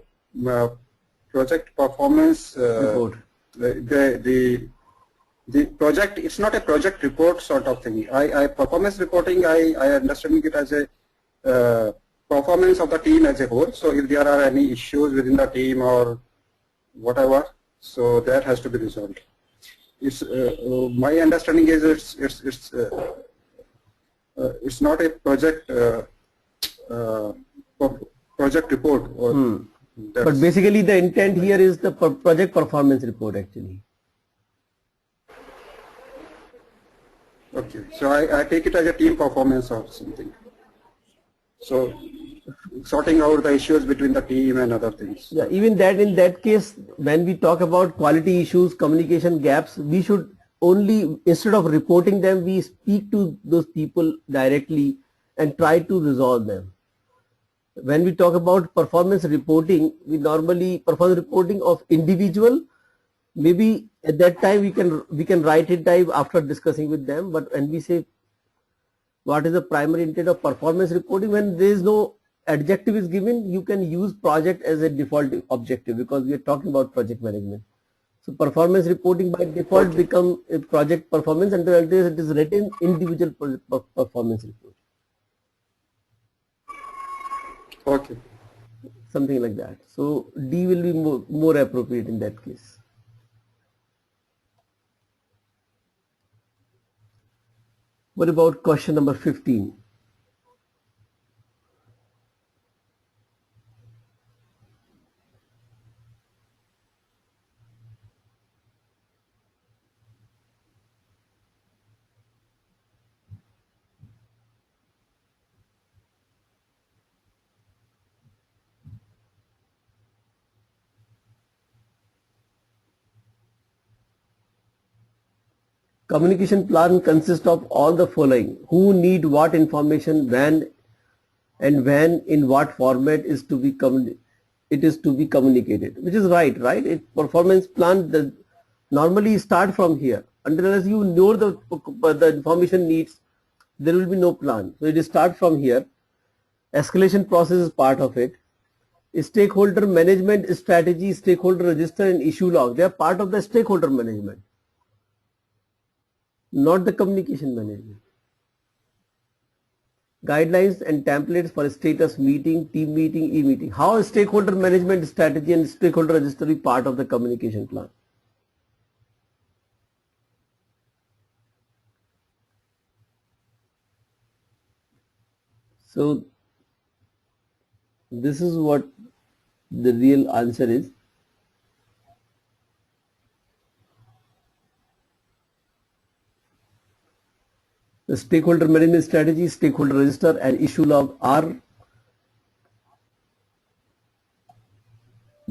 project performance Report. The project. It's not a project report sort of thing. Performance reporting. I understand it as a performance of the team as a whole. So if there are any issues within the team or whatever, so that has to be resolved. It's my understanding is it's not a project report. Or But basically the intent here is the project performance report actually. Okay, so I take it as a team performance or something. So sorting out the issues between the team and other things. Yeah, even that, in that case, when we talk about quality issues, communication gaps, we should only, instead of reporting them, we speak to those people directly and try to resolve them. When we talk about performance reporting, we normally performance reporting of individual. Maybe at that time we can write it down after discussing with them. But when we say what is the primary intent of performance reporting, when there is no adjective is given, you can use project as a default objective, because we are talking about project management. So performance reporting by default become a project performance, and it is written individual performance report. Okay. Something like that. So D will be more appropriate in that case. What about question number 15? Communication plan consists of all the following: who need what information, when, and when, in what format is to be communicated, which is right? Performance plan normally start from here. Unless you know the information needs, there will be no plan. So it is start from here. Escalation process is part of it. Stakeholder management strategy, stakeholder register and issue log, they are part of the stakeholder management, not the communication management. Guidelines and templates for status meeting, team meeting, e-meeting. How is stakeholder management strategy and stakeholder register be part of the communication plan? So this is what the real answer is. The stakeholder management strategy, stakeholder register and issue log are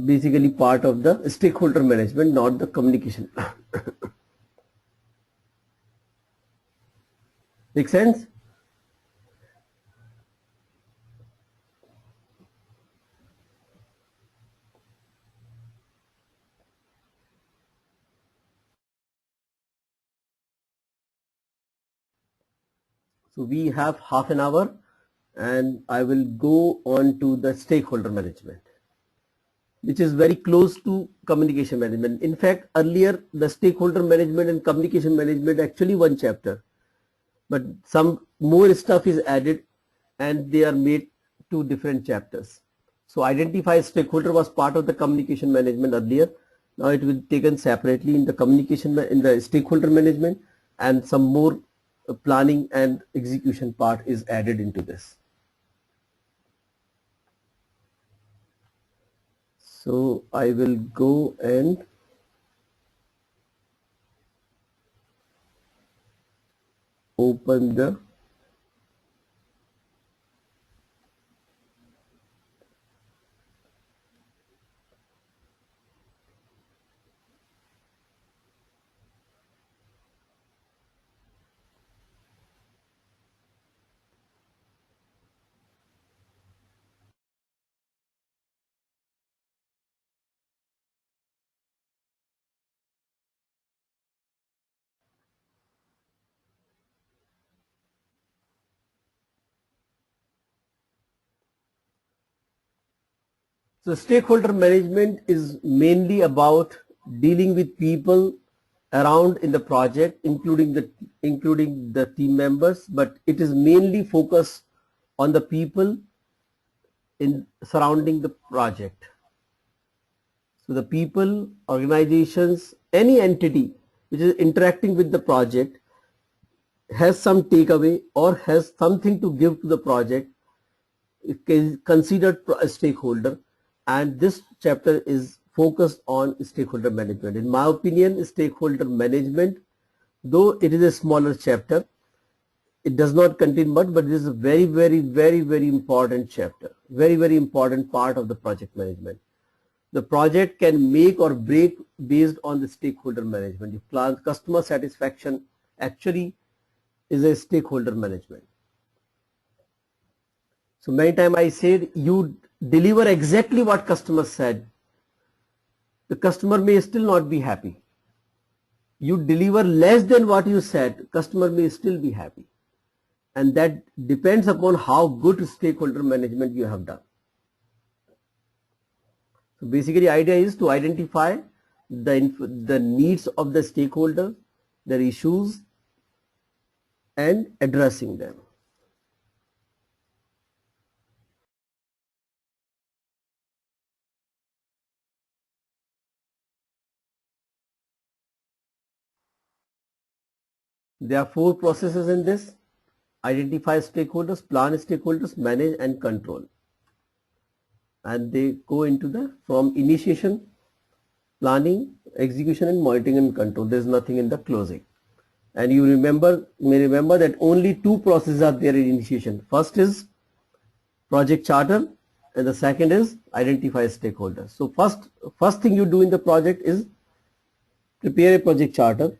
basically part of the stakeholder management, not the communication. Make sense? So we have half an hour and I will go on to the stakeholder management, which is very close to communication management. In fact, earlier the stakeholder management and communication management actually one chapter, but some more stuff is added and they are made two different chapters. So identify stakeholder was part of the communication management earlier. Now it will be taken separately in the communication, in the stakeholder management, and some more planning and execution part is added into this. So I will go and open the So stakeholder management is mainly about dealing with people around in the project, including the team members, but it is mainly focused on the people in surrounding the project. So the people, organizations, any entity which is interacting with the project has some takeaway or has something to give to the project, it is considered a stakeholder, and this chapter is focused on stakeholder management. In my opinion, stakeholder management, though it is a smaller chapter, it does not contain much, but it is a very important chapter, very important part of the project management. The project can make or break based on the stakeholder management. If plan customer satisfaction actually is a stakeholder management. So many times I said you deliver exactly what customer said. The customer may still not be happy. You deliver less than what you said, customer may still be happy. And that depends upon how good stakeholder management you have done. So basically the idea is to identify the needs of the stakeholder, their issues, and addressing them. There are 4 processes in this: identify stakeholders, plan stakeholders, manage and control. And they go into the from initiation, planning, execution and monitoring and control. There is nothing in the closing. And you may remember that only 2 processes are there in initiation. First is project charter and the second is identify stakeholders. So first thing you do in the project is prepare a project charter.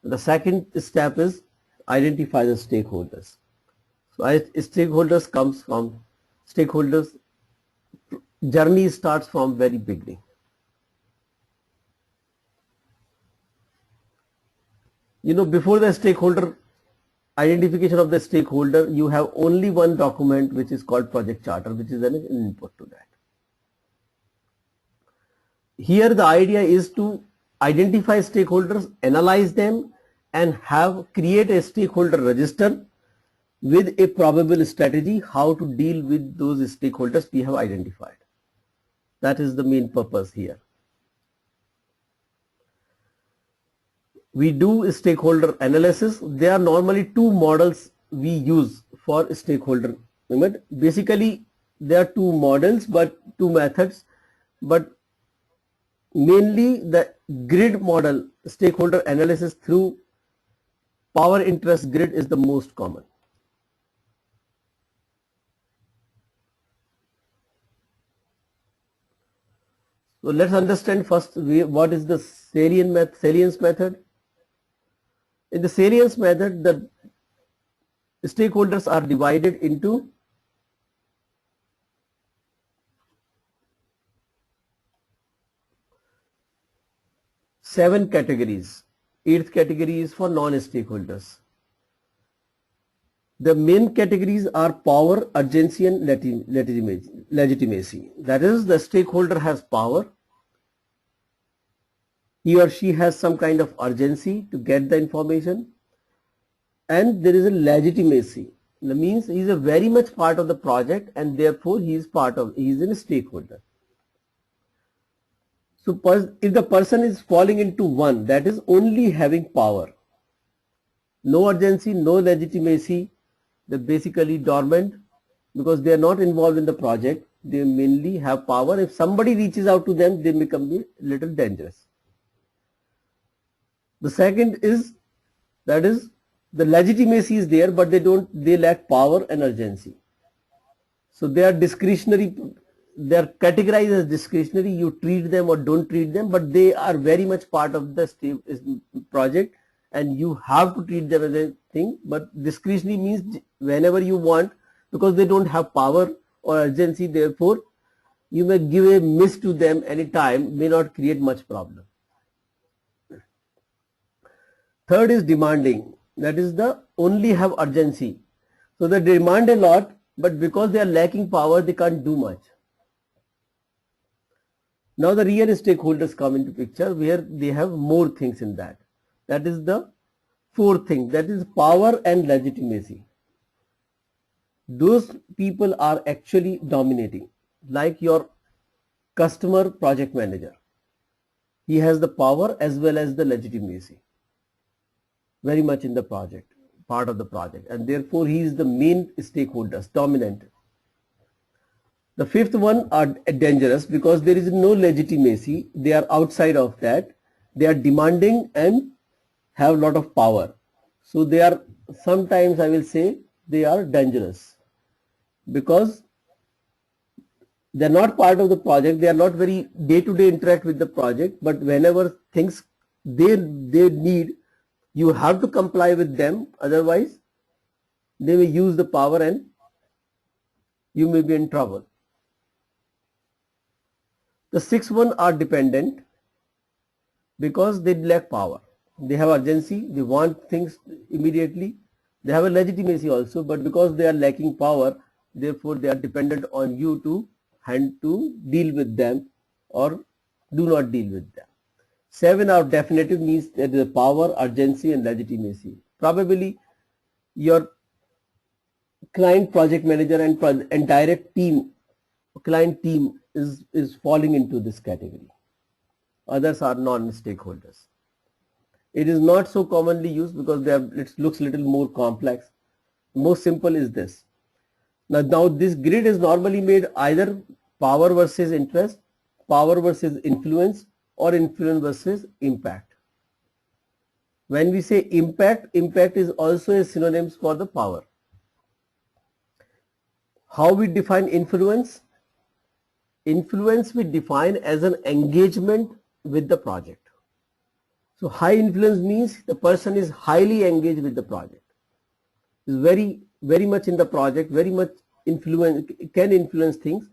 The second step is identify the stakeholders. So stakeholders comes from stakeholders journey starts from very beginning. You know, before the stakeholder identification of the stakeholder, you have only one document which is called project charter, which is an input to that. here the idea is to identify stakeholders, analyze them, and create a stakeholder register with a probable strategy how to deal with those stakeholders we have identified. That is the main purpose here. We do stakeholder analysis. There are normally two models we use for stakeholder. Basically, there are two models, but two methods, but mainly the grid model, stakeholder analysis through power interest grid, is the most common. So let's understand first what is the salience method. In the salience method, the stakeholders are divided into seven categories. Eighth category is for non-stakeholders. The main categories are power, urgency, and legitimacy. That is, the stakeholder has power. He or she has some kind of urgency to get the information, and there is a legitimacy. That means he is a very much part of the project, and therefore he is a stakeholder. So if the person is falling into one, that is only having power, no urgency, no legitimacy, they're basically dormant because they are not involved in the project. They mainly have power. If somebody reaches out to them, they become a little dangerous. The second is, that is, the legitimacy is there, but they lack power and urgency. So they are discretionary. They are categorized as discretionary. You treat them or don't treat them, but they are very much part of the project, and you have to treat them as a thing. But discretionary means whenever you want, because they don't have power or urgency, therefore you may give a miss to them anytime, may not create much problem. Third is demanding. That is, the only have urgency. So they demand a lot, but because they are lacking power, they can't do much. Now the real stakeholders come into picture, where they have more things in that. That is the fourth thing, that is power and legitimacy. Those people are actually dominating, like your customer project manager. He has the power as well as the legitimacy, very much in the project, part of the project, and therefore he is the main stakeholders, dominant. The fifth one are dangerous because there is no legitimacy. They are outside of that. They are demanding and have a lot of power. So they are, sometimes I will say, they are dangerous because they are not part of the project. They are not very day-to-day interact with the project, but whenever things they need, you have to comply with them. Otherwise, they may use the power and you may be in trouble. The sixth one are dependent because they lack power. They have urgency, they want things immediately. They have a legitimacy also, but because they are lacking power, therefore they are dependent on you to deal with them or do not deal with them. 7 are definitive, means that the power, urgency, and legitimacy. Probably your client project manager and direct team, client team is falling into this category. Others are non-stakeholders. It is not so commonly used because it looks a little more complex. Most simple is this. Now this grid is normally made either power versus interest, power versus influence, or influence versus impact. When we say impact, impact is also a synonym for the power. How we define influence? Influence we define as an engagement with the project. So high influence means the person is highly engaged with the project, is very much in the project, very much can influence things.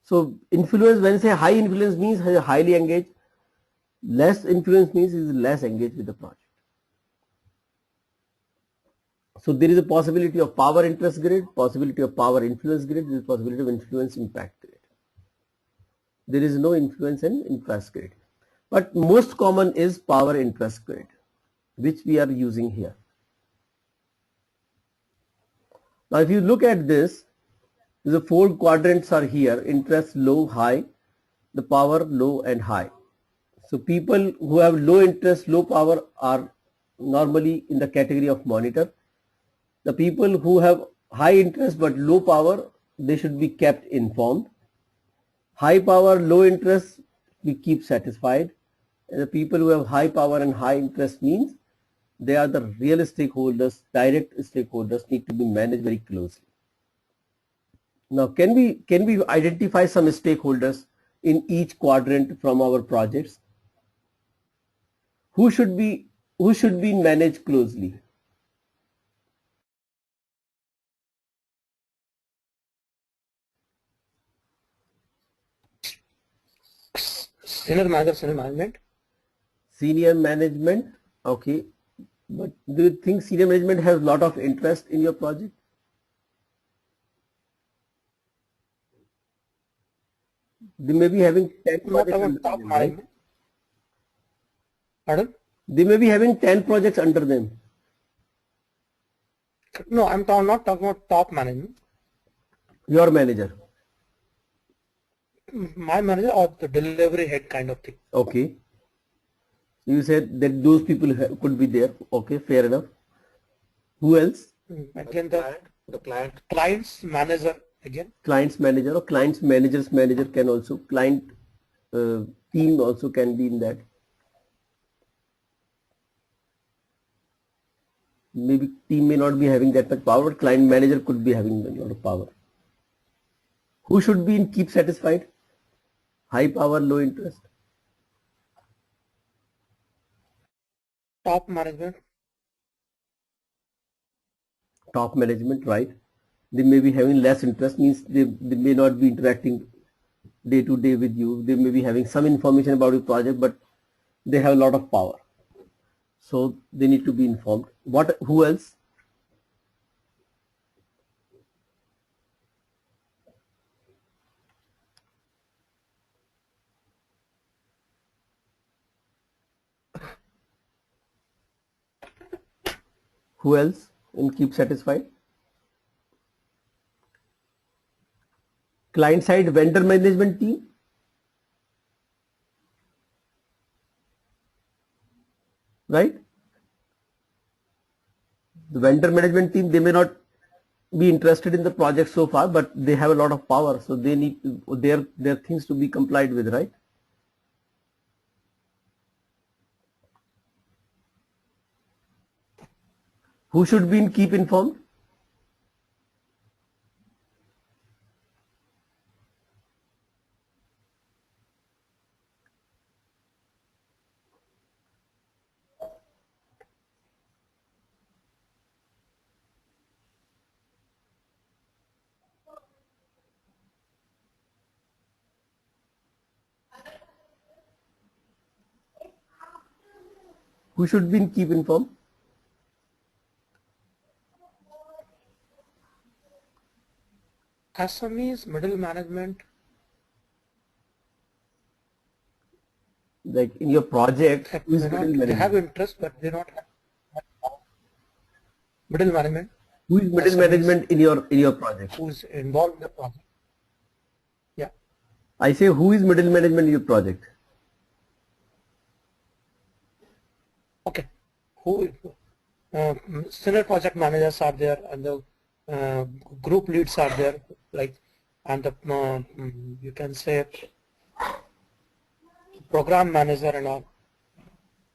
So influence, when I say high influence, means highly engaged. Less influence means is less engaged with the project. So there is a possibility of power interest grid, possibility of power influence grid, there is possibility of influence impact grid. There is no influence in interest grid. But most common is power interest grid, which we are using here. Now if you look at this, the 4 quadrants are here: interest, low, high, the power, low and high. So people who have low interest, low power are normally in the category of monitor. The people who have high interest but low power, they should be kept informed. High power, low interest, we keep satisfied. And the people who have high power and high interest means they are the real stakeholders, direct stakeholders, need to be managed very closely. Now, can we identify some stakeholders in each quadrant from our projects? Who should be managed closely? Senior manager, senior management. Senior management, okay. But do you think senior management has a lot of interest in your project? They may be having 10 Not projects about under top them, right? management. Pardon? They may be having 10 projects under them. No, I'm not talking about top management. Your manager. My manager or the delivery head kind of thing. Okay. You said that those people could be there. Okay, fair enough. Who else? Again, The client. client's manager again. Client's manager or client's manager's manager can also, client team also can be in that. Maybe team may not be having that much power, but client manager could be having a lot of power. Who should be in keep satisfied? High power, low interest. Top management. Top management, right? They may be having less interest, means they may not be interacting day to day with you. They may be having some information about your project, but they have a lot of power. So they need to be informed. Who else? Who else in keep satisfied? Client side vendor management team. Right? The vendor management team, they may not be interested in the project so far, but they have a lot of power, so they need their things to be complied with, right? Who should be in keep informed? Who should be in keep informed? SMEs, middle management. Like in your project, who is middle They management? have interest, but they not have middle management. Who is middle SMEs. management in your project? Who's involved in the project? Yeah. I say, who is middle management in your project? Okay. Who? Senior project managers are there, and the group leads are there, like, and the you can say program manager and all.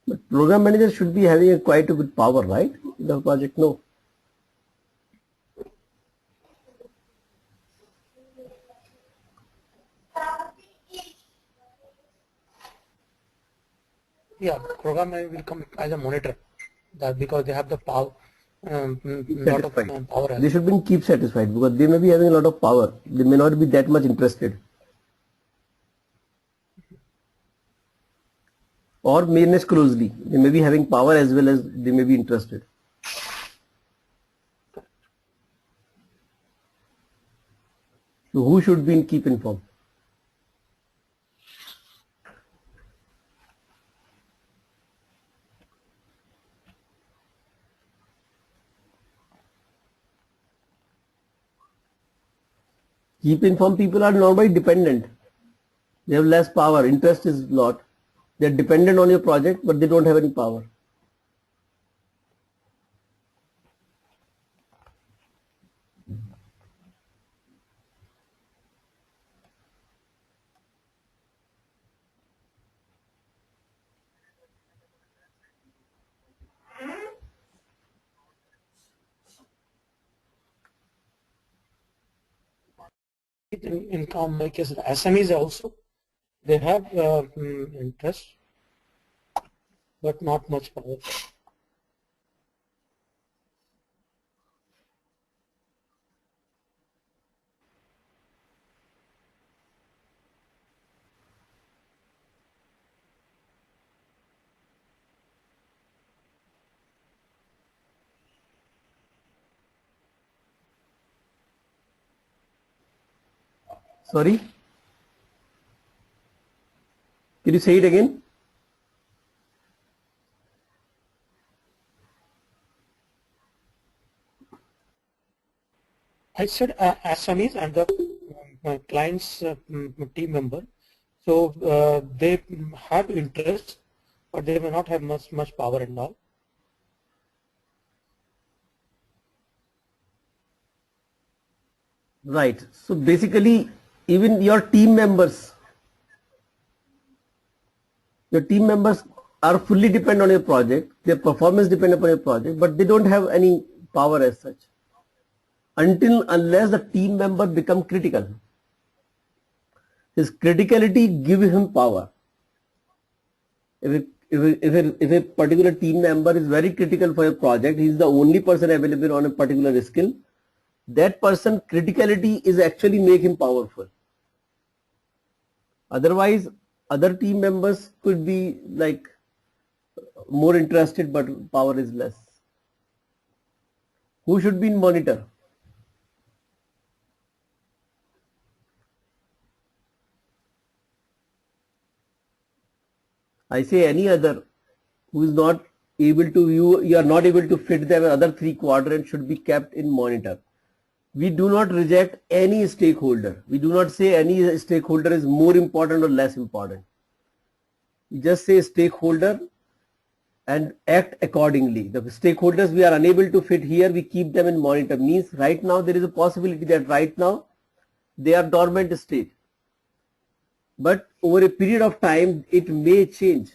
But program manager should be having quite a good power, right? In the project, no. Yeah, program manager will come as a monitor, that because they have the power, lot of power. They should be keep satisfied because they may be having a lot of power. They may not be that much interested. Or manage closely. They may be having power as well as they may be interested. So who should be in keep informed? Keep informed people are normally dependent. They have less power. Interest is lot. They're dependent on your project, but they don't have any power. In common case, SMEs also, they have interest, but not much power. Sorry? Can you say it again? I said SMEs and the client's team member. So they have interest, but they may not have much power and all. Right. So basically, even your team members are fully dependent on your project. Their performance depends upon your project, but they don't have any power as such. Unless the team member become critical. His criticality gives him power. If a particular team member is very critical for a project, he is the only person available on a particular skill, that person criticality is actually make him powerful. Otherwise, other team members could be like more interested, but power is less. Who should be in monitor? I say any other who is not able to, you are not able to fit them, other three quadrants should be kept in monitor. We do not reject any stakeholder. We do not say any stakeholder is more important or less important. We just say stakeholder and act accordingly. The stakeholders we are unable to fit here, we keep them in monitor. Means right now there is a possibility that right now they are dormant state. But over a period of time, it may change.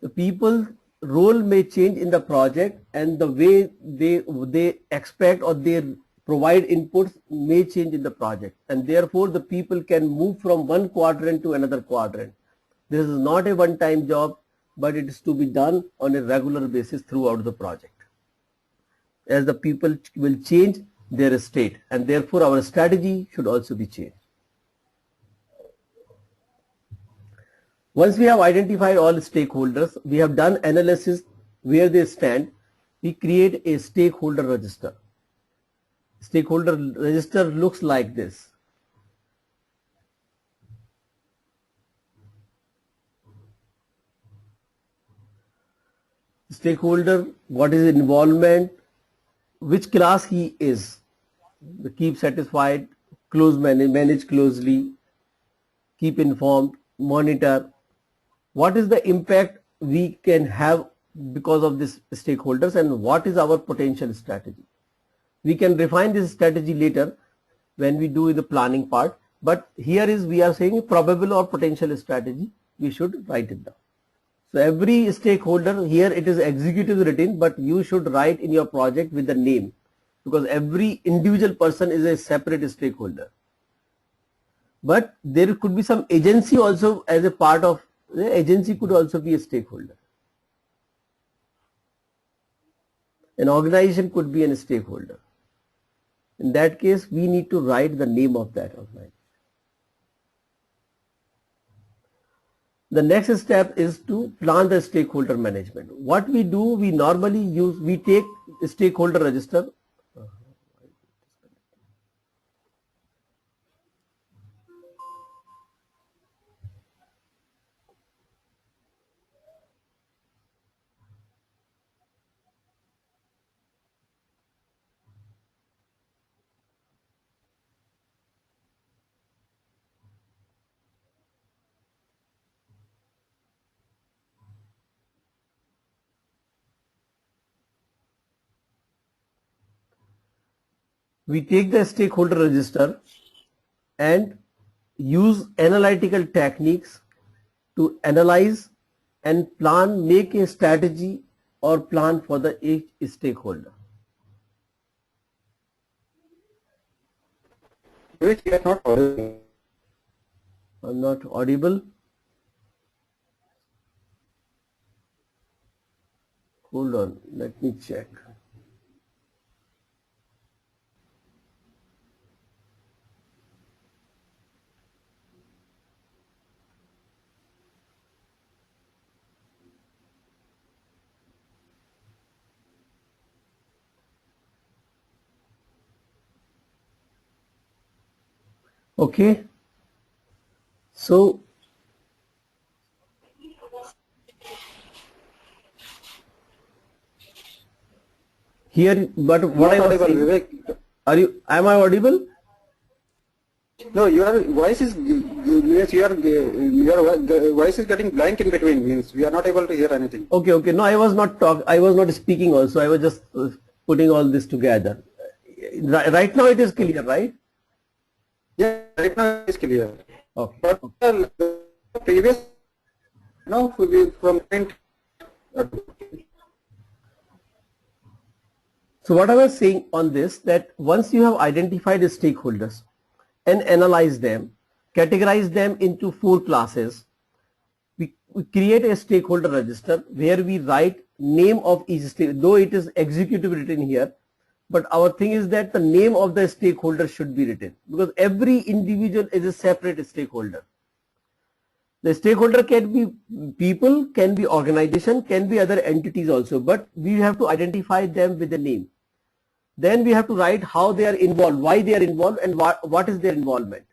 The people's role may change in the project, and the way they expect or they provide inputs may change in the project, and therefore the people can move from one quadrant to another quadrant. This is not a one-time job, but it is to be done on a regular basis throughout the project, as the people will change their state, and therefore our strategy should also be changed. Once we have identified all stakeholders, we have done analysis where they stand, we create a stakeholder register. Stakeholder register looks like this. Stakeholder, what is involvement, which class he is, keep satisfied, manage closely, keep informed, monitor. What is the impact we can have because of this stakeholders, and what is our potential strategy? We can refine this strategy later when we do the planning part, but here is we are saying probable or potential strategy, we should write it down. So every stakeholder here, it is executive written, but you should write in your project with the name, because every individual person is a separate stakeholder. But there could be some agency also as a part of the agency, could also be a stakeholder. An organization could be a stakeholder. In that case, we need to write the name of that organization. The next step is to plan the stakeholder management. What we do, we normally use, we take the stakeholder register. we take the stakeholder register and use analytical techniques to analyze and plan, make a strategy or plan for the each stakeholder. Which you are not audible. I'm not audible. Hold on, let me check. Okay, so here, but what I Not was audible, saying, Vivek. am I audible? No, your voice is means your voice is getting blank in between. Means we are not able to hear anything. Okay, okay. No, I was not speaking also. I was just putting all this together. Right now it is clear, right? Yeah, right now it's clear. Okay. But the previous, no, from print. So what I was saying on this, that once you have identified the stakeholders and analyze them, categorize them into 4 classes, we create a stakeholder register where we write name of each stakeholder, though it is executive written here, but our thing is that the name of the stakeholder should be written, because every individual is a separate stakeholder. The stakeholder can be people, can be organization, can be other entities also, but we have to identify them with a name. Then we have to write how they are involved, why they are involved, and what is their involvement,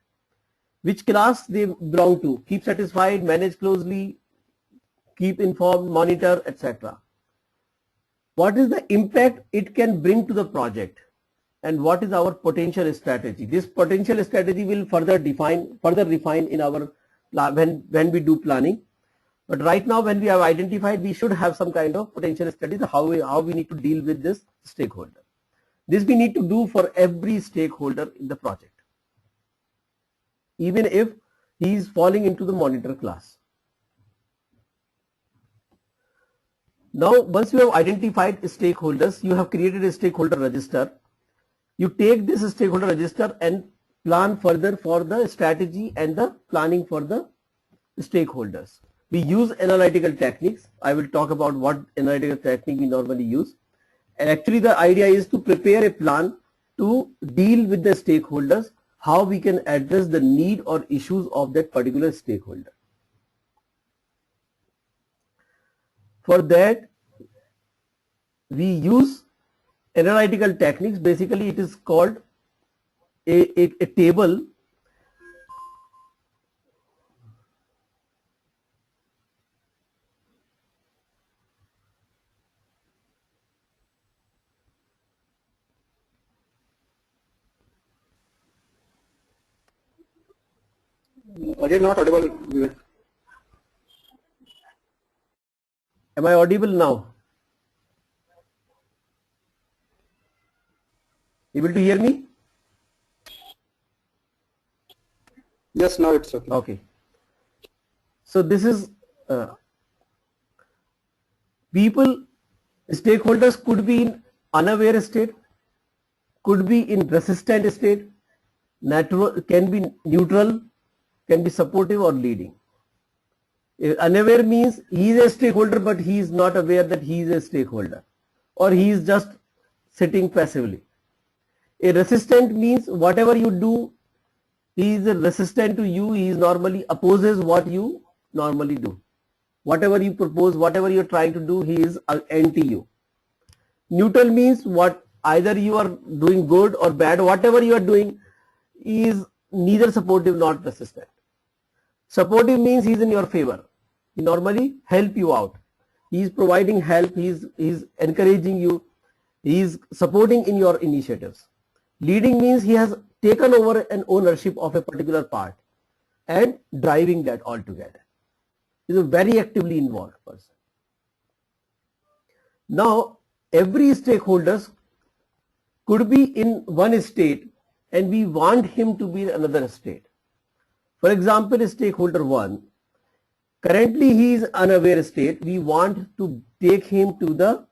which class they belong to, keep satisfied, manage closely, keep informed, monitor, etc. What is the impact it can bring to the project, and what is our potential strategy. This potential strategy will further refine in our when we do planning. But right now, when we have identified, we should have some kind of potential strategy how we need to deal with this stakeholder. This we need to do for every stakeholder in the project, even if he is falling into the monitor class. Now, once you have identified stakeholders, you have created a stakeholder register. You take this stakeholder register and plan further for the strategy and the planning for the stakeholders. We use analytical techniques. I will talk about what analytical technique we normally use. And actually the idea is to prepare a plan to deal with the stakeholders, how we can address the need or issues of that particular stakeholder. For that, we use analytical techniques. Basically, it is called a table. Again, not audible, Vivek. Am I audible now? Able to hear me? Yes, now it's okay. Okay. So this is stakeholders could be in unaware state, could be in resistant state, can be neutral, can be supportive or leading. Unaware means he is a stakeholder but he is not aware that he is a stakeholder, or he is just sitting passively. A resistant means whatever you do, he is resistant to you, he is normally opposes what you normally do. Whatever you propose, whatever you are trying to do, he is anti you. Neutral means what either you are doing good or bad, whatever you are doing, he is neither supportive nor resistant. Supportive means he is in your favor. He normally help you out. He is providing help, he is encouraging you, he is supporting in your initiatives. Leading means he has taken over an ownership of a particular part and driving that altogether. He is a very actively involved person. Now, every stakeholders could be in one state and we want him to be in another state. For example, stakeholder 1, currently he is unaware state. We want to take him to the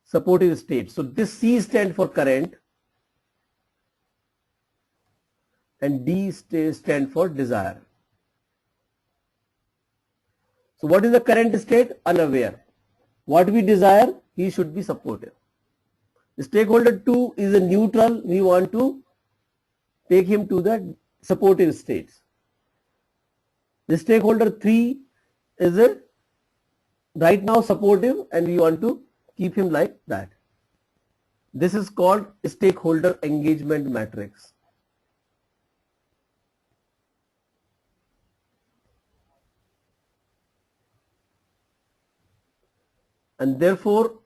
supportive state. So this C stands for current and D stands for desire. So what is the current state? Unaware. What we desire? He should be supportive. Stakeholder 2 is a neutral. We want to take him to the supportive states. The stakeholder 3 is a right now supportive and we want to keep him like that. This is called stakeholder engagement matrix. And therefore,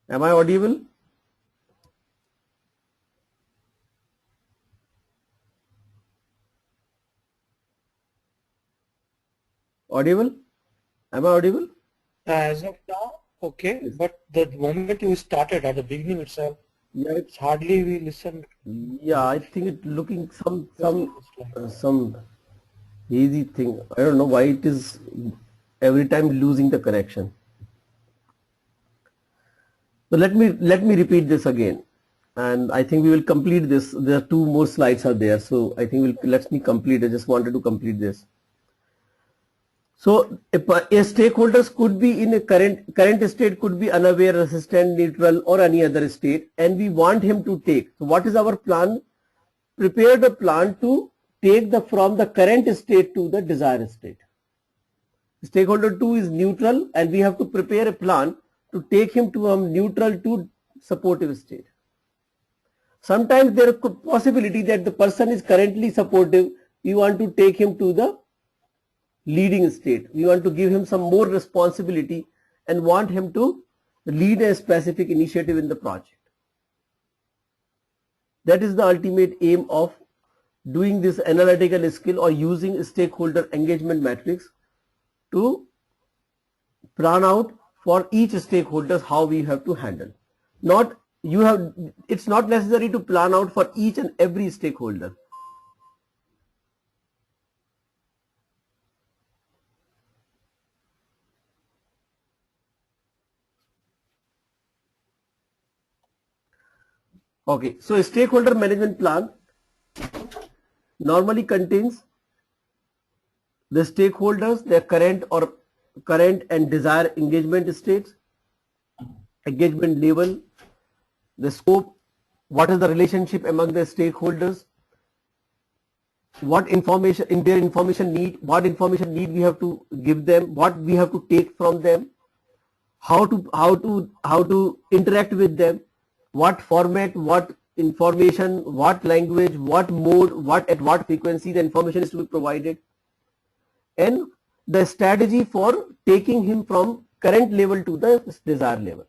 am I audible? Audible? Am I audible? As of now, okay, but the moment you started at the beginning itself, Yeah, it's hardly we listened. yeah. I think it looking some easy thing. I don't know why it is every time losing the connection. So let me repeat this again, and I think we will complete this. There are 2 more slides are there, so I think let me complete. I just wanted to complete this. So a stakeholders could be in a current state, could be unaware, resistant, neutral, or any other state, and we want him to take. So what is our plan? Prepare the plan to take from the current state to the desired state. Stakeholder 2 is neutral, and we have to prepare a plan to take him from neutral to supportive state. Sometimes there is a possibility that the person is currently supportive. We want to take him to the leading state. We want to give him some more responsibility and want him to lead a specific initiative in the project. That is the ultimate aim of doing this analytical skill or using stakeholder engagement matrix to plan out for each stakeholders how we have to handle. It's not necessary to plan out for each and every stakeholder. Okay, so a stakeholder management plan normally contains the stakeholders, their current and desired engagement states, engagement level, the scope, what is the relationship among the stakeholders, what information in their information need, what information need we have to give them, what we have to take from them, how to interact with them, what format, what information, what language, what mode, at what frequency the information is to be provided, and the strategy for taking him from current level to the desired level.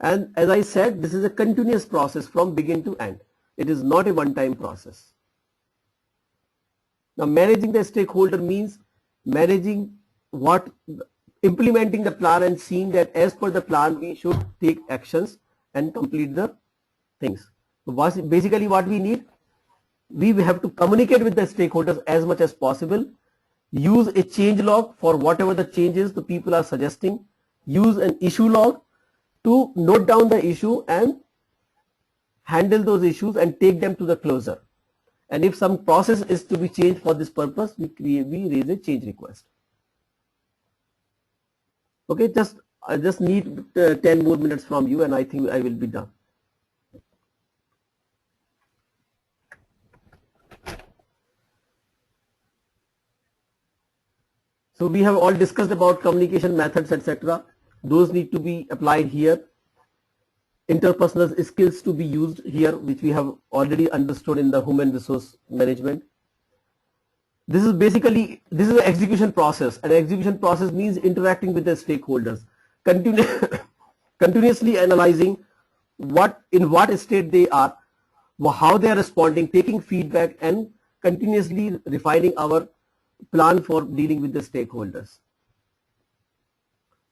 And as I said, this is a continuous process from begin to end. It is not a one-time process. Now, managing the stakeholder means managing implementing the plan and seeing that as per the plan we should take actions and complete the things. So basically what we need, we have to communicate with the stakeholders as much as possible, use a change log for whatever the changes the people are suggesting, use an issue log to note down the issue and handle those issues and take them to the closure. And if some process is to be changed for this purpose, we raise a change request. Okay, just I just need 10 more minutes from you and I think I will be done. So we have all discussed about communication methods, etc. Those need to be applied here. Interpersonal skills to be used here, which we have already understood in the human resource management. This is basically, this is an execution process. An execution process means interacting with the stakeholders, continuously analyzing in what state they are, how they are responding, taking feedback, and continuously refining our plan for dealing with the stakeholders.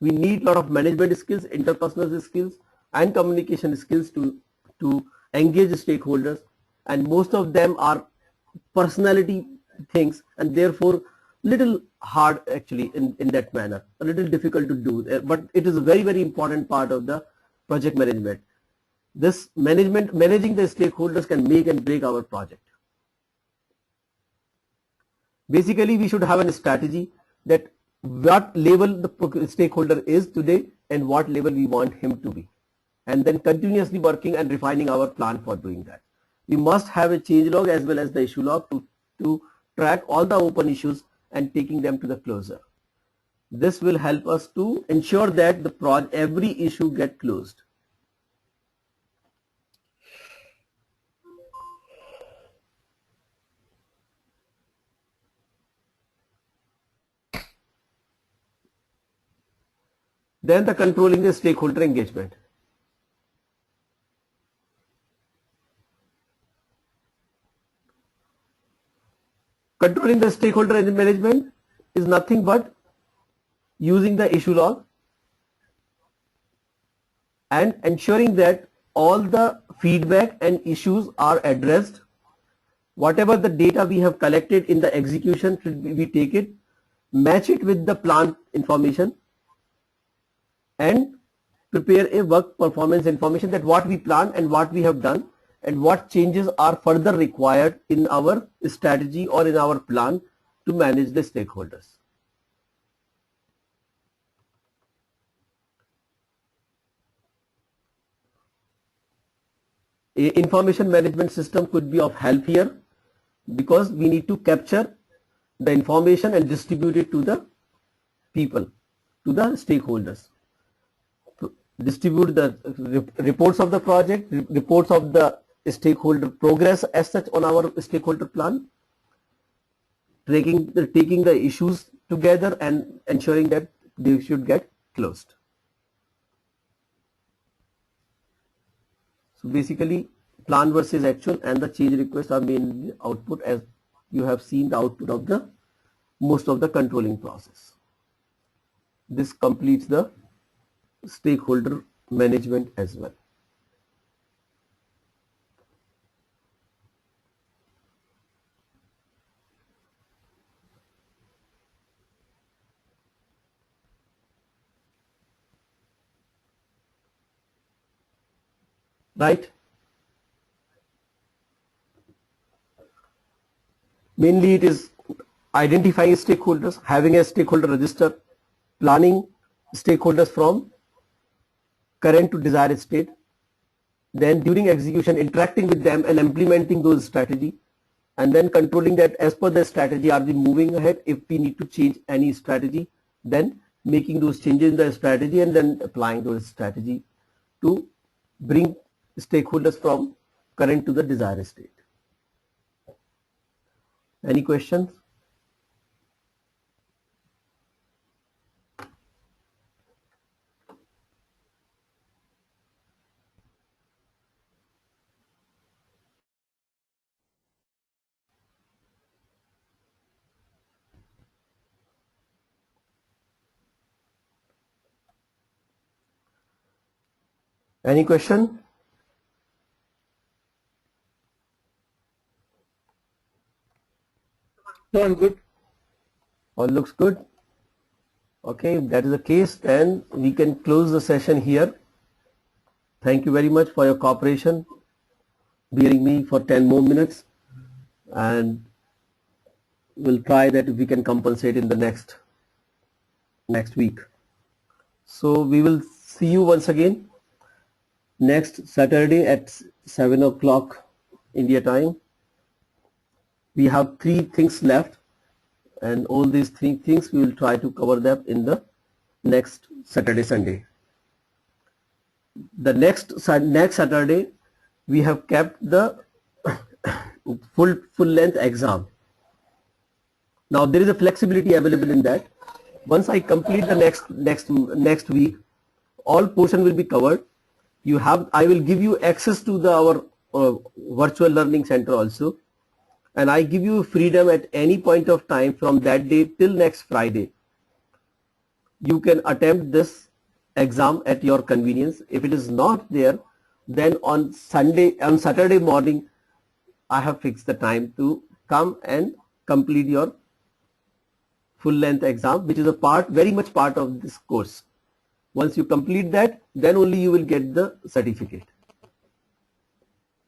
We need a lot of management skills, interpersonal skills, and communication skills to engage stakeholders, and most of them are personality things and therefore little hard actually in that manner, a little difficult to do, but it is a very, very important part of the project management. This managing the stakeholders can make and break our project. Basically, we should have a strategy that what level the stakeholder is today and what level we want him to be, and then continuously working and refining our plan for doing that. We must have a change log as well as the issue log to track all the open issues and taking them to the closure. This will help us to ensure that every issue get closed. Then the controlling the stakeholder engagement. Controlling the stakeholder management is nothing but using the issue log and ensuring that all the feedback and issues are addressed. Whatever the data we have collected in the execution, we take it, match it with the plant information, and prepare a work performance information that what we planned and what we have done and what changes are further required in our strategy or in our plan to manage the stakeholders. A information management system could be of help here because we need to capture the information and distribute it to the people, to the stakeholders. Distribute the reports of the project, reports of the stakeholder progress as such on our stakeholder plan, taking the issues together and ensuring that they should get closed. So basically plan versus actual and the change request are mainly output, as you have seen the output of the most of the controlling process. This completes the stakeholder management as well. Right? Mainly it is identifying stakeholders, having a stakeholder register, planning stakeholders from current to desired state, then during execution interacting with them and implementing those strategy, and then controlling that as per the strategy are we moving ahead. If we need to change any strategy, then making those changes in the strategy and then applying those strategy to bring stakeholders from current to the desired state. Any questions? Any question? No, I'm good. All looks good. Okay, if that is the case, then we can close the session here. Thank you very much for your cooperation, bearing me for 10 more minutes, and we'll try that if we can compensate in the next week. So we will see you once again next Saturday at 7 o'clock India time. We have 3 things left, and all these 3 things we will try to cover them in the next Saturday, Sunday. The next Saturday we have kept the full length exam. Now there is a flexibility available in that. Once I complete the next week, all portion will be covered. I will give you access to our virtual learning center also, and I give you freedom at any point of time from that day till next Friday. You can attempt this exam at your convenience. If it is not there, then on Saturday morning, I have fixed the time to come and complete your full length exam, which is very much part of this course. Once you complete that, then only you will get the certificate.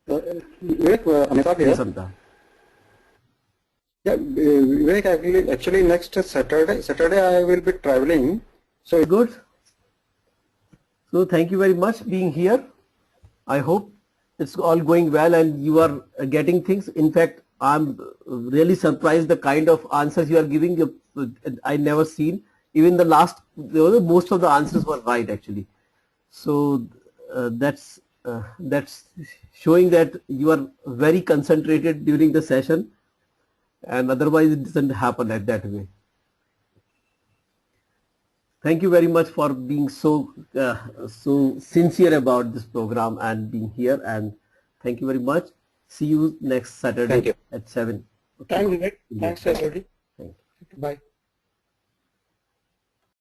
Vivek, Amitabh here. Yes, Amitabh. Yeah, Vivek, actually next Saturday I will be traveling. So good. So thank you very much being here. I hope it's all going well and you are getting things. In fact, I'm really surprised the kind of answers you are giving. I never seen. Even most of the answers were right actually. So that's showing that you are very concentrated during the session, and otherwise it doesn't happen like that way. Thank you very much for being so sincere about this program and being here, and thank you very much. See you next Saturday at 7. Okay. Thanks, Vivek. Thanks, everybody. Thank you. Bye.